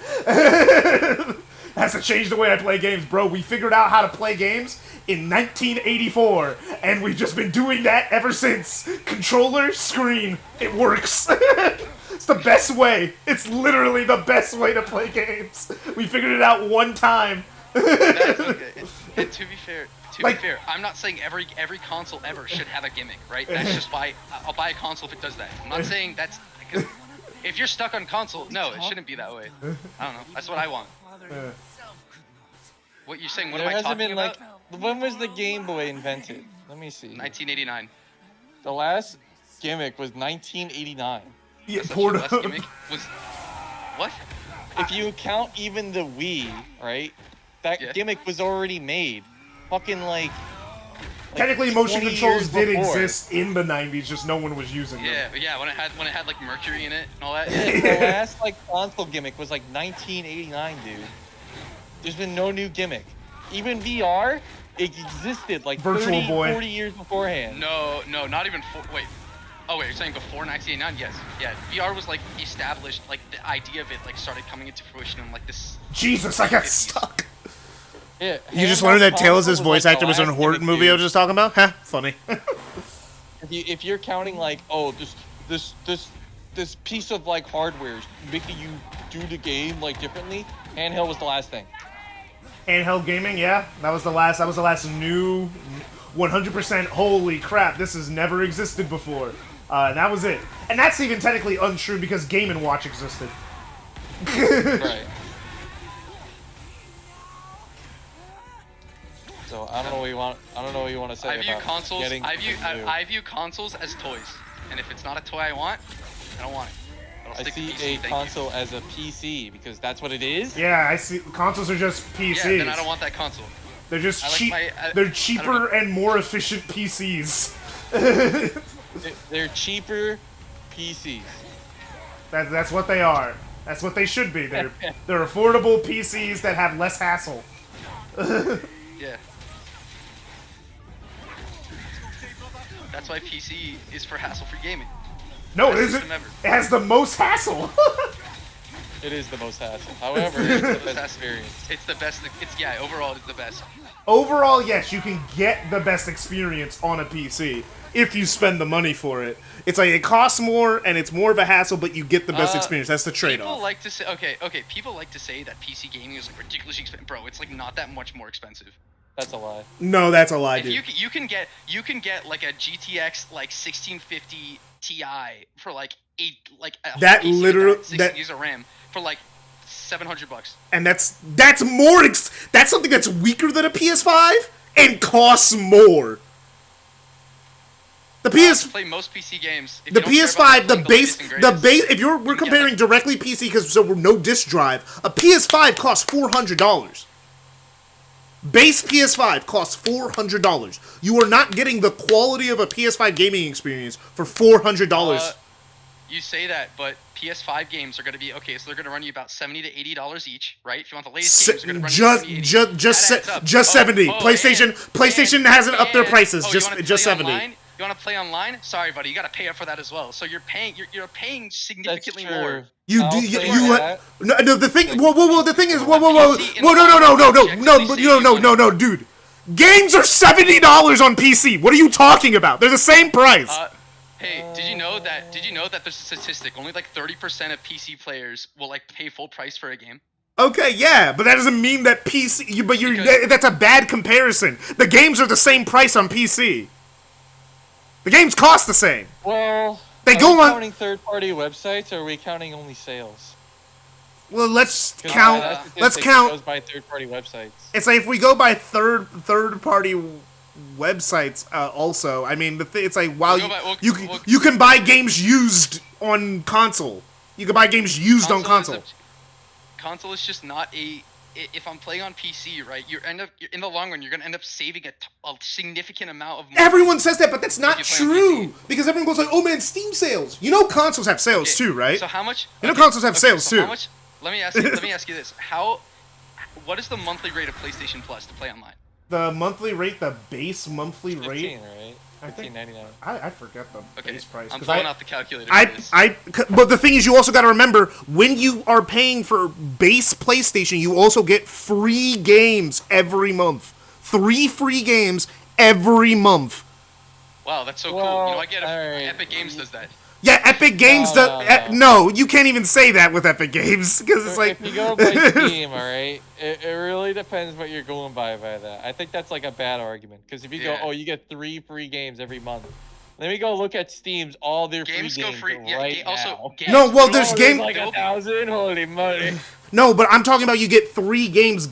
Has to change the way I play games, bro. We figured out how to play games in 1984, and we've just been doing that ever since. Controller, screen, it works. It's the best way. It's literally the best way to play games. We figured it out one time. That's okay. And to be fair, I'm not saying every console ever should have a gimmick, right? That's just why I'll buy a console if it does that. I'm not saying that's because if you're stuck on console, no, it shouldn't be that way. I don't know. That's what I want. What you're saying? What am I talking about? When was the Game Boy invented? Let me see. 1989. The last gimmick was 1989. Yeah, the last gimmick was what? If you count even the Wii, right? That gimmick was already made. Fucking like technically, motion 20 controls did years before. exist in the 90s, just no one was using them. Yeah, when it had like Mercury in it and all that. The last like console gimmick was like 1989, dude. There's been no new gimmick. Even VR, it existed like Virtual 30, Boy. 40 years beforehand. No, not even. Wait. Oh wait, you're saying before 1989? Yes. Yeah, VR was like established. Like the idea of it like started coming into fruition in like this. Jesus, I got stuck. Yeah, You just learned that Tails' voice actor was in a last horror gimmick, movie I was dude. just talking about? Huh? Funny. If you're counting like, oh, this piece of like hardware is making you do the game like differently, handheld was the last thing. Handheld gaming, yeah. That was the last new 100% holy crap, this has never existed before. And that was it. And that's even technically untrue because Game & Watch existed. Right. So I don't know what you want. I don't know what you want to say I view about consoles. getting I view consoles as toys, and if it's not a toy I want, I don't want it. I'll I stick to see PC, a thank you. console as a PC because that's what it is. Yeah, I see. Consoles are just PCs. Yeah, then I don't want that console. They're just I like cheap. I They're don't cheaper know. and more efficient PCs. They're cheaper PCs. That's what they are. That's what they should be. They're affordable PCs that have less hassle. Yeah. That's why PC is for hassle-free gaming. No, Best it isn't. system ever. It has the most hassle. It is the most hassle. However, it's the best experience. It's the best. Overall, it's the best. Overall, yes, you can get the best experience on a PC if you spend the money for it. It's like it costs more and it's more of a hassle, but you get the best experience. That's the trade-off. People like to say, okay. People like to say that PC gaming is like ridiculously expensive. Bro, it's like not that much more expensive. That's a lie. No, that's a lie, If dude. you can get like a GTX like 1650 Ti for like a That whole PC with literally- 16 that- gigs of RAM for like $700. And that's more. That's something that's weaker than a PS5 and costs more. The PS Play most PC games. If the you don't care PS5, about the playing base, latest and the greatest, base. If we're can get, comparing like- directly PC because so we're no disc drive, a PS5 costs $400. Base PS5 costs $400. You are not getting the quality of a PS5 gaming experience for $400. You say that, but PS5 games are going to be okay. So they're going to run you about $70 to $80 each, right? If you want the latest games, they're going to run you $70, $80. Just 70. PlayStation hasn't upped their prices. You wanna Just play 70. Online? You want to play online? Sorry, buddy, you got to pay up for that as well. So you're paying significantly That's true. more. You I'll do play you that. no the thing the thing is PC in no the long run, dude. Games are $70 on PC. What are you talking about? They're the same price. Hey, did you know that there's a statistic? Only like 30% of PC players will like pay full price for a game. Okay, yeah, but that doesn't mean that PC. Because- That's a bad comparison. The games are the same price on PC. The games cost the same. Well, They are go we on- counting third-party websites, or are we counting only sales? Well, let's 'Cause count. that Let's statistic count. Goes by third-party websites. It's like if we go by third party websites. Also, I mean, it's like while you can buy games used on console. You can buy games used on console. Console is just not a. If I'm playing on PC, right, you're in the long run, you're gonna end up saving a significant amount of money. Everyone says that, but that's not if you play on true. PC. Because everyone goes like, "Oh man, Steam sales." You know, consoles have sales Okay, too, right? So how much? You know, consoles have sales so too. How much? Let me ask you this. What is the monthly rate of PlayStation Plus to play online? The monthly rate, the base monthly 15, rate. right? I think- $15.99. I forget the base price. I'm 'cause pulling out the calculator. for this. But the thing is, you also got to remember when you are paying for base PlayStation, you also get free games every month. 3 free games every month. Wow, that's so cool. Well, You know, I get it. alright. Epic Games does that. Yeah, Epic Games No, does. no. No, you can't even say that with Epic Games because it's like. If you go by Steam, all right, it really depends what you're going by that. I think that's like a bad argument because if you Yeah. go, oh, you get 3 free games every month. Let me go look at Steam's all their Games free go games free. Yeah, right also, now. games No, well, go there's Oh, game- like They'll 1,000. Holy moly! No, but I'm talking about you get 3 games.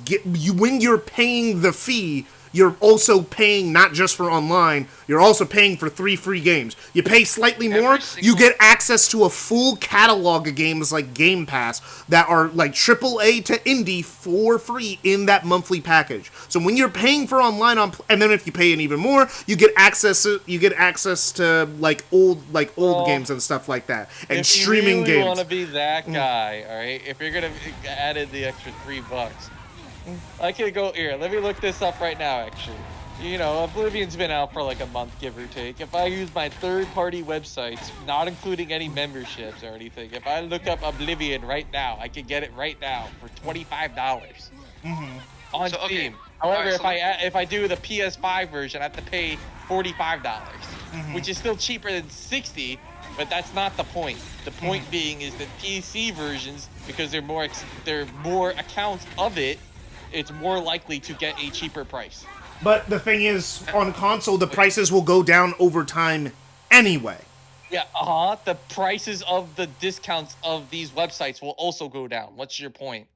When you're paying the fee, you're also paying not just for online, you're also paying for 3 free games. You pay slightly more, you get access to a full catalog of games like Game Pass that are like AAA to indie for free in that monthly package. So when you're paying for online and then if you pay even more, you get access to like old Well, games and stuff like that and If streaming you really games. want to be that guy, all right, if you're gonna add in the extra $3, I could go here. Let me look this up right now. Actually, you know, Oblivion's been out for like a month, give or take. If I use my third-party websites, not including any memberships or anything, if I look up Oblivion right now, I can get it right now for $25 on So, okay. Steam. However, Alright, so if I do the PS5 version, I have to pay $45, which is still cheaper than $60. But that's not the point. The point being is that PC versions, because they're more accounts of it, it's more likely to get a cheaper price. But the thing is, on console, the prices will go down over time anyway. Yeah, the prices of the discounts of these websites will also go down. What's your point?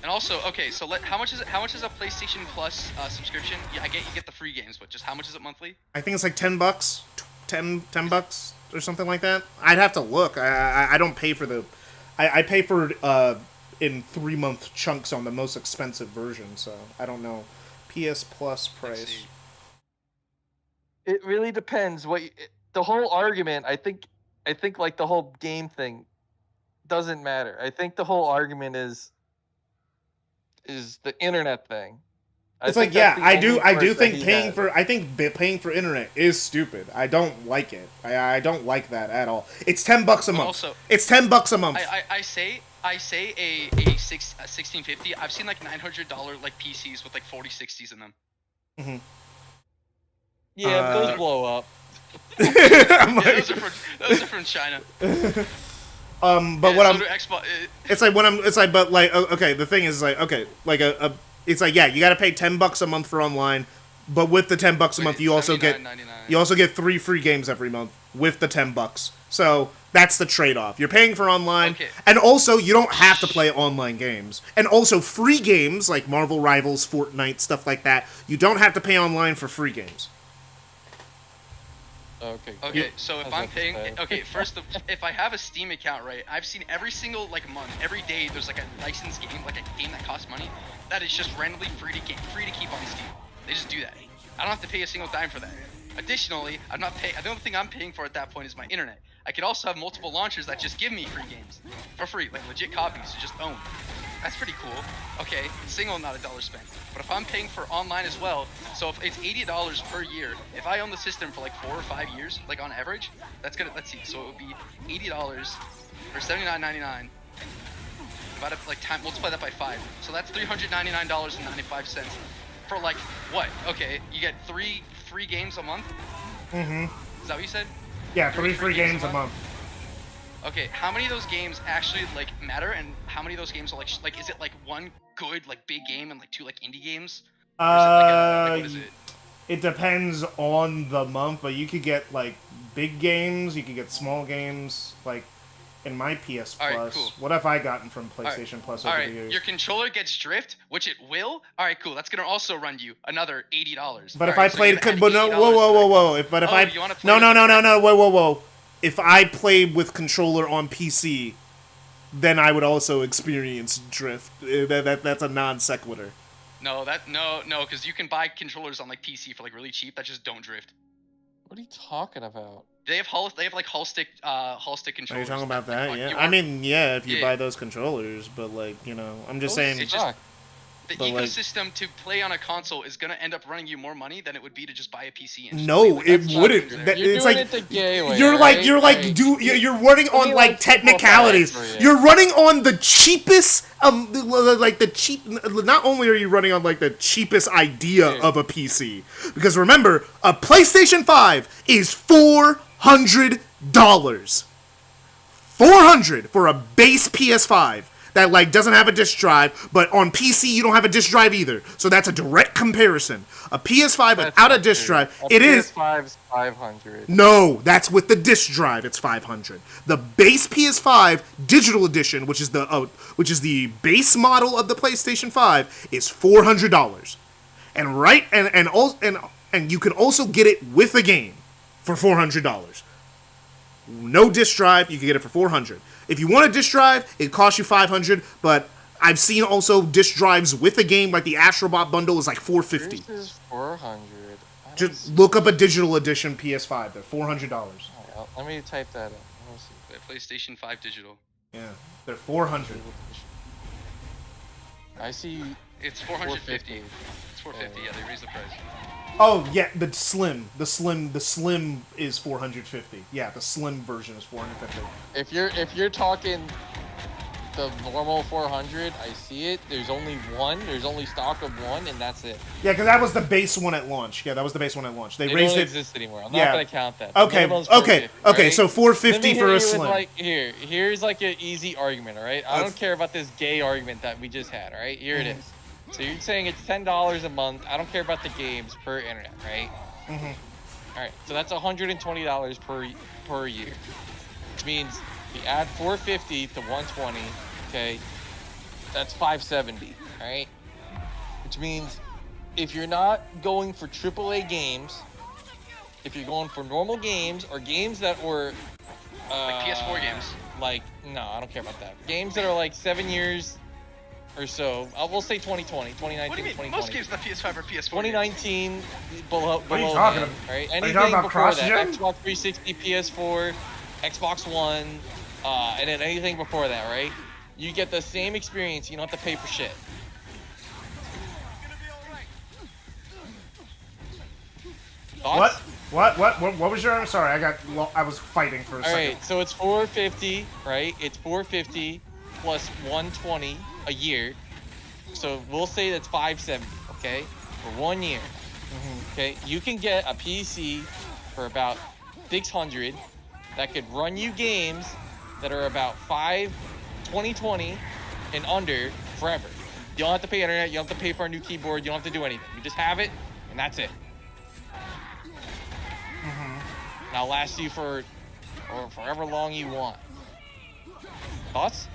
And also, okay, so how much is a PlayStation Plus subscription? Yeah, you get the free games, but just how much is it monthly? I think it's like $10, $10 or something like that. I'd have to look. I don't pay for the, I pay for in 3-month chunks on the most expensive version, so I don't know. PS Plus price. It really depends. The whole argument, I think like the whole game thing doesn't matter. I think the whole argument is the internet thing. It's like, yeah, I do think paying for internet is stupid. I don't like it. I don't like that at all. It's $10 a month. Also, it's $10 a month. I say a 1650. I've seen like $900 like PCs with like 4060s in them. Mm-hmm. Yeah, but those blow up. I'm like, those are from China. But Yeah, what so I'm, do Xbox. it's like when I'm, it's like, but like, okay, the thing is like, okay, like a It's like, yeah, you got to pay $10 a month for online, but with the $10 a month, you also get $79.99. 3 free games every month with the $10. So that's the trade-off. You're paying for online, Okay. and also you don't have to play online games. And also free games like Marvel Rivals, Fortnite, stuff like that. You don't have to pay online for free games. Okay. Okay, so if How's I'm that paying, fair? okay, first, if I have a Steam account, right, I've seen every single, like, month, every day, there's, like, a licensed game, like, a game that costs money, that is just randomly free to keep on Steam. They just do that. I don't have to pay a single dime for that. Additionally, the only thing I'm paying for at that point is my internet. I could also have multiple launchers that just give me free games. For free, like, legit copies to just own. That's pretty cool. Okay, single, not $1 spent. But if I'm paying for online as well, so if it's $80 per year, if I own the system for like 4 or 5 years, like on average, that's gonna, let's see, so it would be $80 or $79.99. Divided by, like, multiply that by 5. So that's $399.95 for like what? Okay, you get 3 free games a month? Mm-hmm. Is that what you said? Yeah, 3 free games a month. Okay, how many of those games actually like matter, and how many of those games are like is it like one good like big game and like 2 like indie games? Or is it like what is it? It depends on the month, but you could get like big games, you could get small games. Like in my PS Plus, Alright, cool. what have I gotten from PlayStation Plus over the years? Your controller gets drift, which it will. Alright, cool. That's gonna also run you another $80. But if I played, but no, whoa. If I, you wanna play no, whoa. If I played with controller on PC, then I would also experience drift. That's a non sequitur. No, because you can buy controllers on like PC for like really cheap that just don't drift. What are you talking about? They have like hull stick controllers. Are you talking about that? like, Yeah. you I are- mean, yeah, if you Yeah. buy those controllers, but like, you know, I'm just saying. It's just the But, like- ecosystem to play on a console is gonna end up running you more money than it would be to just buy a PC. And just No, play. Like, it that's wouldn't. not That- You're it's doing like it the gay way, you're right? you're Like, you're running on me like like simplify it technicalities. for you. You're running on the cheapest like the cheap. Not only are you running on like the cheapest idea Dude. of a PC, because remember, a PlayStation 5 is $400. $400 for a base PS5 that like doesn't have a disc drive, but on PC you don't have a disc drive either. So that's a direct comparison. A PS5 That's without a not disc true. drive, A it is. PS5's 500. No, that's with the disc drive. It's $500. The base PS5 digital edition, which is the base model of the PlayStation 5, is $400. And you can also get it with a game for $400. No disc drive, you can get it for $400. If you want a disc drive, it costs you $500. But I've seen also disc drives with a game, like the Astrobot bundle is like $450. This is 400. Just look up a digital edition PS5. They're $400. Alright, let me type that in. Let me see. The PlayStation 5 digital. Yeah, they're $400. I see. It's 450. It's 450. Yeah, they raised the price. Oh yeah, the slim is $450. Yeah, the slim version is $450. If you're talking the normal 400, I see it. There's only one. There's only stock of one, and that's it. Yeah, because that was the base one at launch. Yeah, that was the base one at launch. They raised don't it. exist anymore. I'm Yeah. not gonna count that. The Okay, minimum's okay, 450, okay. right? So Let me $450 hit for you a with, slim. like, here's like an easy argument, all right? I don't care about this gay argument that we just had, all right? Here it is. So you're saying it's $10 a month. I don't care about the games per internet, right? All right. So that's $120 per year, which means if you add 450 to 120, okay, that's 570, all right? Which means if you're not going for AAA games, if you're going for normal games or games that were Like PS4 games. like, no, I don't care about that. Games that are like 7 years or so. We'll say 2020, 2019, What do you mean? 2020. Most games on the PS5 are PS4 2019 below are you below talking that, about? right? you Anything talking about before that, cross-gen? Xbox 360, PS4, Xbox One, and then anything before that, right? You get the same experience. You don't have to pay for shit. Thoughts? What was your? I'm sorry, I was fighting for a All second. right, so it's 450, right? It's 450 plus 120 a year. So we'll say that's 570, okay? For 1 year. Okay, you can get a PC for about 600 that could run you games that are about 2020 and under forever. You don't have to pay internet. You don't have to pay for a new keyboard. You don't have to do anything. You just have it, and that's it. And I'll last you for however long you want. Thoughts?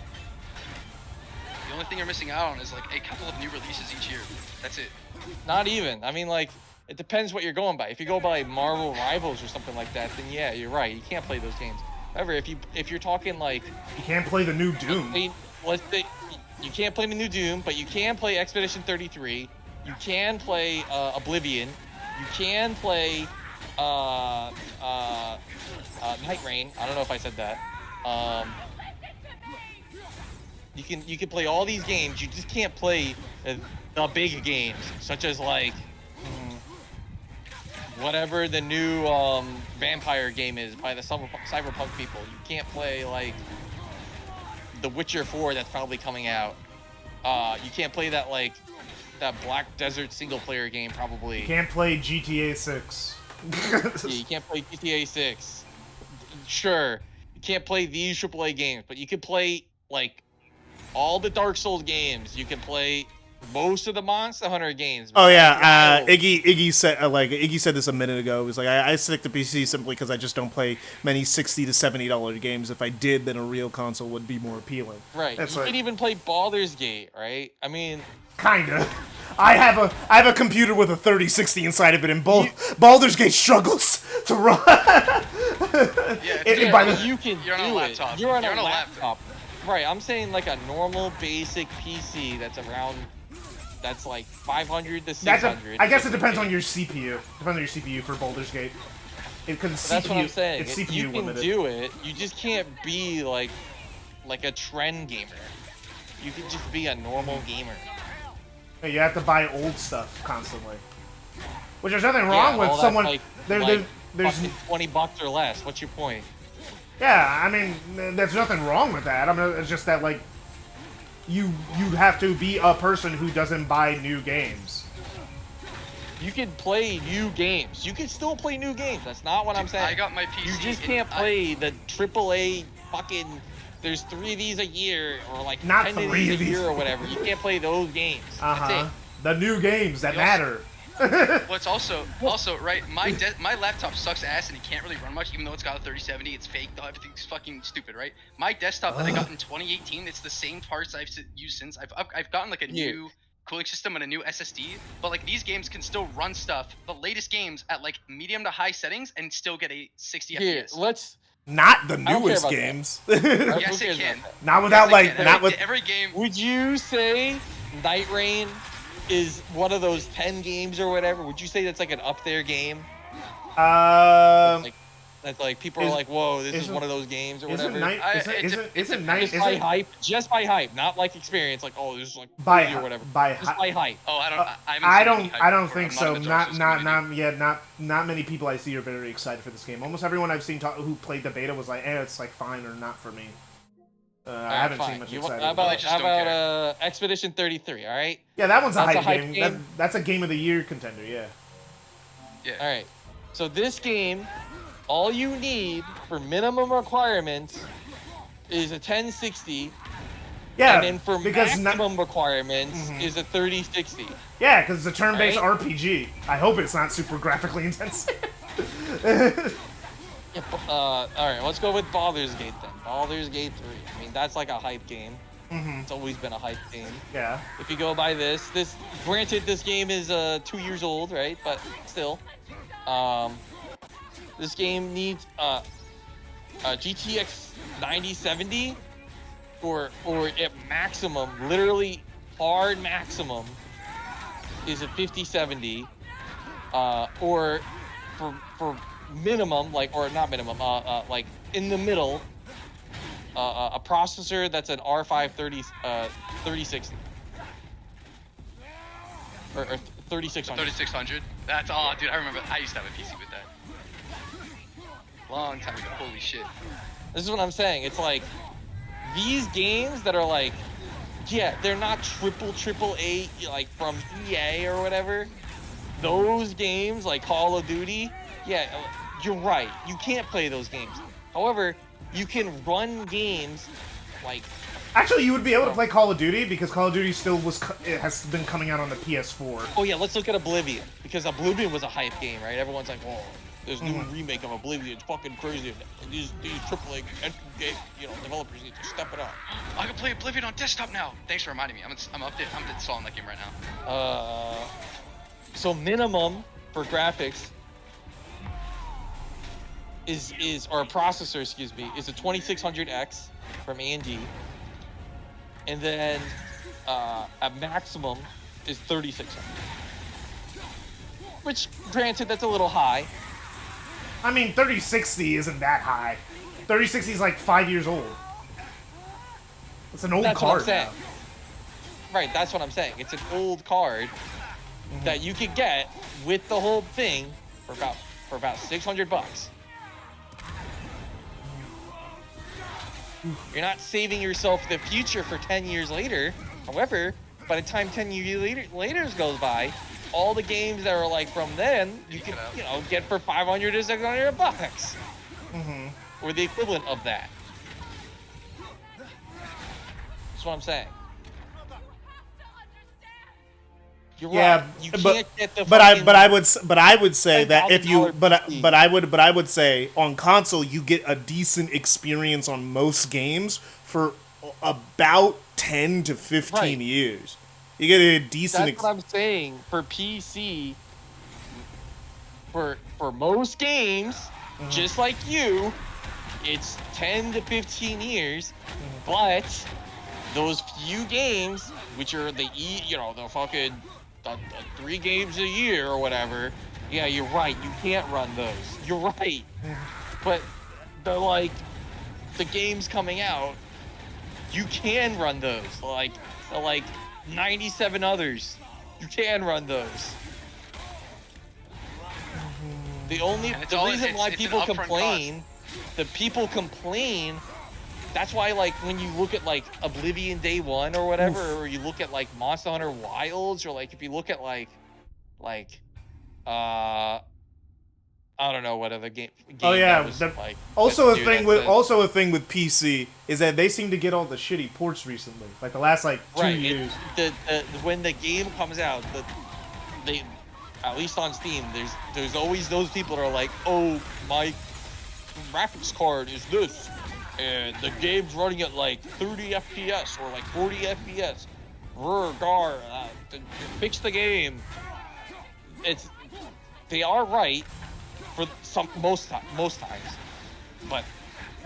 The only thing you're missing out on is like a couple of new releases each year. That's it. Not even. I mean, like, it depends what you're going by. If you go by Marvel Rivals or something like that, then yeah, you're right. You can't play those games. However, if you're talking like, You can't play the new Doom. let's say you can't play the new Doom, but you can play Expedition 33. You can play Oblivion. You can play Night Rain. I don't know if I said that. You can play all these games. You just can't play the big games, such as like whatever the new vampire game is by the Cyberpunk people. You can't play like The Witcher 4 that's probably coming out. You can't play that Black Desert single player game probably. You can't play GTA 6. Yeah, you can't play GTA 6. Sure, you can't play these AAA games, but you can play like all the Dark Souls games. You can play most of the Monster Hunter games. Oh yeah, Iggy said this a minute ago. It was like I stick to PC simply because I just don't play many $60 to $70 games. If I did, then a real console would be more appealing. Right. That's you can even play Baldur's Gate, right? I mean, kinda. I have a computer with a 3060 inside of it, and Baldur's Gate struggles to run. You can. You're on a laptop. You're on a laptop. Right. I'm saying like a normal basic PC that's around. That's like 500 to 600. I guess it depends on your CPU. Depends on your CPU for Baldur's Gate. Because that's what I'm saying. It's CPU you can limited. do it. You just can't be like a trend gamer. You can just be a normal gamer. Hey, you have to buy old stuff constantly. Which there's nothing wrong with someone. There's $20 or less. What's your point? Yeah, I mean, there's nothing wrong with that. I mean, it's just that like. You have to be a person who doesn't buy new games. You can play new games. You can still play new games. That's not what I'm saying. I got my PC. You just can't play the AAA fucking. There's 3 of these a year, or like not 10 of these a year, or whatever. You can't play those games. That's it. The new games that matter. What's also right? My laptop sucks ass and it can't really run much, even though it's got a 3070. It's fake though. Everything's fucking stupid, right? My desktop that I got in 2018, it's the same parts I've used since. I've gotten like a new cooling system and a new SSD, but like these games can still run stuff, the latest games at like medium to high settings and still get a 60 FPS. Let's. Not the newest games. Yes, it can. Not without not with every game. Would you say Night Rain is one of those 10 games or whatever? Would you say that's like an up there game? That's like people are like, whoa, this is one of those games or whatever. Just by hype, not like experience. Like, oh, this is like by or whatever. By hype. Oh, I don't think so. Not many people I see are very excited for this game. Almost everyone I've seen who played the beta was like, it's like fine or not for me. I haven't seen much excitement. How about Expedition 33? All right. Yeah, that one's a hype game. That's a game of the year contender. Yeah. Yeah. All right. So this game, all you need for minimum requirements is a 1060. Yeah. And then for maximum requirements is a 3060. Yeah, because it's a turn-based RPG. I hope it's not super graphically intensive. All right, let's go with Baldur's Gate then. Baldur's Gate 3. I mean, that's like a hype game. It's always been a hype game. Yeah. If you go by this granted, this game is 2 years old, right? But still, this game needs a GTX 9070 or at maximum, literally hard maximum, is a 5070. Or for minimum, or not minimum, like in the middle, a processor that's an R5 3060 or 3600. 3600. That's dude. I remember. I used to have a PC with that. Long time ago. Holy shit. This is what I'm saying. It's like these games that are like, yeah, they're not triple A like from EA or whatever. Those games like Call of Duty, yeah, you're right. You can't play those games. However, you can run games like Actually, you would be able to play Call of Duty because Call of Duty still it has been coming out on the PS4. Oh yeah, let's look at Oblivion, because Oblivion was a hype game, right? Everyone's like, oh, there's new remake of Oblivion, it's fucking crazy. These AAA game, developers need to step it up. I can play Oblivion on desktop now. Thanks for reminding me. I'm installing that game right now. So minimum for graphics or processor, excuse me, is a 2600X from AMD, and then at maximum is 3600. Which, granted, that's a little high. I mean, 3060 isn't that high. 3060 is like 5 years old. It's an old That's card what I'm saying. now. Right, that's what I'm saying. It's an old card that you could get with the whole thing for about $600. You're not saving yourself the future for 10 years later. However, by the time 10 years later goes by, all the games that are like from then, you can get for $500 to $600, or the equivalent of that. That's what I'm saying. You're right. You can't get the but I would say that if you $10,000 but I would say on console you get a decent experience on most games for about 10 to 15 years. You get a decent. That's what I'm saying. For PC, for most games, just like you, it's 10 to 15 years. But those few games, which are the fucking the 3 games a year or whatever, yeah, you're right. You can't run those. You're right. But the games coming out, you can run those. Like 97 others, you can run those. The reason why people complain, that's why, like, when you look at like Oblivion Day 1 or whatever, or you look at like Monster Hunter Wilds, or like if you look at like I don't know what other game. Oh yeah, was, also a thing with PC is that they seem to get all the shitty ports recently, like the last 2 years. When the game comes out, they at least on Steam, there's always those people that are like, oh, my graphics card is this, and the game's running at like 30 FPS or like 40 FPS. Fix the game. They are right. For most times, but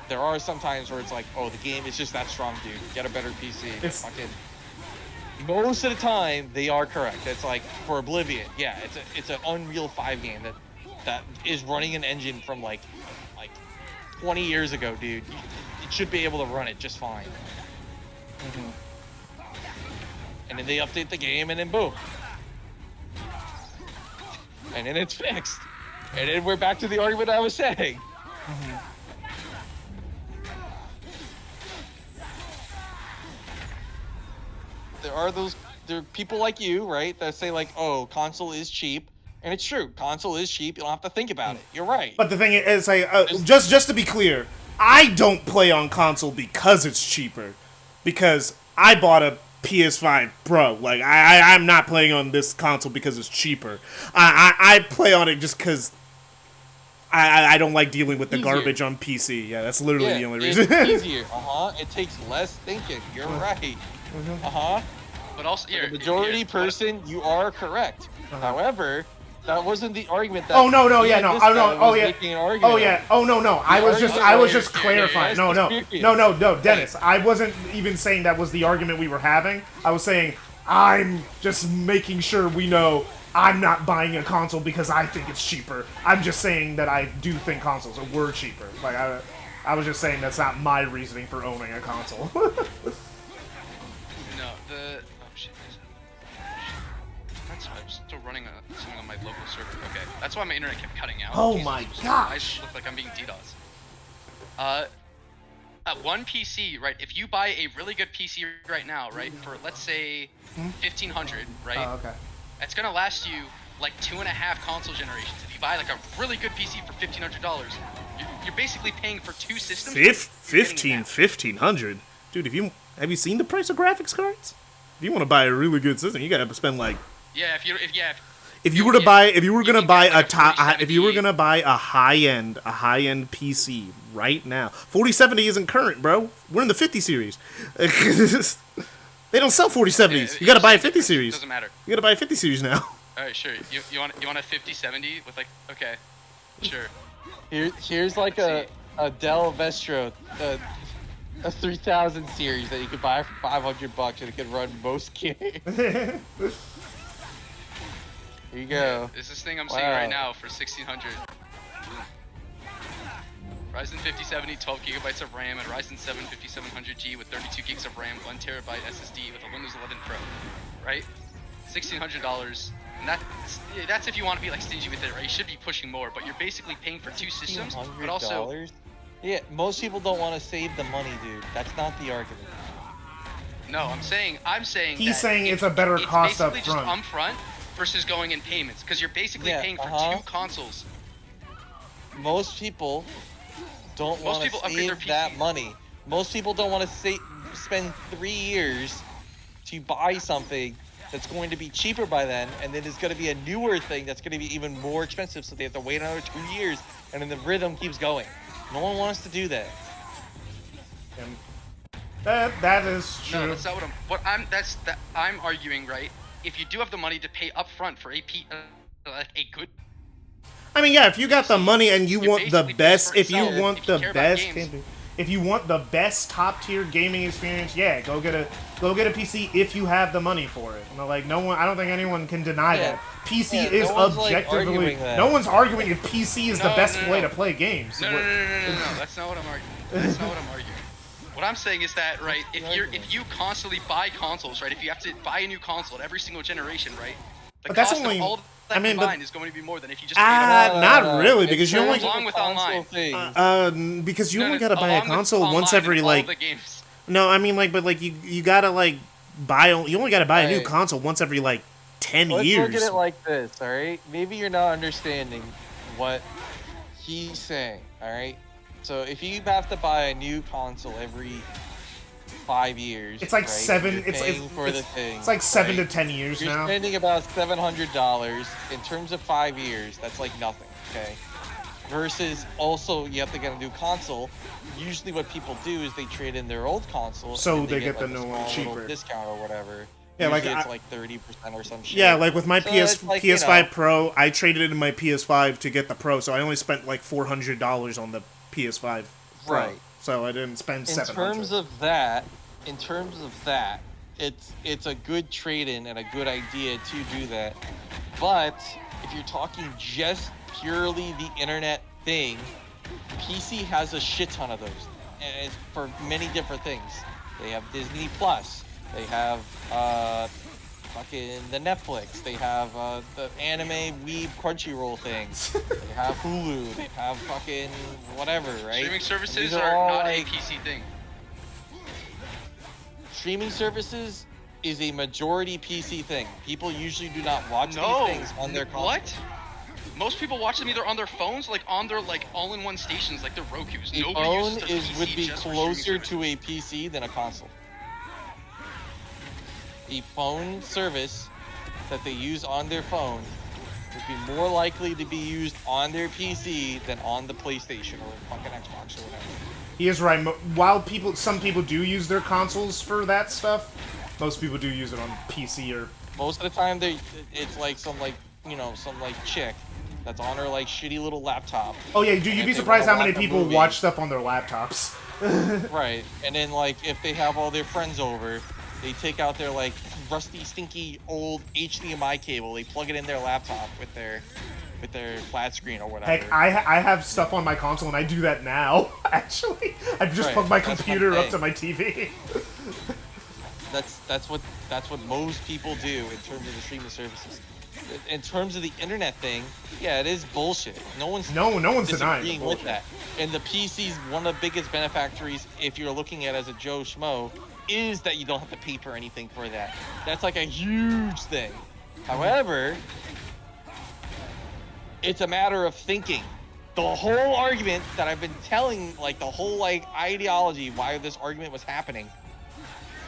there are some times where it's like, oh, the game is just that strong, dude. Get a better PC. Most of the time, they are correct. It's like for Oblivion, yeah, it's an Unreal 5 game that is running an engine from like 20 years ago, dude. It should be able to run it just fine. And then they update the game, and then boom, and then it's fixed. And then we're back to the argument I was saying. There are people like you, right, that say like, oh, console is cheap. And it's true. Console is cheap. You don't have to think about it. You're right. But the thing is, just to be clear, I don't play on console because it's cheaper. Because I bought a PS5 Pro. Like, I'm not playing on this console because it's cheaper. I play on it just because I don't like dealing with the garbage on PC. Yeah, that's literally the only reason. It's easier. It takes less thinking. You're right. But also, the majority person, you are correct. However, that wasn't the argument that. Oh no, I was just clarifying. No, Dennis. I wasn't even saying that was the argument we were having. I was saying I'm just making sure we know. I'm not buying a console because I think it's cheaper. I'm just saying that I do think consoles were cheaper. Like I was just saying that's not my reasoning for owning a console. That's why I'm still running something on my local server. Okay, that's why my internet kept cutting out. Oh my gosh! I just look like I'm being DDoS. At one PC, right? If you buy a really good PC right now, right, for let's say 1,500, right? Oh, okay. It's gonna last you like 2.5 console generations. If you buy like a really good PC for $1,500, you're basically paying for 2 systems. 1,500, dude. If you Have you seen the price of graphics cards? If you want to buy a really good system, you gotta spend like. Yeah, If you were to buy, if you were gonna buy like a top, 4070. if you were gonna buy a high end PC right now, 4070 isn't current, bro. We're in the 50 series. They don't sell 4070s. You gotta buy a 50 series. Doesn't matter. You gotta buy a 50 series now. All right, sure. You want a 5070 with like okay, sure. Here's like a Dell Vestro, a 3000 series that you could buy for $500 and it could run most games. Here you go. This is this thing I'm seeing right now for 1600. Ryzen 5070, 12 gigabytes of RAM, and Ryzen 7 5700G with 32 gigs of RAM, 1 terabyte SSD with a Windows 11 Pro, right? $1,600, and that's if you want to be like stingy with it, right? You should be pushing more, but you're basically paying for 2 systems, but also. Yeah, most people don't want to save the money, dude. That's not the argument. No, I'm saying. He's saying it's a better cost up basically front. just upfront versus going in payments, because you're basically paying for 2 consoles. Most people don't want to save that money. Most people don't want to spend 3 years to buy something that's going to be cheaper by then, and then it's going to be a newer thing that's going to be even more expensive, so they have to wait another 2 years, and then the rhythm keeps going. No one wants to do that. That is true. No, that's not I'm arguing, right? If you do have the money to pay up front for a good. I mean, yeah, if you got the money and you want the best, if you want the best, if you want the best top tier gaming experience, yeah, go get a PC if you have the money for it. You know, like I don't think anyone can deny that. PC is objectively. No one's arguing if PC is the best way to play games. No, that's not what I'm arguing. That's not what I'm arguing. What I'm saying is that, right, if you constantly buy consoles, right, if you have to buy a new console at every single generation, right, the cost of all that combined is going to be more than if you just not really, because you only along with online. Because you only gotta buy a console once every like. No, I mean but you gotta you only gotta buy a new console once every 10 years. Let's look at it like this, all right? Maybe you're not understanding what he's saying, all right? So if you have to buy a new console every 5 years, it's like right, 7. It's like 7 to 10 years you're now. You're spending about $700 in terms of 5 years. That's like nothing, okay? Versus also you have to get a new console. Usually what people do is they trade in their old console, so they get the new one cheaper, discount or whatever. Yeah, usually it's like 30% or some shit. Yeah, like with my PS5 Pro, I traded in my PS5 to get the Pro, so I only spent like $400 on the PS5 Pro. Right. So I didn't spend $700. In terms of that, it's a good trade-in and a good idea to do that. But if you're talking just purely the internet thing, PC has a shit ton of those, and it's for many different things. They have Disney Plus. They have fucking the Netflix. They have the anime Weeb Crunchyroll things. They have Hulu. They have fucking whatever, right? Streaming services are not a PC thing. Streaming services is a majority PC thing. People usually do not watch these things on their console. What? Most people watch them either on their phones, on their all-in-one stations, like the Roku's. A phone would be closer to a PC than a console. A phone service that they use on their phone would be more likely to be used on their PC than on the PlayStation or fucking Xbox or whatever. He is right. While some people do use their consoles for that stuff, most people do use it on PC or. Most of the time, it's like some chick that's on her shitty little laptop. Oh yeah, dude, you'd be surprised how many people watch stuff on their laptops. Right, and then if they have all their friends over, they take out their rusty, stinky, old HDMI cable. They plug it in their laptop with their flat screen or whatever. Heck, I have stuff on my console and I do that now. Actually, I've just plugged my computer up to my TV. That's what most people do in terms of the streaming services. In terms of the internet thing, yeah, it is bullshit. No one's disagreeing with that. And the PC's one of the biggest benefactories, if you're looking at it as a Joe Schmo, is that you don't have to pay for anything for that. That's a huge thing. However, it's a matter of thinking. The whole argument that I've been telling, the whole ideology why this argument was happening,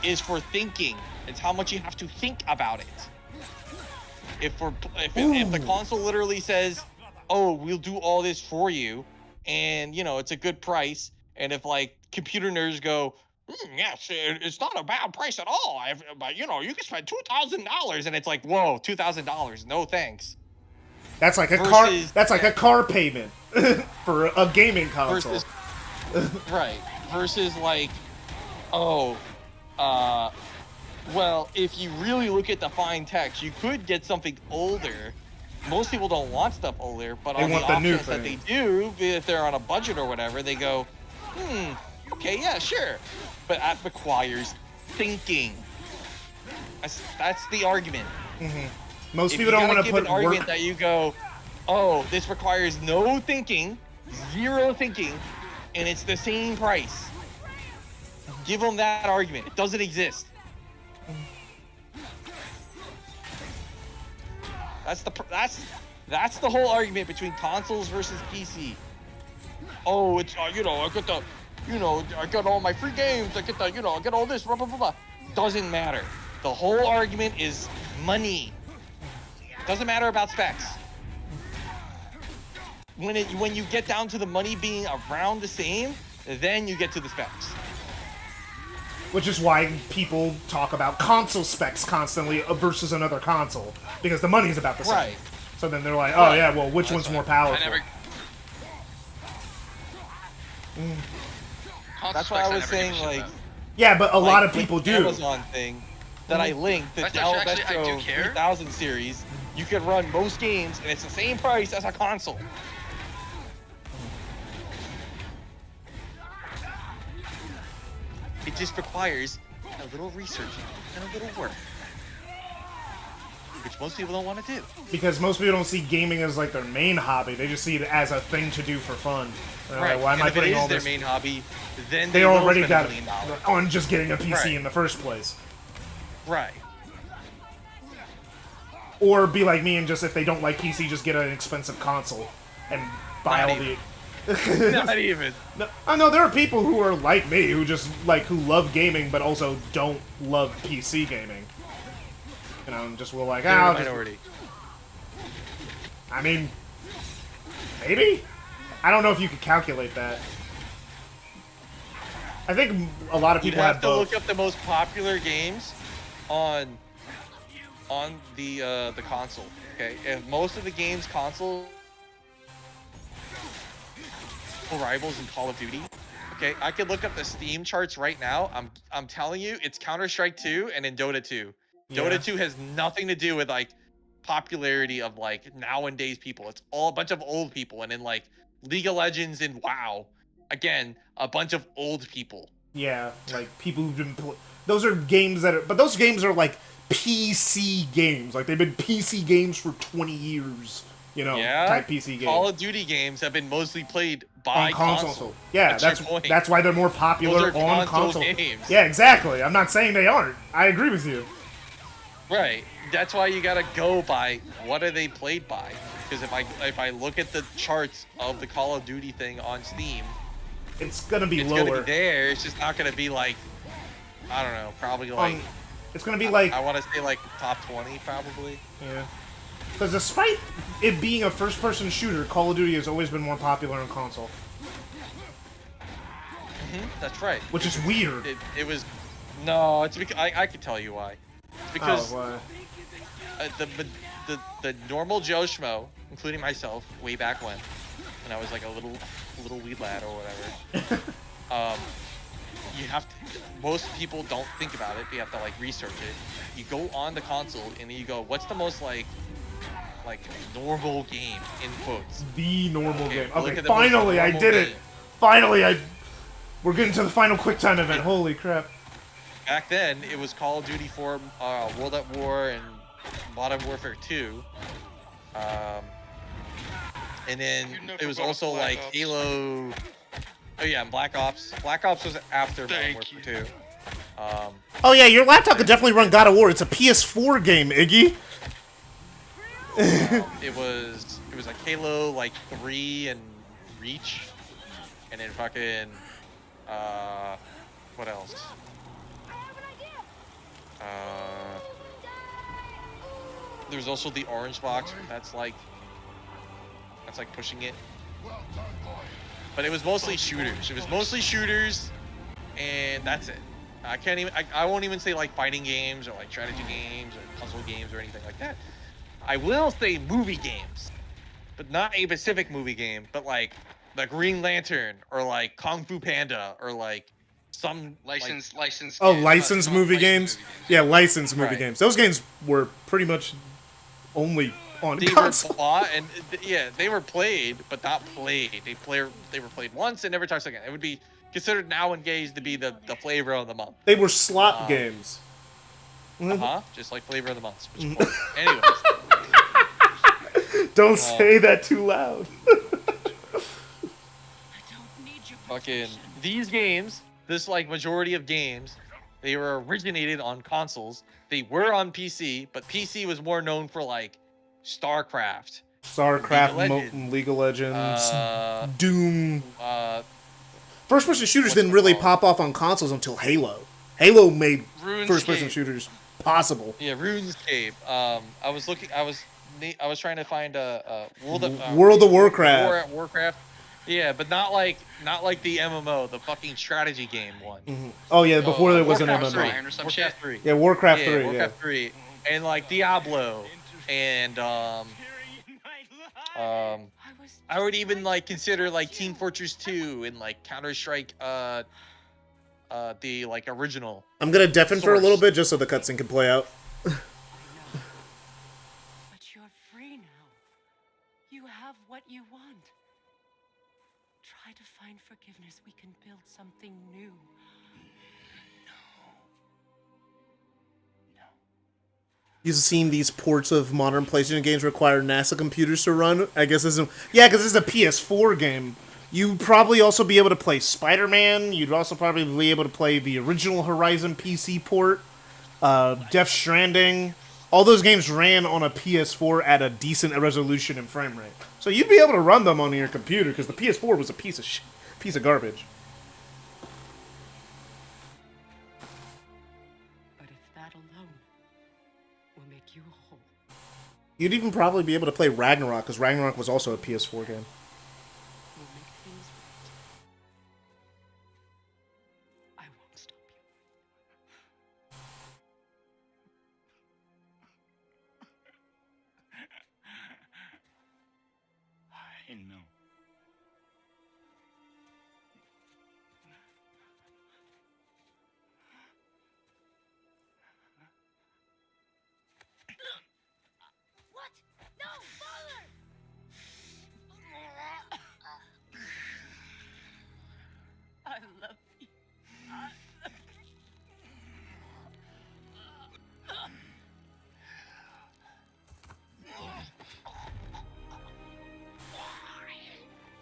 is for thinking. It's how much you have to think about it. If the console literally says, "Oh, we'll do all this for you," and you know it's a good price, and if like computer nerds go, "Yes, it's not a bad price at all," but you know you can spend $2,000, and it's like, "Whoa, $2,000? No thanks." That's like a Versus, a car payment for a gaming console. Right. Versus like, oh, well, if you really look at the fine text, you could get something older. Most people don't want stuff older, but on the options that they do, if they're on a budget or whatever, they go, okay, yeah, sure. But that requires thinking. That's the argument. Most people don't want to put an argument that you go, oh, this requires no thinking, zero thinking, and it's the same price. Give them that argument. It doesn't exist. That's the whole argument between consoles versus PC. Oh, it's you know, I get the, you know, I got all my free games. I get the, you know, I get all this. Blah blah blah blah. Doesn't matter. The whole argument is money. Doesn't matter about specs. When you get down to the money being around the same, then you get to the specs. Which is why people talk about console specs constantly versus another console, because the money's about the same. Right. So then they're like, oh yeah, well, which one's more powerful? That's why I was saying, like... Yeah, but a lot of people do. Amazon thing that I linked, the Dell Vestro 3000 series, you can run most games, and it's the same price as a console. It just requires a little research and a little work, which most people don't want to do. Because most people don't see gaming as like their main hobby; they just see it as a thing to do for fun. Right. Like, why am I putting all this? Their main hobby, then they already got $1 million on just getting a PC in the first place. Right. Or be like me and just, if they don't like PC, just get an expensive console and buy all the. Not even. No, I know there are people who are like me, who just who love gaming but also don't love PC gaming. You know, and just will like, they're a minority. I mean, maybe? I don't know if you could calculate that. I think a lot of people You'd have to both. look up the most popular games on the console. Okay, if most of the games console rivals in Call of Duty. Okay, I could look up the Steam charts right now. I'm telling you, it's Counter-Strike 2 and in Dota 2. Yeah. Dota 2 has nothing to do with like popularity of like nowadays people. It's all a bunch of old people, and in like League of Legends and WoW, again, a bunch of old people. Yeah, like people who've been those are games that are, but those games are like PC games. Like they've been PC games for 20 years. You know, type PC games. Call of Duty games have been mostly played by console. Yeah, that's why they're more popular on console games. Yeah, exactly. I'm not saying they aren't. I agree with you. Right. That's why you gotta go by what are they played by. Because if I look at the charts of the Call of Duty thing on Steam, it's gonna be lower. It's gonna be there. It's just not gonna be like, I don't know, probably like. It's gonna be like. I want to say like top 20, probably. Yeah. Because despite it being a first-person shooter, Call of Duty has always been more popular on console. That's right. Which is weird. It was... No, it's because... I can tell you why. It's because... The normal Joe Schmo, including myself, way back when I was like a little wee lad or whatever, you have to... Most people don't think about it. You have to like research it. You go on the console and you go, what's the most like normal game in quotes? The normal game. Okay, finally I did it. Finally we're getting to the final QuickTime event. Holy crap. Back then it was Call of Duty 4, World at War, and Modern Warfare 2. And then it was also like Halo. Oh yeah, and Black Ops. Black Ops was after Modern Warfare 2. Oh yeah, your laptop could definitely run God of War. It's a PS4 game, Iggy. It was like Halo, like 3 and Reach, and then fucking what else? There's also the orange box. That's like pushing it. But it was mostly shooters. It was mostly shooters, and that's it. I can't even. I won't even say like fighting games or like strategy games or puzzle games or anything like that. I will say movie games, but not a specific movie game, but like the Green Lantern or like Kung Fu Panda or like some licensed. Oh, games. licensed movie games? Yeah, licensed movie Right. games. Those games were pretty much only on They console. were bought and yeah, they were played, but not played. They were played once and never touched again. It would be considered nowadays to be the flavor of the month. They were slot games. Just like flavor of the month. Anyways. Don't say that too loud. Fucking these games, this like majority of games, they were originated on consoles. They were on PC, but PC was more known for like StarCraft, League of Legends, Doom. First-person shooters didn't really pop off on consoles until Halo. Halo made first-person shooters possible. Yeah, RuneScape. I was trying to find a World of Warcraft. War at Warcraft. Yeah, but not like the MMO, the fucking strategy game one. Oh yeah, before there was an Warcraft MMO. 3, or some shit. 3. Yeah, Warcraft 3. Warcraft 3, and like Diablo, and I would even like consider like Team Fortress 2 and like Counter-Strike, the like original. I'm gonna deafen for a little bit just so the cutscene can play out. But you're free now. You have what you want. Try to find forgiveness. We can build something new. You've seen these ports of modern PlayStation games require NASA computers to run. I guess this is because this is a PS4 game. You'd probably also be able to play Spider-Man. You'd also probably be able to play the original Horizon PC port, Death Stranding. All those games ran on a PS4 at a decent resolution and frame rate. So you'd be able to run them on your computer because the PS4 was a piece of garbage. But if that alone will make you whole. You'd even probably be able to play Ragnarok because Ragnarok was also a PS4 game. Will make things right. I won't stop you. I know. What? No, father! I love you.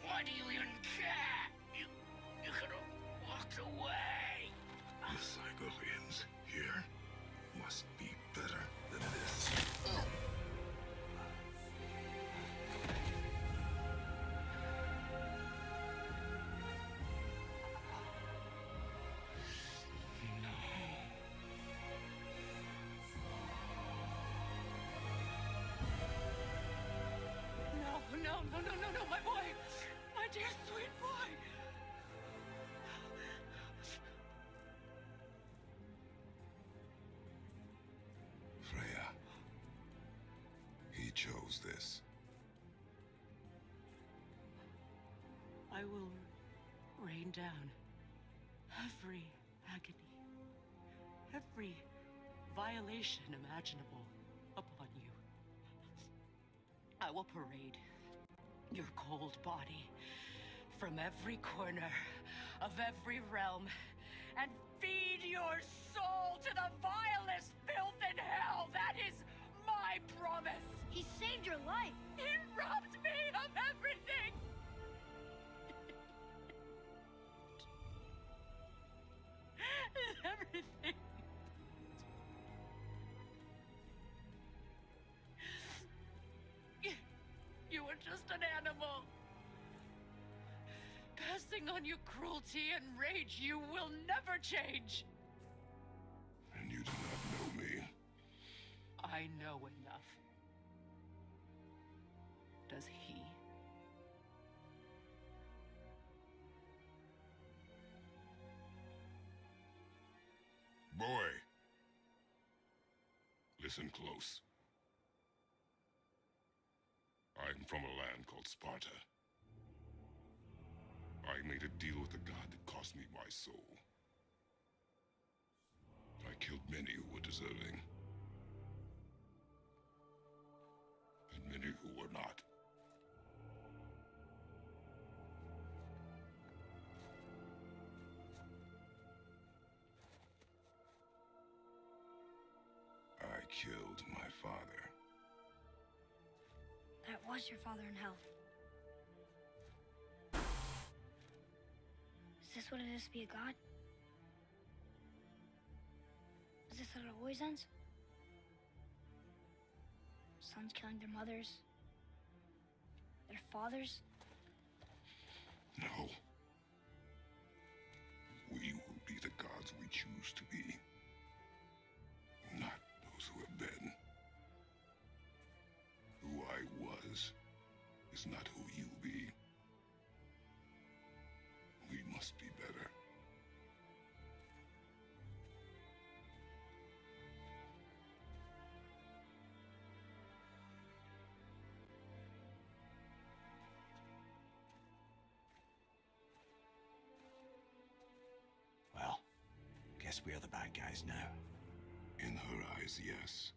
Why do you even care? You could have walked away. The cycle ends here. Must be better than this. No, my boy! My dear sweet boy! Freya. He chose this. I will rain down every agony, every violation imaginable upon you. I will parade your cold body from every corner of every realm and feed your soul to the vilest filth in hell. That is my promise. He saved your life. He robbed me of everything. Everything. You were just an animal. Passing on your cruelty and rage, you will never change. And you do not know I know enough. Does he? Boy. Listen close. I'm from a land called Sparta. I made a deal with a god that cost me my soul. I killed many who were deserving. And many who were not. I killed my father. That was your father in hell. Is this what it is to be a god? Is this how it always ends? Sons killing their mothers? Their fathers? No. We will be the gods we choose to be. Not those who have been. Who I was is not who you be. We must be better. Well, guess we're the bad guys now. In her eyes, yes.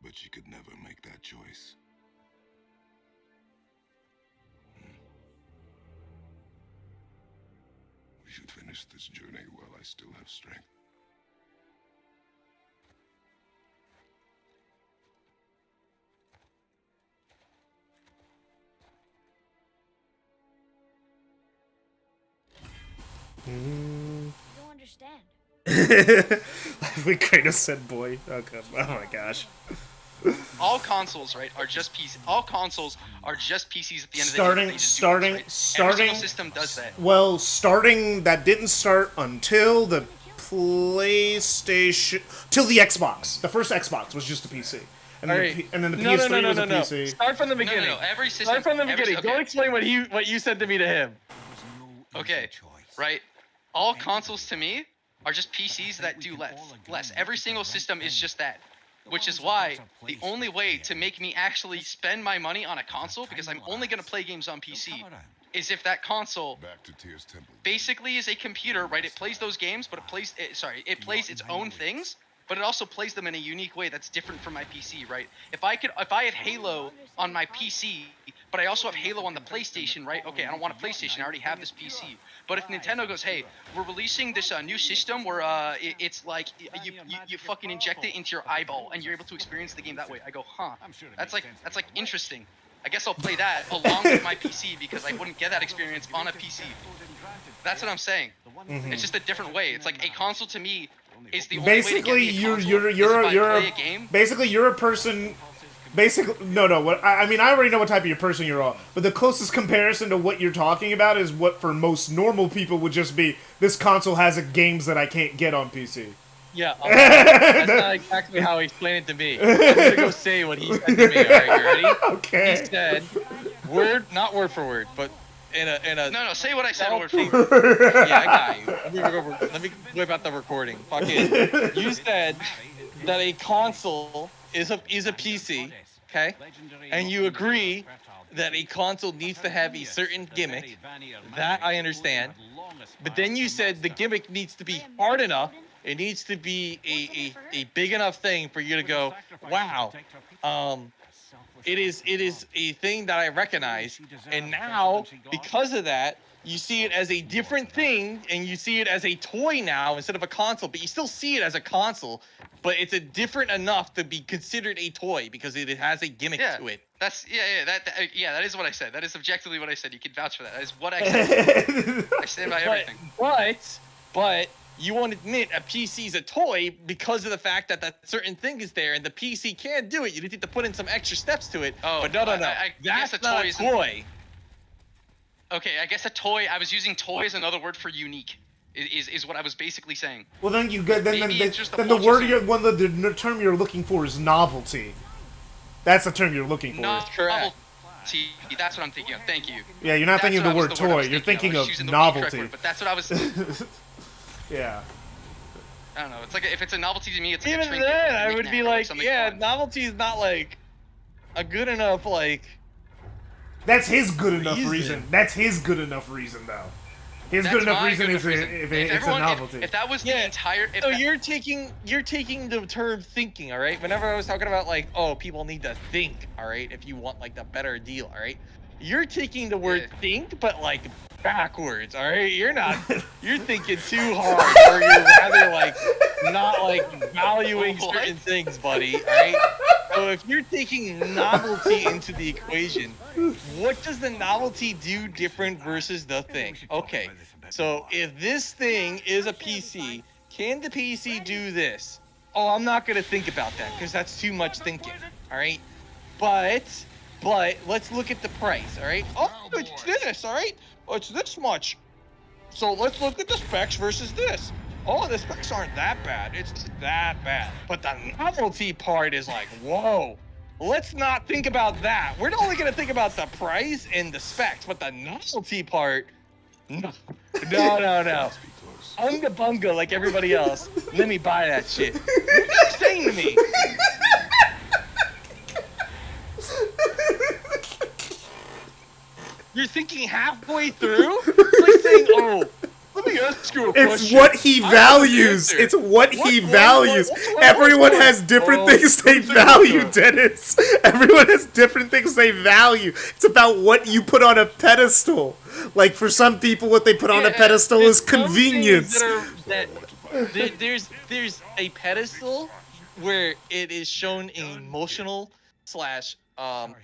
But she could never make that choice. We should finish this journey while I still have strength. You don't understand. We kind of said boy. Okay. Oh my gosh. All consoles, right, are just PCs. All consoles are just PCs at the end of the Starting, day. They just do starting, this, right? starting. Every single system does that. Well, starting that didn't start until the PlayStation, till the Xbox. The first Xbox was just a PC, and, and then the PS3 was a PC. Start from the beginning. No, every system. Start from the beginning. Okay. Go explain what you said to me to him. Okay, right. All consoles to me are just PCs that do less. Every single system is just that. Which is why the only way to make me actually spend my money on a console, because I'm only going to play games on PC, is if that console Back to Tyr's temple. basically is a computer, right? It plays those games, but it plays its own things, but it also plays them in a unique way that's different from my PC, right? If I had Halo on my PC, but I also have Halo on the PlayStation, right? Okay, I don't want a PlayStation, I already have this PC. But if Nintendo goes, hey, we're releasing this new system where it's like you fucking inject it into your eyeball and you're able to experience the game that way, I go, huh? That's like interesting. I guess I'll play that along with my PC because I wouldn't get that experience on a PC. That's what I'm saying. Mm-hmm. It's just a different way. It's like a console to me is the Basically, only way to get me a console you're play a game. basically you're a person. Basically, no. What I mean, I already know what type of your person you're on. But the closest comparison to what you're talking about is what for most normal people would just be this console has games that I can't get on PC. Yeah, that's not exactly how he explained it to me. I'm gonna go say what he said to me. Alright, you ready? Okay. He said, not word for word, but in a. No, say what I said word for word. Yeah, I got you. Let me whip out the recording. Fucking, you said that a console is a PC, okay? And you agree that a console needs to have a certain gimmick. That I understand. But then you said the gimmick needs to be hard enough. It needs to be a big enough thing for you to go, wow. It is a thing that I recognize. And now, because of that, you see it as a different thing, and you see it as a toy now instead of a console. But you still see it as a console, but it's a different enough to be considered a toy because it has a gimmick to it. That is what I said. That is objectively what I said. You can vouch for that. That is what I said. I stand by everything. But you won't admit a PC is a toy because of the fact that that certain thing is there, and the PC can do it. You need to put in some extra steps to it. Oh, but no. That's not a toy. Okay, I guess a toy. I was using toy as another word for unique. Is what I was basically saying. Well, then you get then Maybe it's just then the the plot word you're the term you're looking for is novelty. That's the term you're looking for. Novelty. That's what I'm thinking of. Thank you. Yeah, you're not That's thinking of the what word I was toy. You're thinking I was of using the incorrect novelty. word, but that's what I was. Yeah. I don't know. It's like if it's a novelty to me, it's like Even a trinket. then, or a I would knickknack be or like, something yeah, fun. novelty is not like a good enough like. That's his good enough Reason. reason. That's his good enough reason, though. His That's good enough my reason good is enough reason. if If it's a everyone- novelty. If that was the entire. If So that, you're taking the term thinking, all right? Whenever I was talking about like, oh, people need to think, all right? If you want like the better deal, all right? You're taking the word think, but like backwards, all right? You're not. You're thinking too hard, or you're rather like not like valuing What? certain things, buddy. All right. So if you're taking novelty into the equation, what does the novelty do different versus the thing? Okay. So if this thing is a PC, can the PC do this? Oh, I'm not gonna think about that because that's too much thinking. All right. But let's look at the price. All right. Oh, it's this. All right. Oh, it's this much. So let's look at the specs versus this. Oh, the specs aren't that bad. It's that bad. But the novelty part is like, whoa. Let's not think about that. We're only gonna think about the price and the specs, but the novelty part, no. Unga bunga like everybody else. Let me buy that shit. What are you saying to me? You're thinking halfway through? It's like saying, oh, let me ask you a question. It's what he values. It's what he values. Everyone has different things they value, Dennis. Everyone has different things they value. It's about what you put on a pedestal. Like for some people, what they put on a pedestal is convenience. There's a pedestal where it is shown an emotional /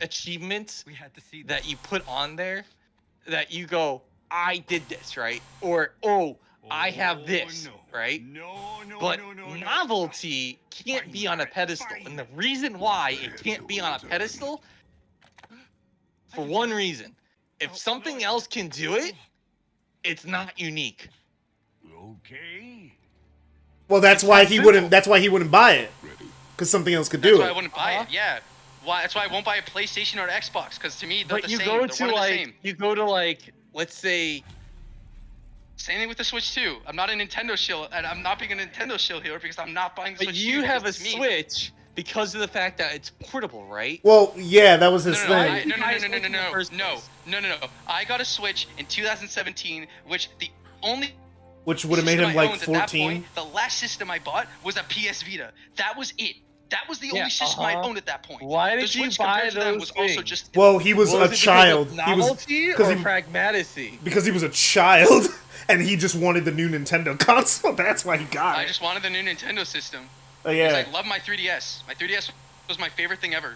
achievements that you put on there that you go, I did this, right? Or, oh, I have this, right? But novelty can't be on a pedestal. And the reason why it can't be on a pedestal, for one reason. If something else can do it, it's not unique. Okay. Well, that's why he wouldn't. That's why he wouldn't buy it, because something else could do that's why I it. wouldn't buy it. Yeah. Why? That's why I won't buy a PlayStation or an Xbox. Because to me, they're the same. They're one and the same. You go to like, let's say. Same thing with the Switch too. I'm not a Nintendo shill, and I'm not being a Nintendo shill here because I'm not buying the Switch. But you 2, have a because to me- Switch because of the fact that it's portable, right? Well, yeah, that was his No. I got a Switch in 2017, which the only Which would have made system him I like owned at that 14. point, the last system I bought was a PS Vita. That was it. That was the only system I owned at that point. Why The did you Switch buy compared to them those was also things? just Well, he was Was a it child. Because of novelty because or he pragmacy? because he was a child, and he just wanted the new Nintendo console. That's why he got I it. just wanted the new Nintendo system. Oh Because yeah. I love my 3DS. My 3DS was my favorite thing ever.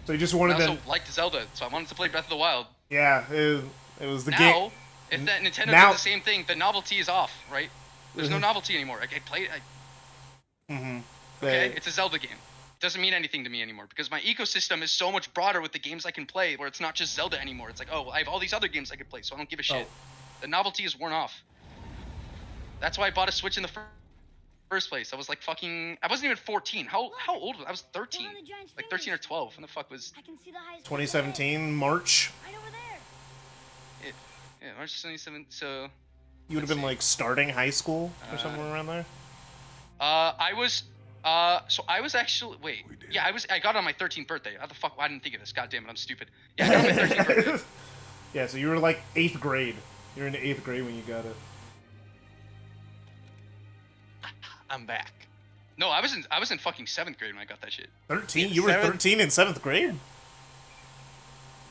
So he just I wanted also the. liked Zelda, so I wanted to play Breath of the Wild. Yeah, it was the Now, game. if that Nintendo Now- does the same thing, the novelty is off, right? There's no novelty anymore. Like, I played. Okay, it's a Zelda game. It doesn't mean anything to me anymore because my ecosystem is so much broader with the games I can play, where it's not just Zelda anymore. It's like, oh, well, I have all these other games I can play, so I don't give a shit. The novelty is worn off. That's why I bought a Switch in the first place. I was like fucking. I wasn't even 14. How old was I? I was 13. One of the giant's Like 13 or fingers. 12. When the fuck was? I can see the highest 2017 March. right over there. Yeah, March 27. So. You would have been like starting high school or somewhere around there. I was. So I was actually. Wait. Yeah, I got it on my 13th birthday. How the fuck? I didn't think of this. God damn it, I'm stupid. Yeah, I got it on my 13th birthday. Yeah, so you were like 8th grade. You were in 8th grade when you got it. I'm back. No, I was in fucking 7th grade when I got that shit. 13? You were 13 in 7th grade?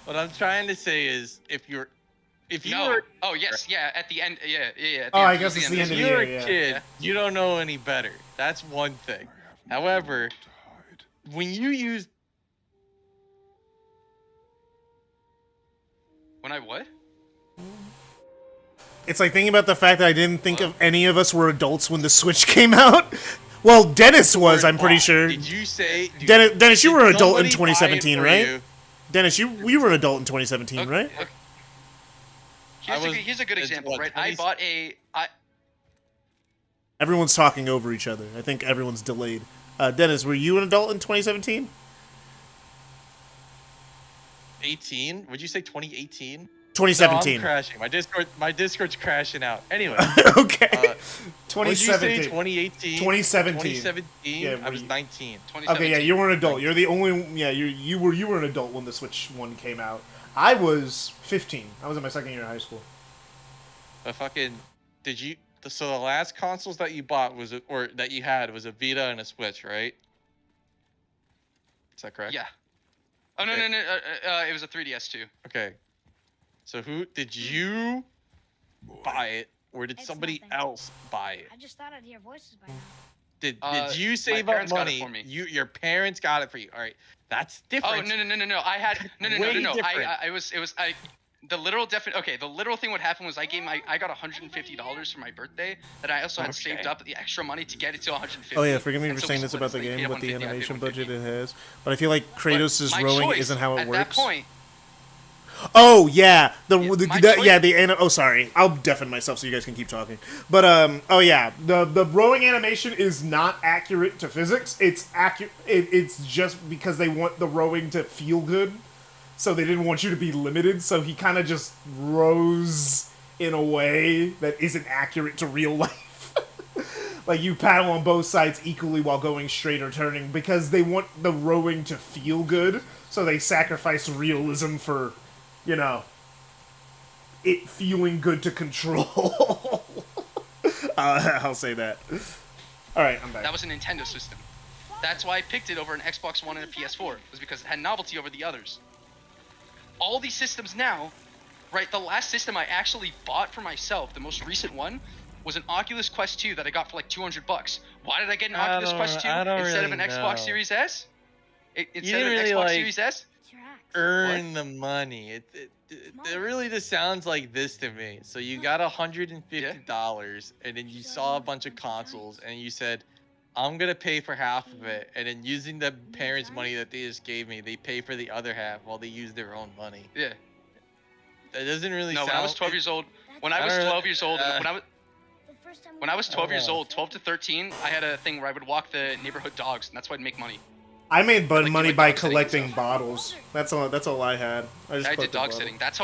What I'm trying to say is, if you No. were, Oh yes, yeah. At the end, yeah. At the Oh, end, I it was guess it's the end of if the you're year, a yeah. kid, you don't know any better. That's one thing. However, when you use When I what? It's like thinking about the fact that I didn't think of any of us were adults when the Switch came out. Well, Dennis was, I'm pretty sure. Did you say Dennis, you were an adult in somebody buy it 2017, for right? you? Dennis, you were an adult in 2017, right? Okay. Here's a good example, what, right? 20 Everyone's talking over each other. I think everyone's delayed. Dennis, were you an adult in 2017? 18? Would you say 2018? 2017. No, I'm crashing. My Discord's crashing out. Anyway. Okay. 2017. Would you say 2018? 2017. 2017. Yeah, I was 19. Okay, yeah, you were an adult. You're the only. Yeah, you were an adult when the Switch 1 came out. I was 15. I was in my second year of high school. But fucking, did you? So the last consoles that you bought or that you had was a Vita and a Switch, right? Is that correct? Yeah. Oh no, Okay. no, it was a 3DS too. Okay. So who did you Boy, buy it, or did It's somebody nothing. else buy it? I just thought I'd hear voices by now. Did My you save up parents got it money? for me. Your parents got it for you. All right, that's different. Oh no! I had no. Way I different. the literal okay. The literal thing what happened was I got $150 for my birthday that I also had saved up the extra money to get it to 150. Oh yeah, forgive me And for so saying we this split about the it, so they game paid with the 150, I paid animation 150. budget it has, but I feel like Kratos' My rowing choice isn't how it at works. that point. Oh yeah, my choice- oh sorry, I'll deafen myself so you guys can keep talking. But oh yeah, the rowing animation is not accurate to physics. It's accurate. It's just because they want the rowing to feel good, so they didn't want you to be limited. So he kind of just rows in a way that isn't accurate to real life. Like you paddle on both sides equally while going straight or turning because they want the rowing to feel good. So they sacrifice realism for, you know, it feeling good to control. I'll say that. All right, I'm back. That was a Nintendo system. That's why I picked it over an Xbox One and a PS4. Was because it had novelty over the others. All these systems now, right? The last system I actually bought for myself, the most recent one, was an Oculus Quest 2 that I got for like $200. Why did I get an Oculus Quest 2 I don't instead of an really Xbox know. Series S? Instead didn't of an really, Xbox like, Series S? It's your axe. Earn the money. It really just sounds like this to me. So you got $150, and then you saw a bunch of consoles, and you said, "I'm gonna pay for half of it," and then using the parents' money that they just gave me, they pay for the other half while they use their own money. Yeah. That doesn't really No, sound. when I was 12 years old, when I was I don't 12 years old, The first time when I was 12 years Oh. old, 12 to 13, I had a thing where I would walk the neighborhood dogs, and that's why I'd make money. I made Like, money like by dog sitting and collecting stuff. bottles. That's all I had. I just I did collected dog bottles. sitting. That's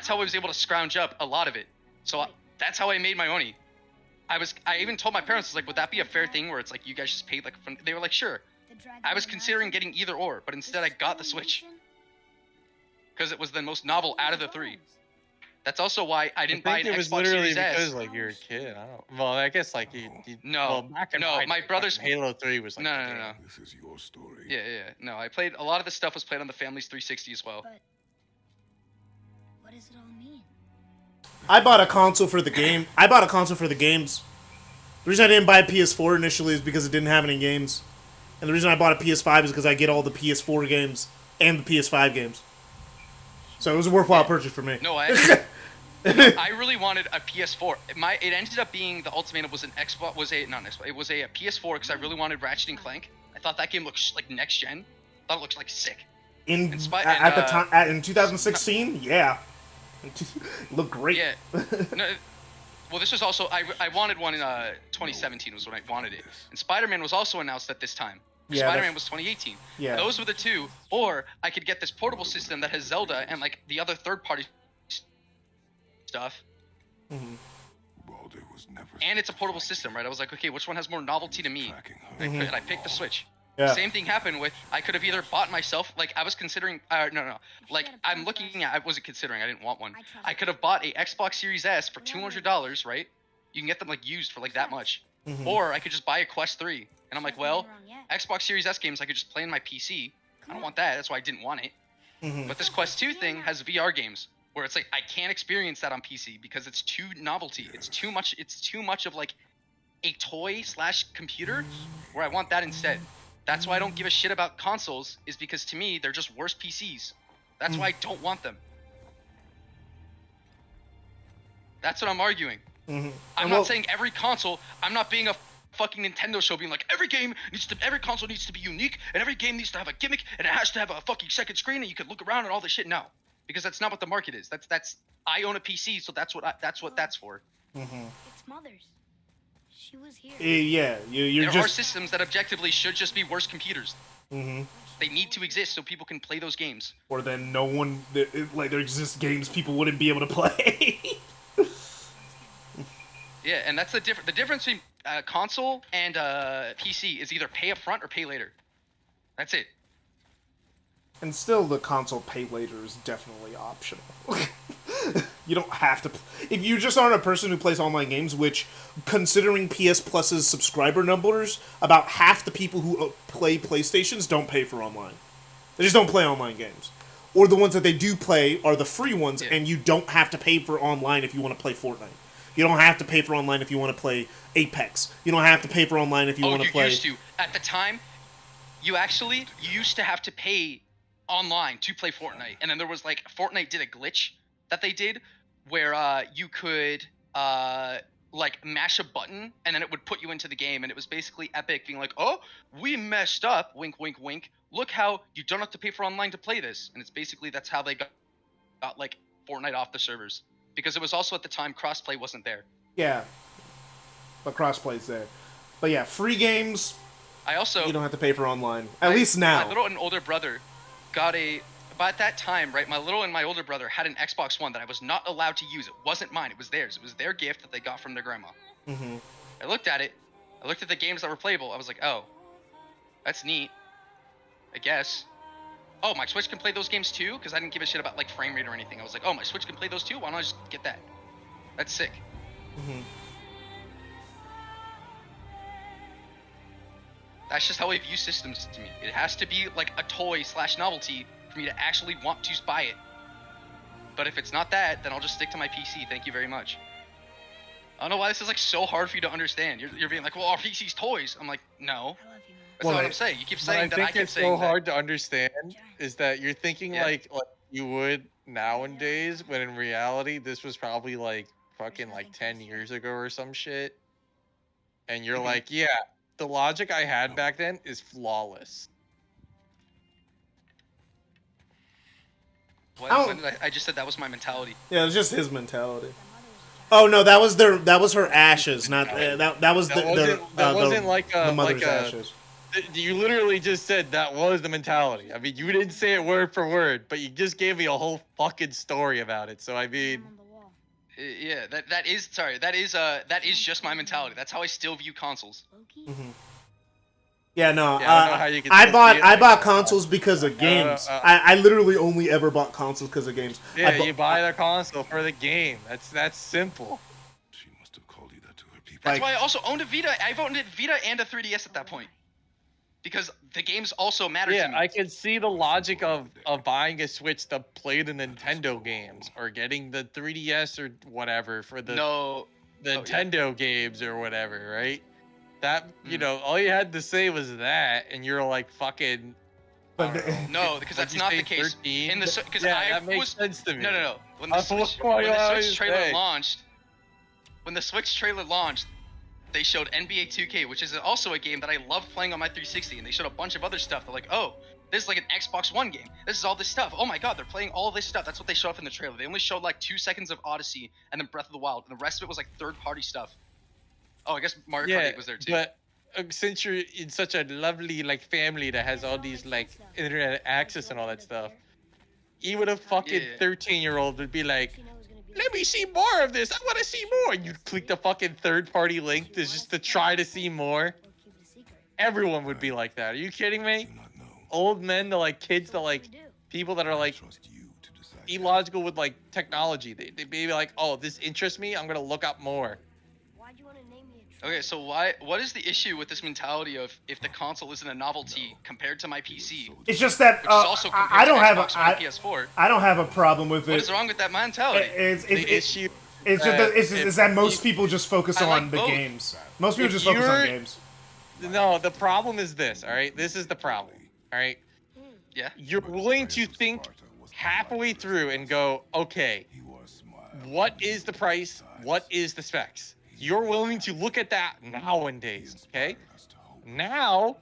how I was able to scrounge up a lot of it. So that's how I made my money. I even told my parents, I was like, would that be a fair thing where it's like you guys just paid like, they were like, sure. I was considering getting either or, but instead I got the Switch because it was the most novel out of the three. That's also why I didn't buy an it was Xbox literally Series S. because like you're a kid. I don't. Well, I guess like you No, well, back in no, my day, brother's- Halo 3 was like. No, the no, no, game. no. This is your story. Yeah. No, I played a lot of the stuff was played on the family's 360 as well. But what does it all mean? I bought a console for the game. I bought a console for the games. The reason I didn't buy a PS4 initially is because it didn't have any games. And the reason I bought a PS5 is because I get all the PS4 games and the PS5 games. So it was a worthwhile purchase for me. No, I really wanted a PS4. It ended up being the ultimatum was an Xbox. It was a PS4 because I really wanted Ratchet and Clank. I thought that game looked like next gen. I thought it looked like sick. In spite- at and, the time in 2016, yeah, it looked great. Yeah. No, well, this was also I wanted one in 2017 was when I wanted it. And Spider-Man was also announced at this time. Yeah, Spider-Man was 2018. Yeah. Those were the two. Or I could get this portable system that has Zelda and like the other third-party stuff. Baldur was never And it's a portable system, right? I was like, okay, which one has more novelty to me? tracking her. And I picked the Switch. Yeah. Same thing happened with I could have either bought myself like I was considering no like I'm looking at I wasn't considering I didn't want one. I could have bought a Xbox Series S for $200, right? You can get them like used for like that much. Or I could just buy a Quest 3 and I'm like, well, Xbox Series S games I could just play on my PC. I don't want that. That's why I didn't want it. But this Quest 2 thing has VR games where it's like I can't experience that on PC because it's too novelty. It's too much of like a toy / computer where I want that instead. That's why I don't give a shit about consoles is because to me they're just worse PCs. That's why I don't want them. That's what I'm arguing. I'm not saying every console. I'm not being a fucking Nintendo show being like every console needs to be unique and every game needs to have a gimmick and it has to have a fucking second screen and you can look around and all this shit. No, because that's not what the market is. That's I own a PC, so that's what that's for. It's Mother's. She was here. Yeah, you're There are just. systems that objectively should just be worse computers. Mm-hmm. They need to exist so people can play those games. Or then no one, like, there exist games people wouldn't be able to play. Yeah, and that's the difference. The difference between console and PC is either pay up front or pay later. That's it. And still, the console pay later is definitely optional. You don't have to. If you just aren't a person who plays online games, which, considering PS Plus's subscriber numbers, about half the people who play PlayStations don't pay for online. They just don't play online games. Or the ones that they do play are the free ones, and you don't have to pay for online if you want to play Fortnite. You don't have to pay for online if you want to play Apex. You don't have to pay for online if you want to play... you used to. At the time, you used to have to pay online to play Fortnite. And then there was, like, Fortnite did a glitch that they did where you could, like, mash a button, and then it would put you into the game. And it was basically Epic being like, oh, we messed up, wink, wink, wink. Look how you don't have to pay for online to play this. And it's basically that's how they got like, Fortnite off the servers. Because it was also at the time crossplay wasn't there. Yeah. But crossplay's there. But yeah, free games, I also... you don't have to pay for online. At least now. My little and older brother got a... But at that time, right, my little and my older brother had an Xbox One that I was not allowed to use. It wasn't mine. It was theirs. It was their gift that they got from their grandma. Mm-hmm. I looked at it. I looked at the games that were playable. I was like, oh, that's neat. I guess. Oh, my Switch can play those games too? Because I didn't give a shit about, like, frame rate or anything. I was like, oh, my Switch can play those too? Why don't I just get that? That's sick. Mm-hmm. That's just how I view systems to me. It has to be, like, a toy/novelty for me to actually want to buy it. But if it's not that, then I'll just stick to my PC. Thank you very much. I don't know why this is, like, so hard for you to understand. You're being like, well, our PC's toys. I'm like, no. That's not what I'm saying. You keep saying that. I keep saying it's so hard to understand is that you're thinking like you would nowadays, when in reality this was probably like fucking like 10 years ago or some shit. And you're like, yeah, the logic I had back then is flawless. When did I just said that was my mentality. Yeah, it was just his mentality. Oh no, that was her ashes, not that was the mother's ashes. You literally just said that was the mentality. I mean, you didn't say it word for word, but you just gave me a whole fucking story about it. So I mean, yeah, that is just my mentality. That's how I still view consoles. Mm-hmm. Yeah, no, yeah, I bought consoles because of games. I literally only ever bought consoles because of games. Yeah, you buy the console for the game. That's simple. She must have called you that to her people. That's why I also owned a Vita. I've owned a Vita and a 3DS at that point. Because the games also matter to me. Yeah, I can see the logic of buying a Switch to play the Nintendo games, or getting the 3DS or whatever for the Nintendo games or whatever, right? That, you know, all you had to say was that, and you're like fucking... No, because that's not the case. 13? That makes sense to me. No. When the Switch trailer launched, they showed NBA 2K, which is also a game that I love playing on my 360, and they showed a bunch of other stuff. They're like, oh, this is like an Xbox One game. This is all this stuff. Oh my god, they're playing all this stuff. That's what they showed up in the trailer. They only showed like 2 seconds of Odyssey and then Breath of the Wild, and the rest of it was like third-party stuff. Oh, I guess Mario Kart 8 was there too. But since you're in such a lovely like family that has all these like internet access and all that stuff, even a fucking 13-year-old would be like, let me see more of this. I want to see more. And you'd click the fucking third-party link just to try to see more. Everyone would be like that. Are you kidding me? Old men to like kids to like people that are like illogical with like technology. They'd be like, oh, this interests me. I'm gonna look up more. Okay, so what is the issue with this mentality of if the console isn't a novelty compared to my PC? It's just that I don't have PS4. I don't have a problem with it. What is wrong with that mentality? It's that most people just focus on the games. Most people just focus on games. No, the problem is this, all right? This is the problem, all right? Yeah. You're willing to think halfway through and go, okay, what is the price? What is the specs? You're willing to look at that nowadays, okay? Now,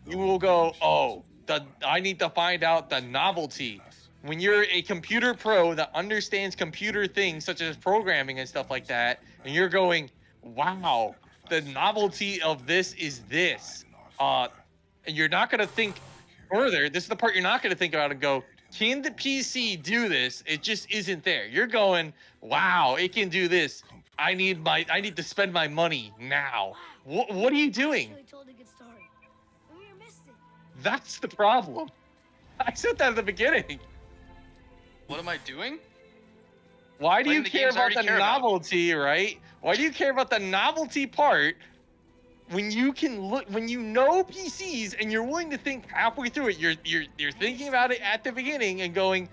you will go, oh, I need to find out the novelty. When you're a computer pro that understands computer things such as programming and stuff like that, and you're going, wow, the novelty of this is this. And you're not gonna think further. This is the part you're not gonna think about and go, can the PC do this? It just isn't there. You're going, wow, it can do this. I need to spend my money now. What are you doing? That's the problem. I said that at the beginning. What am I doing? Why do Playing you the care games I about already the care about. novelty, right? Why do you care about the novelty part when you can look, when you know PCs and you're willing to think halfway through it? You're thinking about it at the beginning and going,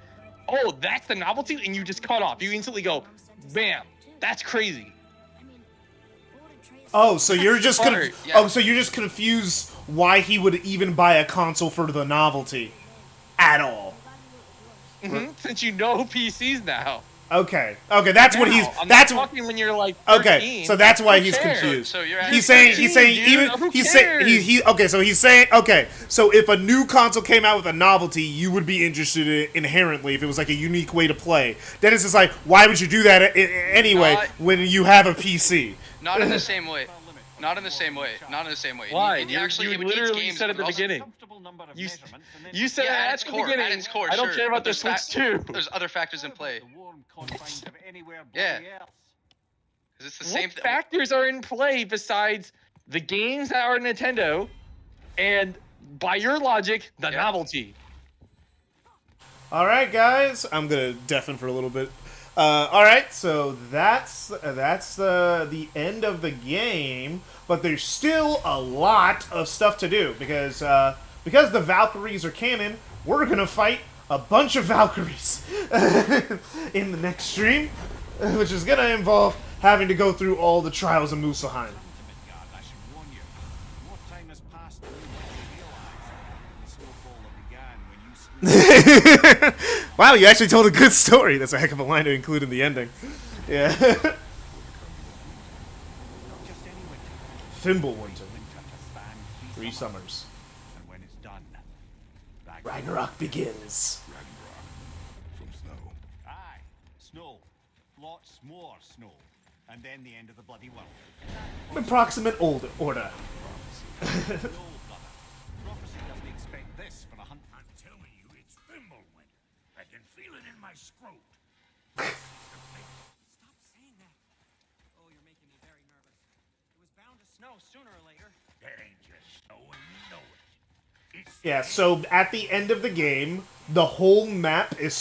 oh, that's the novelty, and you just cut off. You instantly go, bam, that's crazy. Oh, so you're just gonna. Part, yeah. Oh, so you're just confused why he would even buy a console for the novelty, at all. Since you know PCs now. Okay, that's what he's. I'm That's not what. talking when you're like 13. Okay, so that's why Who he's cares? confused. So you're He's asking- saying dude, even who he's saying cares? okay, so he's saying okay, so if a new console came out with a novelty, you would be interested in inherently if it was like a unique way to play. Then it's just like, why would you do that anyway Not- when you have a PC? Not in the same way. Not in the same way. Not in the same way. Why? It You would need literally games, said at but the also- beginning. You said Yeah, it at at its the core. beginning. At its core, I don't sure, care about but the there's Switch 2. There's other factors in play. Yeah. Because it's the same What thing. factors are in play besides the games that are Nintendo and, by your logic, the Yeah. novelty? All right, guys, I'm gonna deafen for a little bit. All right, so that's the end of the game, but there's still a lot of stuff to do because the Valkyries are canon. We're gonna fight a bunch of Valkyries in the next stream, which is gonna involve having to go through all the trials of Muspelheim. I should warn you. More time has passed than you realize. The snowfall that began when you slew Wow, you actually told a good story. That's a heck of a line to include in the ending. Yeah. not just any winter. Fimbulwinter. Winter to span 3 summers. And when it's done, Ragnarok begins. From snow. Aye, snow. Lots more snow. And then the end of the bloody world. Approximate order. No, brother. Prophecy doesn't expect this for a hunt. I'm telling you, it's Fimbulwinter. I can feel it in my scrot. Stop saying that. Oh, you're making me very nervous. It was bound to snow sooner or later. That ain't just snow and you know it. It's Yeah, so at the end of the game, the whole map is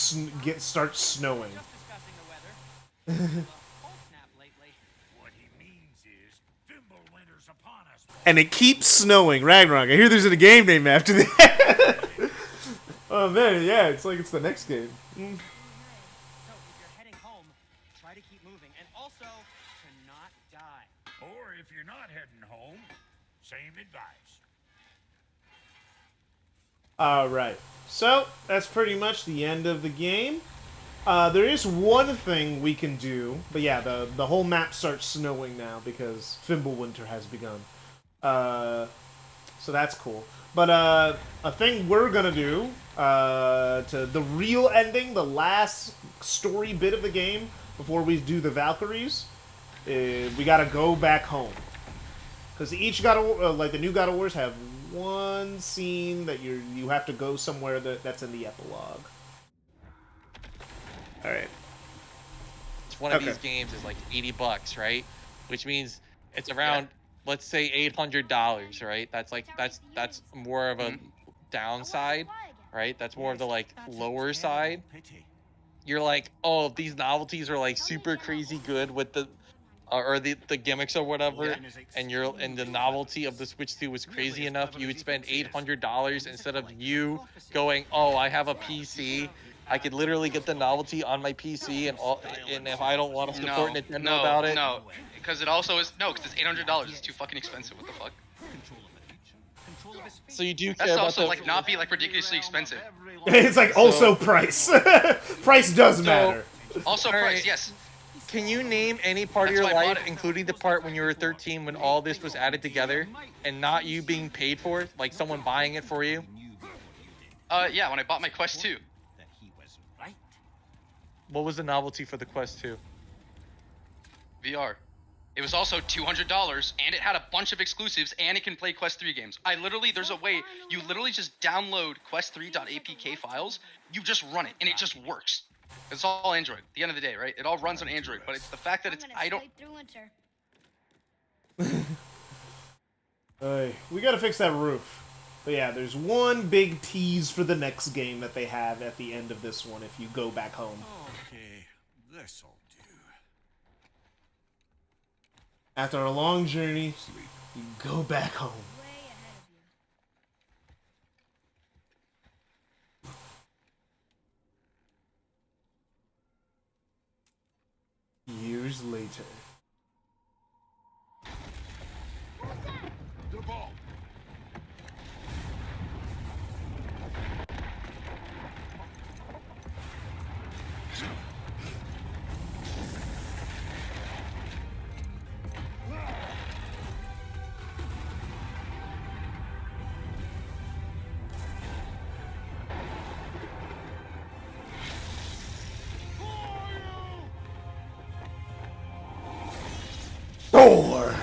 starts snowing. Just discussing the weather. Cold snap lately. what he means is Fimbulwinter's upon us. And it keeps snowing. Ragnarok. I hear there's a game name after that. Oh man, yeah, it's like it's the next game. So if you're heading home, try to keep moving, and also to not die. Or if you're not heading home, same advice. Alright, so that's pretty much the end of the game. There is one thing we can do, but yeah, the whole map starts snowing now because Fimbulwinter has begun. So that's cool. But a thing we're gonna do to the real ending, the last story bit of the game before we do the Valkyries, we gotta go back home. Because each God of War, like the new God of Wars, have one scene that you have to go somewhere that's in the epilogue. All right. One of Okay. these games is like $80, right? Which means it's around, let's say, $800, right? That's more of a downside, right? That's more of the like lower side. Pity. You're like, oh, if these novelties are like super crazy good with the or the gimmicks or whatever, and the novelty of the Switch 2 was crazy enough, you would spend $800 instead of you going, oh, I have a PC. I could literally get the novelty on my PC, and if I don't want to support Nintendo about it, No, because it also is because it's $800. It's too fucking expensive. What the fuck? so you do care That's about also the, like not be like ridiculously expensive. It's like also price. Price does matter. Also, Alright. price, yes. Can you name any part That's of your why I bought life, it. including the part when you were 13, when all this was added together, and not you being paid for it, like someone buying it for you? Yeah, when I bought my Quest 2. That he was right. What was the novelty for the Quest 2? VR. It was also $200, and it had a bunch of exclusives, and it can play Quest 3 games. There's a way, you literally just download quest3.apk files, you just run it, and it just works. It's all Android, at the end of the day, right? It all runs on Android, but it's the fact that we gotta fix that roof. But yeah, there's one big tease for the next game that they have at the end of this one if you go back home. Okay, this'll do. After a long journey, you go back home. Way ahead of you. Years later. The ball. Thor!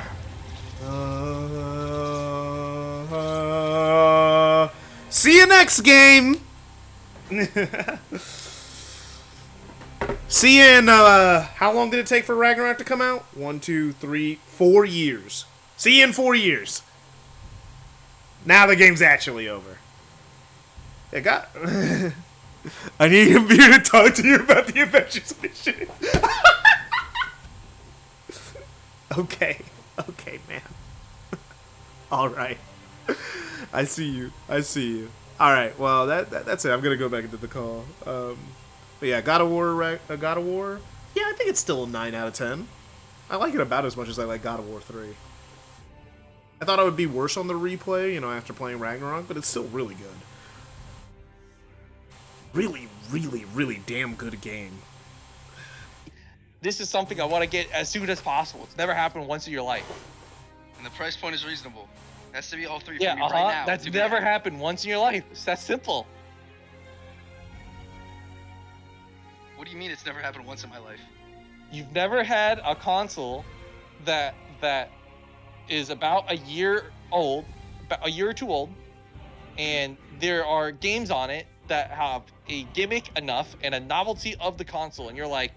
See you next game! See you in, how long did it take for Ragnarok to come out? 1, 2, 3, 4 years. See you in 4 years. Now the game's actually over. It got... I need him here to talk to you about the Avengers mission. Okay, man. Alright. I see you. Alright, well, that's it. I'm gonna go back into the call. But yeah, God of War... Yeah, I think it's still a 9 out of 10. I like it about as much as I like God of War 3. I thought it would be worse on the replay, after playing Ragnarok, but it's still really good. Really, really, really damn good game. This is something I want to get as soon as possible. It's never happened once in your life. And the price point is reasonable. It has to be all three Yeah, for me right now. That's never happened once in your life. It's that simple. What do you mean it's never happened once in my life? You've never had a console that is about a year old, about a year or two old, and there are games on it that have a gimmick enough and a novelty of the console, and you're like,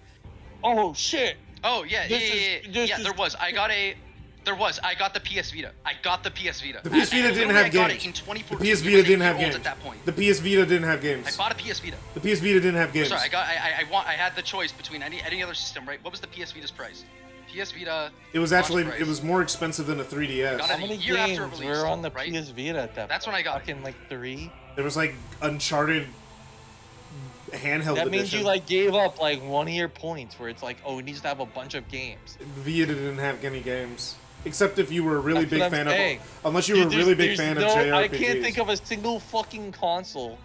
oh shit. Oh yeah, there was. I got the PS Vita. The PS Vita didn't have games. I got games. it in 2014. The PS Vita didn't have games. At that point. The PS Vita didn't have games. I bought a PS Vita. The PS Vita didn't have games. Sorry, I had the choice between any other system, right? What was the PS Vita's price? PS Vita. It was more expensive than a 3DS. How many games were on the PS Vita at that? That's when I got fucking like 3. There was like Uncharted handheld That means edition. you like gave up like one of your points where it's like, oh, it needs to have a bunch of games. Vita didn't have any games. Except if you were a really That's big what I'm fan saying. of... Unless you were a really big fan of JRPGs. I can't think of a single fucking console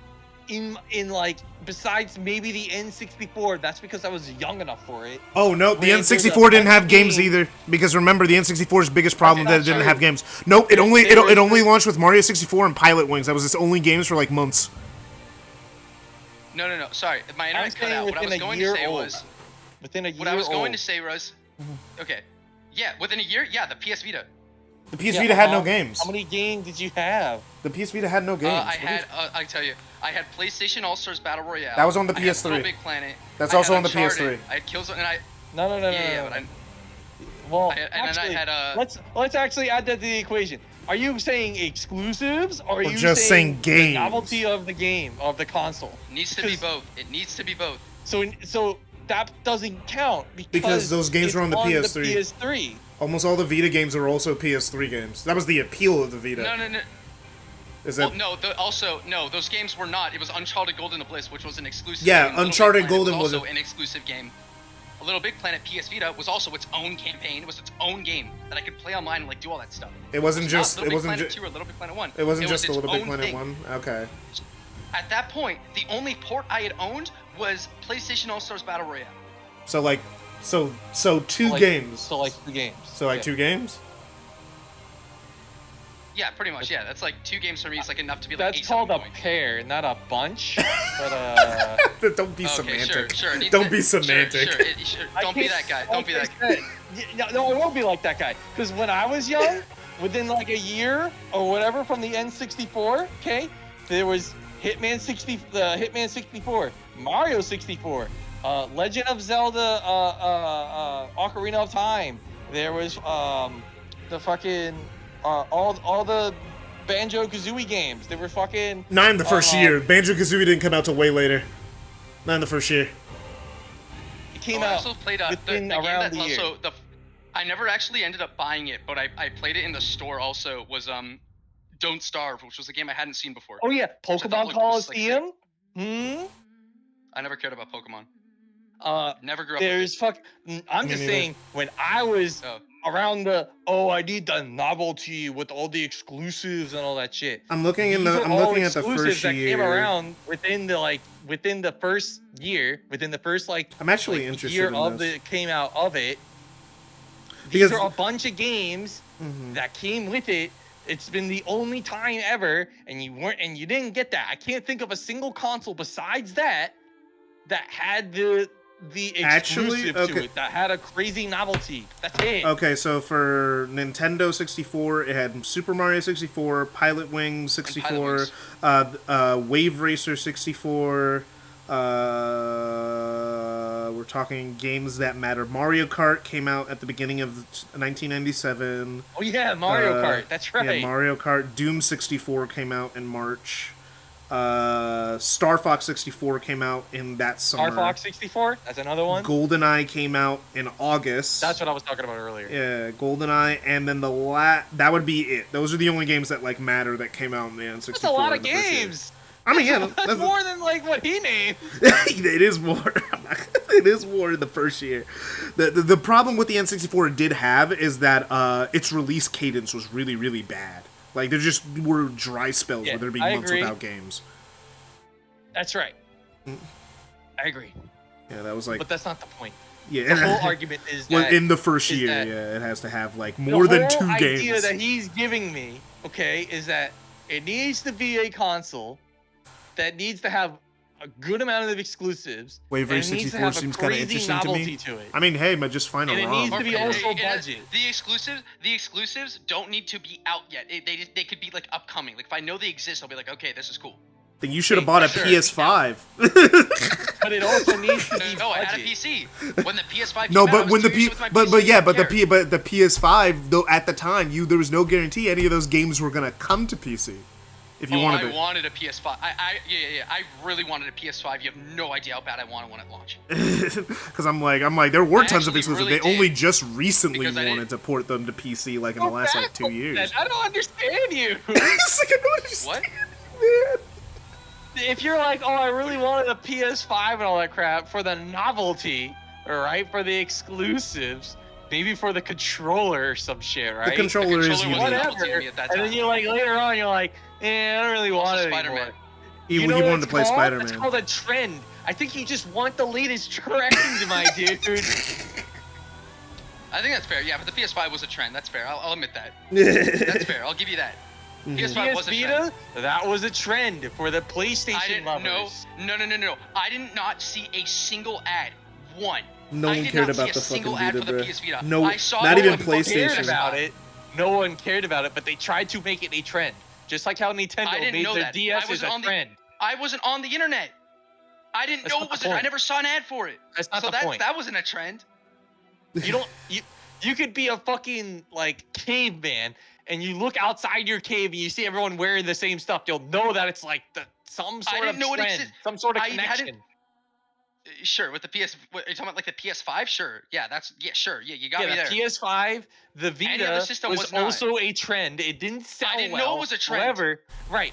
in like, besides maybe the N64. That's because I was young enough for it. Oh, no, the N64 didn't have games either. Because remember, the N64's biggest problem that it didn't have games. Nope, it only launched with Mario 64 and Pilot Wings. That was its only games for like months. No. Sorry, my internet cut out. What I was going to say was... Within a year What I was going to say was... Okay. Yeah, within a year, yeah, the PS Vita. The PS Vita had no games. How many games did you have? The PS Vita had no games. I tell you, I had PlayStation All-Stars Battle Royale. That was on the I had PS3. Little Big Planet. That's also on the Uncharted, PS3. I had Killzone, and I... No. Well, actually, let's actually add that to the equation. Are you saying exclusives, or are you just saying games? The novelty of the game, of the console? It needs to be both. It needs to be both. So that doesn't count because those games were on the PS3. PS3. Almost all the Vita games are also PS3 games. That was the appeal of the Vita. No. Is that... no, those games were not. It was Uncharted Golden Abyss, which was an exclusive game. Little Uncharted Big Planet Golden was also an exclusive game. A Little Big Planet PS Vita was also its own campaign. It was its own game that I could play online and like do all that stuff. It wasn't just Little Big Planet 2 or Little Big Planet 1. It wasn't just a Little Big Planet thing. 1. Okay. At that point, the only port I had owned was PlayStation All-Stars Battle Royale. So like two games. So like 2 games. So like 2 games? Yeah, pretty much. Yeah, that's like 2 games for me. It's like enough to be like. That's called a pair, not a bunch. But Don't be okay, semantic. Sure. Don't be semantic. Sure. Don't be that guy. Don't be that guy. No, I won't be like that guy. Because when I was young, within like a year or whatever from the N64, okay, there was Hitman 64, Mario 64, Legend of Zelda, Ocarina of Time. There was the fucking all the Banjo-Kazooie games. They were fucking. Not in the first year. Banjo-Kazooie didn't come out till way later. Not in the first year. It came I out also played the game that's also the. I never actually ended up buying it, but I played it in the store. Also, was Don't Starve, which was a game I hadn't seen before. Oh yeah, Pokemon Coliseum. I never cared about Pokemon. Never grew up. There's I'm just saying, when I was around I need the novelty with all the exclusives and all that shit. I'm looking at the first that year. came around within the first year, I'm actually interested year in of this. came out of it. Because- These are a bunch of games that came with it. It's been the only time ever, and you didn't get that. I can't think of a single console besides that had the exclusive to it, that had a crazy novelty. That's it. Okay, so for Nintendo 64, it had Super Mario 64, Pilot Wing 64, Wave Racer 64. We're talking games that matter. Mario Kart came out at the beginning of 1997. Oh yeah, Mario Kart. That's right. Yeah, Mario Kart. Doom 64 came out in March. Star Fox 64 came out in that summer. Star Fox 64? That's another one? GoldenEye came out in August. That's what I was talking about earlier. Yeah, GoldenEye, and then that would be it. Those are the only games that matter that came out in the N64. That's a lot of games! I mean, yeah, that's more than what he named. It is more. It is more in the first year. The problem with the N64 it did have is that its release cadence was really, really bad. Like, there just were dry spells where there'd be months without games. That's right. I agree. Yeah, that was like... But that's not the point. Yeah, the whole argument is that... in the first year, it has to have, like, more than 2 games. The idea that he's giving me, okay, is that it needs to be a console that needs to have a good amount of exclusives. Wave Race 64 seems kind of interesting to me. I mean, hey, but just find a ROM. And it needs to be also budget. The exclusives don't need to be out yet. They could be like upcoming. Like if I know they exist, I'll be like, okay, this is cool. Then you should have bought a PS5. But it also needs to be. No, I had a PC when the PS5. No, but when the the PS5 though at the time there was no guarantee any of those games were gonna come to PC. If you wanted I wanted a PS5. I really wanted a PS5. You have no idea how bad I wanted one at launch. Because I'm like, there were tons of exclusives. Really they only just recently wanted to port them to PC, like in the last like 2 years. I don't understand you. What? Man. If you're like, I really wanted a PS5 and all that crap for the novelty, right? For the exclusives. Maybe for the controller or some shit, right? The controller is unique. Whatever. And then you later on, you're like, I don't really want it anymore. You wanted to play Spider-Man. That's called a trend. I think you just want the latest trend, my dude. I think that's fair. Yeah, but the PS5 was a trend. That's fair. I'll admit that. That's fair. I'll give you that. PS5 was a trend. That was a trend for the PlayStation lovers. No. I did not see a single ad. One. No one cared about the fucking Vita, bro. Vita. No, not even PlayStation. No one cared about it, but they tried to make it a trend. Just like how Nintendo made their DS as a trend. I wasn't on the internet. I didn't know it was. I never saw an ad for it. That's not the point. That wasn't a trend. You could be a fucking like caveman, and you look outside your cave and you see everyone wearing the same stuff. You'll know that it's like some sort of trend, some sort of connection. Sure, with the PS, what, are you talking about like the PS5? Sure, yeah, sure, you got me there. The PS5, the Vita was also a trend. It didn't sell well. I didn't know it was a trend. However, right,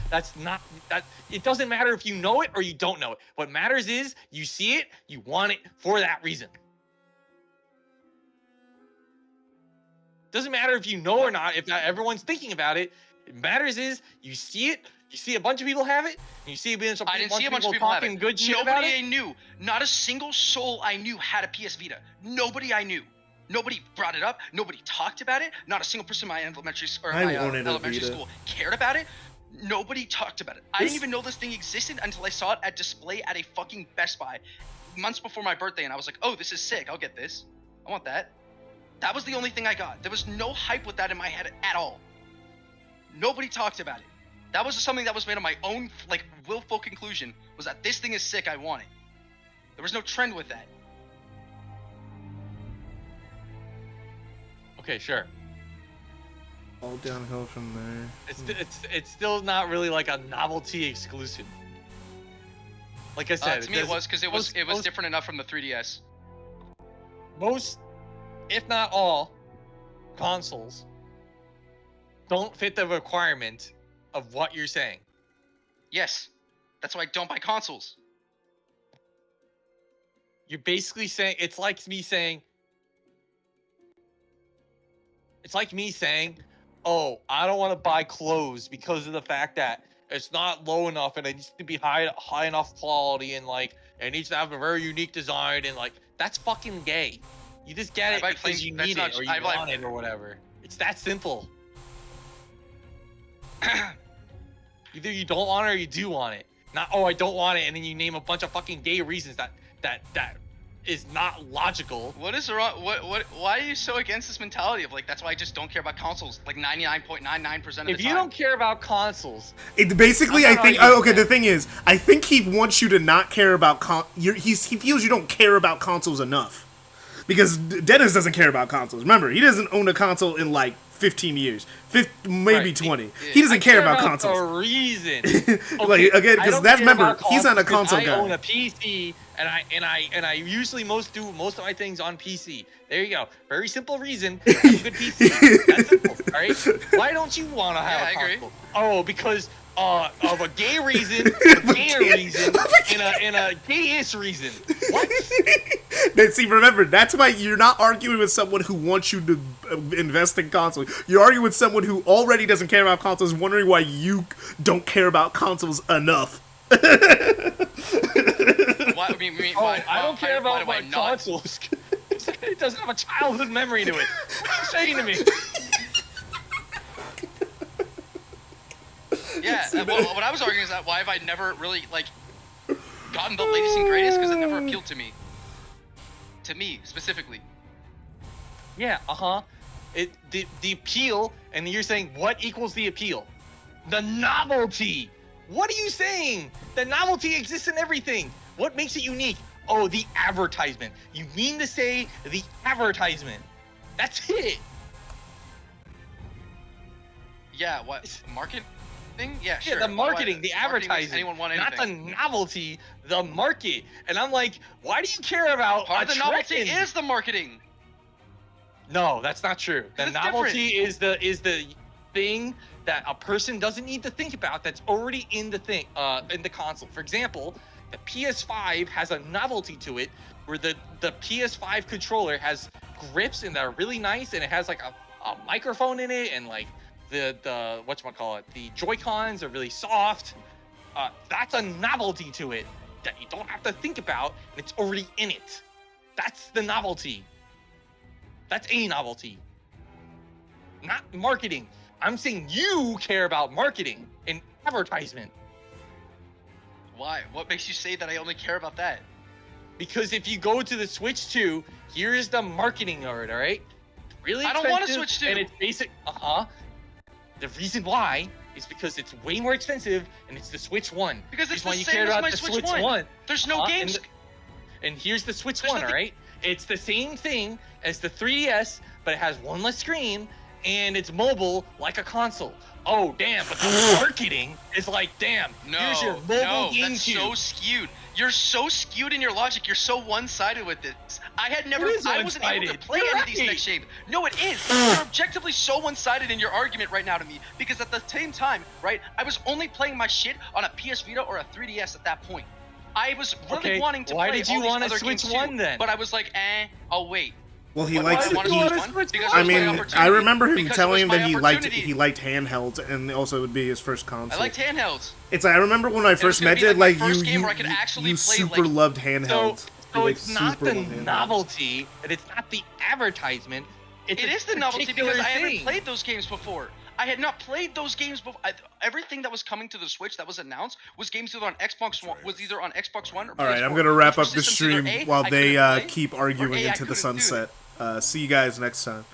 that's not that. It doesn't matter if you know it or you don't know it. What matters is you see it, you want it for that reason. Doesn't matter if you know or not. If not everyone's thinking about it, it matters is you see it. You see a bunch of people have it, and you see a bunch of people talking good shit about it. Nobody I knew, not a single soul I knew had a PS Vita. Nobody I knew. Nobody brought it up. Nobody talked about it. Not a single person in my elementary wanted a elementary Vita. school cared about it. Nobody talked about it. I didn't even know this thing existed until I saw it at display at a fucking Best Buy months before my birthday, and I was like, oh, this is sick. I'll get this. I want that. That was the only thing I got. There was no hype with that in my head at all. Nobody talked about it. That was something that was made on my own, like, willful conclusion, was that this thing is sick, I want it. There was no trend with that. Okay, sure. All downhill from there. It's still not really like a novelty exclusive. Like I said, To me it was, because it was different enough from the 3DS. Most, if not all, consoles don't fit the requirement of what you're saying. Yes. That's why I don't buy consoles. You're basically saying, it's like me saying, oh, I don't want to buy clothes because of the fact that it's not low enough and it needs to be high enough quality, and like it needs to have a very unique design, and like that's fucking gay. You just get it because you need it or you want it or whatever. It's that simple. Either you don't want it or you do want it. Not, oh, I don't want it, and then you name a bunch of fucking gay reasons that is not logical. What is wrong? Why are you so against this mentality of like, that's why I just don't care about consoles, like 99.99% of the time? If you don't care about consoles, Basically, I think. Okay, the thing is, I think he wants you to not care about he feels you don't care about consoles enough, because Dennis doesn't care about consoles. Remember, he doesn't own a console in like 15 years, maybe 20. He doesn't care about consoles. A reason. Okay, like again, because that's, remember, he's not a console guy. I own a PC, and I usually do most of my things on PC. There you go. Very simple reason. I have a good PC. That's simple. All right. Why don't you want to have a console? Oh, because of a gay reason, a gay reason, and a gayest reason. What? See, remember, that's why you're not arguing with someone who wants you to invest in consoles. You're arguing with someone who already doesn't care about consoles, wondering why you don't care about consoles enough. Why, I don't care about my consoles. It doesn't have a childhood memory to it. What are you saying to me? Yeah, well, what I was arguing is that why have I never really, like, gotten the latest and greatest? Because it never appealed to me. To me, specifically. Yeah, the appeal, and you're saying what equals the appeal? The novelty! What are you saying? The novelty exists in everything. What makes it unique? Oh, the advertisement. You mean to say the advertisement. That's it. Yeah, what? Market thing? Yeah, sure. Yeah, the marketing, the advertising. Anyone want anything. Not the novelty, the market. And I'm like, why do you care about part of the novelty is the marketing. No, that's not true. The novelty is the thing that a person doesn't need to think about, that's already in the thing, in the console. For example, the PS5 has a novelty to it where the PS5 controller has grips and they're really nice, and it has like a microphone in it, and like the whatchamacallit, the Joy-Cons are really soft. That's a novelty to it that you don't have to think about, and it's already in it. That's the novelty. That's a novelty. Not marketing. I'm saying you care about marketing and advertisement. Why? What makes you say that I only care about that? Because if you go to the Switch 2, here's the marketing of it, all right? Really expensive. I don't want a Switch 2. And it's basic. The reason why is because it's way more expensive, and it's the Switch 1. Because it's why the you same cared as about my the Switch 1. There's no games. And here's the Switch 1, all right? It's the same thing as the 3DS, but it has one less screen, and it's mobile like a console. Oh, damn, but the marketing is like, damn, here's your mobile GameCube. That's so skewed. You're so skewed in your logic. You're so one-sided with this. I wasn't able to play any of these next shades. No, it is. You're objectively so one-sided in your argument right now to me, because at the same time, right, I was only playing my shit on a PS Vita or a 3DS at that point. I was really wanting to play all these other games too. Why did you want to Switch 1 then? But I was like, I'll wait. Well, he likes. I remember him telling him that he liked handhelds, and also it would be his first console. I liked handhelds. It's like, I remember when I first met you, like you super loved handhelds. So like, it's not super the one-handed. novelty, and it's not the advertisement. It's It a is the novelty because particular I haven't thing. played those games before. I had not played those games before. Everything that was coming to the Switch that was announced was games either on Xbox One, was either on Xbox One or PS4. All right, I'm gonna wrap which were up the systems either stream A, while I they couldn't play, keep or arguing A, I into the couldn't do it. sunset. See you guys next time.